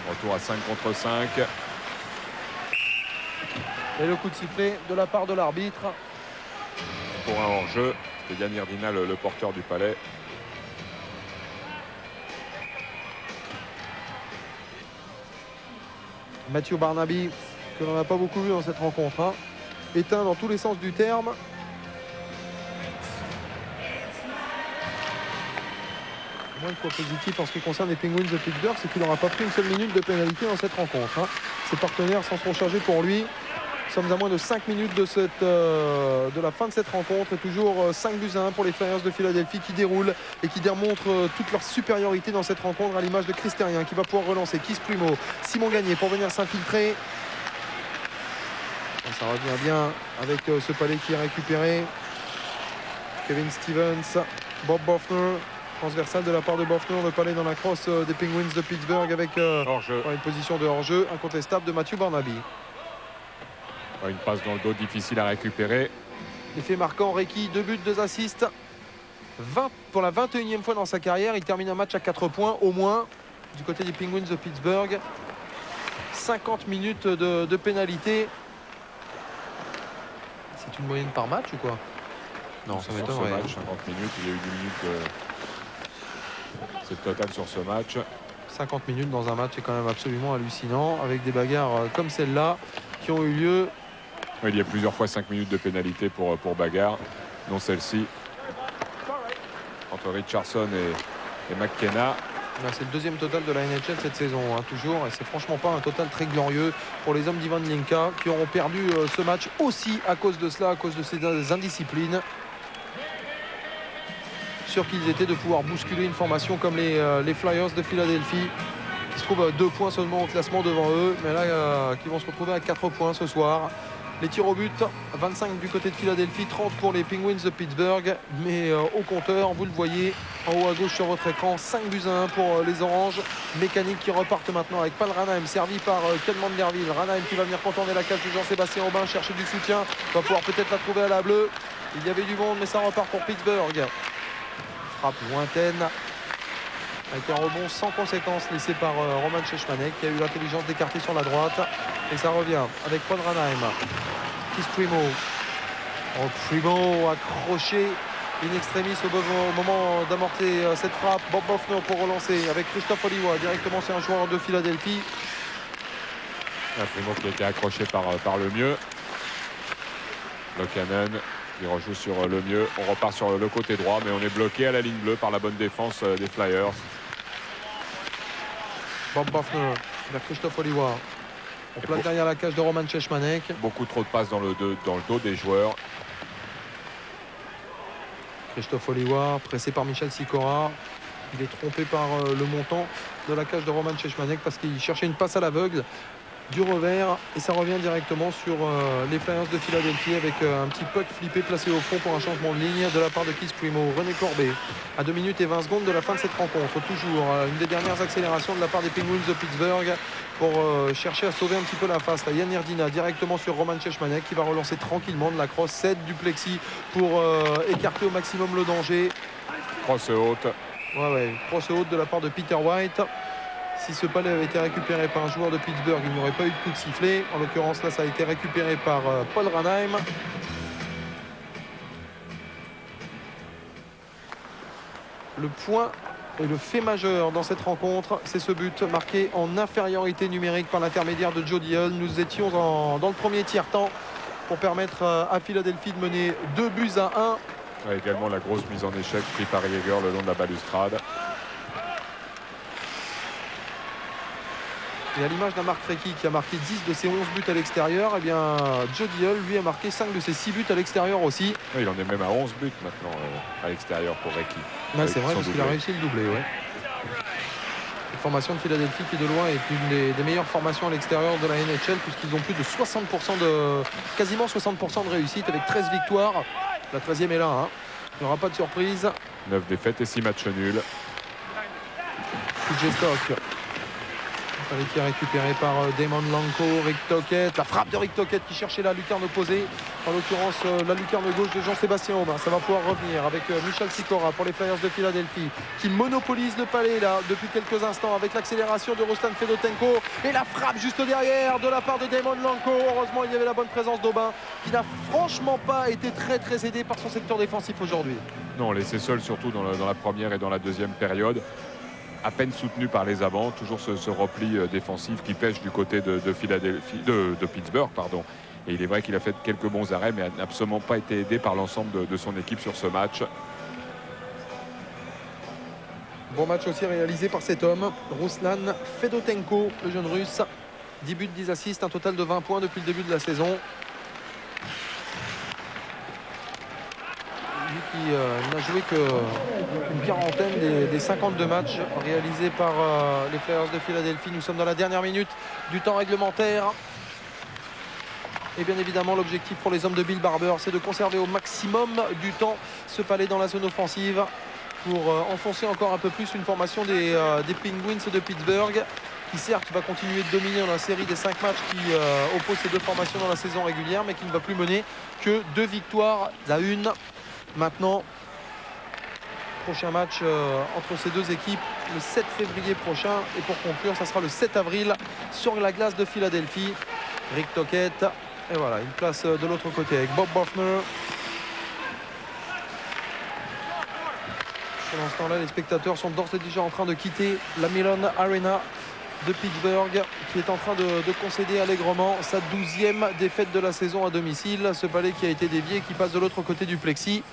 Retour à 5 contre 5. Et le coup de sifflet de la part de l'arbitre. Pour un hors-jeu, c'était Yann Irdina, le porteur du palais. Mathieu Barnaby, que l'on n'a pas beaucoup vu dans cette rencontre, éteint dans tous les sens du terme. Le moins de points positifs en ce qui concerne les Penguins de Pittsburgh, c'est qu'il n'aura pas pris une seule minute de pénalité dans cette rencontre. Ses partenaires s'en seront chargés pour lui. Nous sommes à moins de 5 minutes de la fin de cette rencontre et toujours 5-1 pour les Flyers de Philadelphie qui déroulent et qui démontrent toute leur supériorité dans cette rencontre à l'image de Chris Therien qui va pouvoir relancer Keith Primo, Simon Gagné pour venir s'infiltrer. Ça revient bien avec ce palais qui est récupéré. Kevin Stevens, Bob Bofner, transversal de la part de Bofner, le palais dans la crosse des Penguins de Pittsburgh avec une position de hors-jeu incontestable de Mathieu Barnaby. Une passe dans le dos difficile à récupérer. Effet marquant, Reiki, 2 buts, 2 assists. 20 pour la 21e fois dans sa carrière. Il termine un match à 4 points au moins du côté des Penguins de Pittsburgh. 50 minutes de pénalité. C'est une moyenne par match ou quoi? Non, ça m'étonnerait. 50 minutes, il y a eu 10 minutes. C'est le total sur ce match. 50 minutes dans un match est quand même absolument hallucinant avec des bagarres comme celle-là qui ont eu lieu. Il y a plusieurs fois 5 minutes de pénalité pour bagarre, dont celle-ci entre Richardson et McKenna. C'est le deuxième total de la NHL cette saison, toujours, et c'est franchement pas un total très glorieux pour les hommes d'Ivan Linka qui auront perdu ce match aussi à cause de cela, à cause de ces indisciplines. Sûr qu'ils étaient de pouvoir bousculer une formation comme les Flyers de Philadelphie qui se trouvent à 2 points seulement au classement devant eux, mais là qui vont se retrouver à 4 points ce soir. Les tirs au but, 25 du côté de Philadelphie, 30 pour les Penguins de Pittsburgh. Mais au compteur, vous le voyez en haut à gauche sur votre écran, 5-1 pour les Oranges. Mécanique qui repartent maintenant avec Pal Ranheim, servi par Ken Manderville. Ranheim qui va venir contourner la cage de Jean-Sébastien Aubin, chercher du soutien. Va pouvoir peut-être la trouver à la bleue. Il y avait du monde, mais ça repart pour Pittsburgh. Frappe lointaine. Avec un rebond sans conséquence laissé par Roman Cechmanek qui a eu l'intelligence d'écarter sur la droite. Et ça revient avec Paul Ranheim. Keith Primo. Oh, Primo accroché in extremis au moment d'amorcer cette frappe. Bob Bofner pour relancer avec Christophe Oliwa. Directement, c'est un joueur de Philadelphie. Un Primo qui a été accroché par le mieux. Le Cannon qui rejoue sur le mieux. On repart sur le côté droit, mais on est bloqué à la ligne bleue par la bonne défense des Flyers. Bob Bofner vers Christophe Oliwa. On plaque derrière la cage de Roman Cechmanek. Beaucoup trop de passes dans le dos des joueurs. Christophe Oliwa pressé par Michel Sikora. Il est trompé par le montant de la cage de Roman Cechmanek parce qu'il cherchait une passe à l'aveugle du revers et ça revient directement sur les Flyers de Philadelphie avec un petit puck flippé placé au fond pour un changement de ligne de la part de Keith Primo. René Corbet à 2 minutes et 20 secondes de la fin de cette rencontre. Toujours une des dernières accélérations de la part des Penguins de Pittsburgh pour chercher à sauver un petit peu la face. Là, Yann Erdina directement sur Roman Cechmanek qui va relancer tranquillement de la crosse 7 du plexi pour écarter au maximum le danger. Crosse haute. Ouais, crosse haute de la part de Peter White. Si ce palais avait été récupéré par un joueur de Pittsburgh, il n'y aurait pas eu de coup de sifflet. En l'occurrence, là, ça a été récupéré par Paul Ranheim. Le point et le fait majeur dans cette rencontre, c'est ce but marqué en infériorité numérique par l'intermédiaire de Joe Deal. Nous étions dans le premier tiers-temps pour permettre à Philadelphie de mener 2-1. Ouais, également la grosse mise en échec prise par Yeager le long de la balustrade. Et à l'image d'un Mark Recchi qui a marqué 10 de ses 11 buts à l'extérieur, eh bien Joe Deal, lui, a marqué 5 de ses 6 buts à l'extérieur aussi. Ouais, il en est même à 11 buts maintenant à l'extérieur pour Recchi. Ouais, c'est vrai, parce qu'il a réussi le doublé. Ouais. La formation de Philadelphie qui de loin est une des meilleures formations à l'extérieur de la NHL puisqu'ils ont plus de 60% quasiment 60% de réussite avec 13 victoires. La 13e est là. Hein. Il n'y aura pas de surprise. 9 défaites et 6 matchs nuls. PJ Stock. Qui est récupéré par Damon Lanko, Rick Tocchet. La frappe de Rick Tocchet qui cherchait la lucarne opposée. En l'occurrence, la lucarne gauche de Jean-Sébastien Aubin. Ça va pouvoir revenir avec Michel Sikora pour les Flyers de Philadelphie qui monopolise le palais là depuis quelques instants avec l'accélération de Ruslan Fedotenko. Et la frappe juste derrière de la part de Damon Lanko. Heureusement, il y avait la bonne présence d'Aubin qui n'a franchement pas été très aidé par son secteur défensif aujourd'hui. Non, laissé seul surtout dans la première et dans la deuxième période. À peine soutenu par les avants, toujours ce repli défensif qui pêche du côté de Pittsburgh. Pardon. Et il est vrai qu'il a fait quelques bons arrêts, mais n'a absolument pas été aidé par l'ensemble de son équipe sur ce match. Bon match aussi réalisé par cet homme, Ruslan Fedotenko, le jeune russe. 10 buts, 10 assists, un total de 20 points depuis le début de la saison. Lui qui n'a joué qu'une quarantaine des 52 matchs réalisés par les Flyers de Philadelphie. Nous sommes dans la dernière minute du temps réglementaire. Et bien évidemment, l'objectif pour les hommes de Bill Barber, c'est de conserver au maximum du temps ce palais dans la zone offensive pour enfoncer encore un peu plus une formation des Penguins de Pittsburgh qui certes va continuer de dominer dans la série des 5 matchs qui opposent ces deux formations dans la saison régulière, mais qui ne va plus mener que 2 victoires à 1. Maintenant, prochain match entre ces deux équipes le 7 février prochain. Et pour conclure, ça sera le 7 avril sur la glace de Philadelphie. Rick Tocchet. Et voilà, une place de l'autre côté avec Bob Bofner. Pour l'instant-là, les spectateurs sont d'ores et déjà en train de quitter la Mellon Arena de Pittsburgh, qui est en train de concéder allègrement sa 12e défaite de la saison à domicile. Ce palais qui a été dévié, qui passe de l'autre côté du plexi.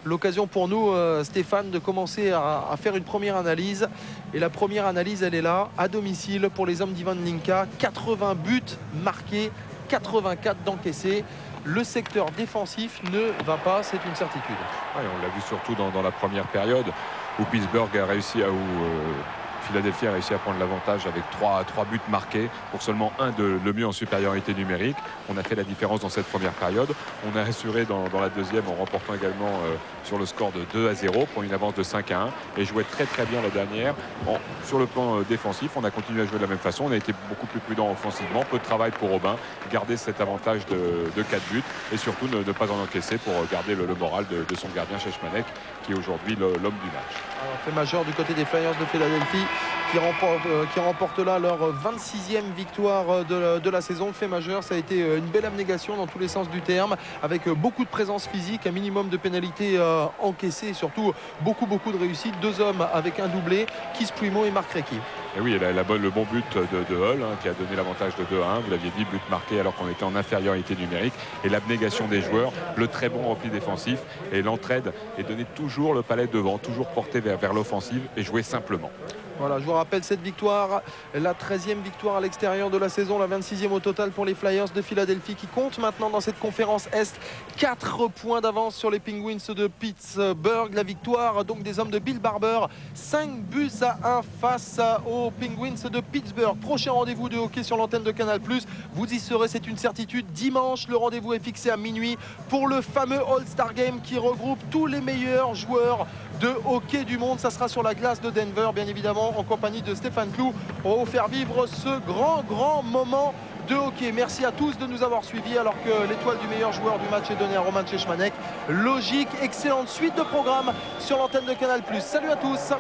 L'occasion pour nous, Stéphane, de commencer à faire une première analyse. Et la première analyse, elle est là, à domicile pour les hommes d'Ivan Hlinka. 80 buts marqués, 84 d'encaissés. Le secteur défensif ne va pas, c'est une certitude. Ouais, on l'a vu surtout dans la première période où Pittsburgh a réussi Philadelphie a réussi à prendre l'avantage avec 3 buts marqués pour seulement le mieux en supériorité numérique. On a fait la différence dans cette première période. On a assuré dans la deuxième en remportant également sur le score de 2-0 pour une avance de 5-1 et jouait très bien la dernière. Sur le plan défensif, on a continué à jouer de la même façon. On a été beaucoup plus prudent offensivement. Peu de travail pour Aubin. Garder cet avantage de 4 buts et surtout ne pas en encaisser pour garder le moral de son gardien Cechmanek qui est aujourd'hui l'homme du match. Alors, fait majeur du côté des Flyers de Philadelphie qui remportent là leur 26e victoire de la saison. Fait majeur, ça a été une belle abnégation dans tous les sens du terme, avec beaucoup de présence physique, un minimum de pénalités encaissées et surtout beaucoup de réussite. 2 hommes avec un doublé, Keith Primeau et Mark Recchi. Et oui, le bon but de Hull qui a donné l'avantage de 2-1. Vous l'aviez dit, but marqué alors qu'on était en infériorité numérique. Et l'abnégation des joueurs, le très bon repli défensif et l'entraide et donner toujours le palais devant, toujours porté vers l'offensive et jouer simplement. Voilà, je vous rappelle cette victoire, la 13e victoire à l'extérieur de la saison, la 26e au total pour les Flyers de Philadelphie qui comptent maintenant dans cette conférence Est 4 points d'avance sur les Penguins de Pittsburgh. La victoire donc des hommes de Bill Barber, 5-1 face aux Penguins de Pittsburgh. Prochain rendez-vous de hockey sur l'antenne de Canal+. Vous y serez, c'est une certitude. Dimanche, le rendez-vous est fixé à minuit pour le fameux All-Star Game qui regroupe tous les meilleurs joueurs de hockey du monde. Ça sera sur la glace de Denver, bien évidemment, en compagnie de Stéphane Clou. On va vous faire vivre ce grand moment de hockey. Merci à tous de nous avoir suivis alors que l'étoile du meilleur joueur du match est donnée à Roman Cechmanek. Logique, excellente suite de programme sur l'antenne de Canal+. Salut à tous.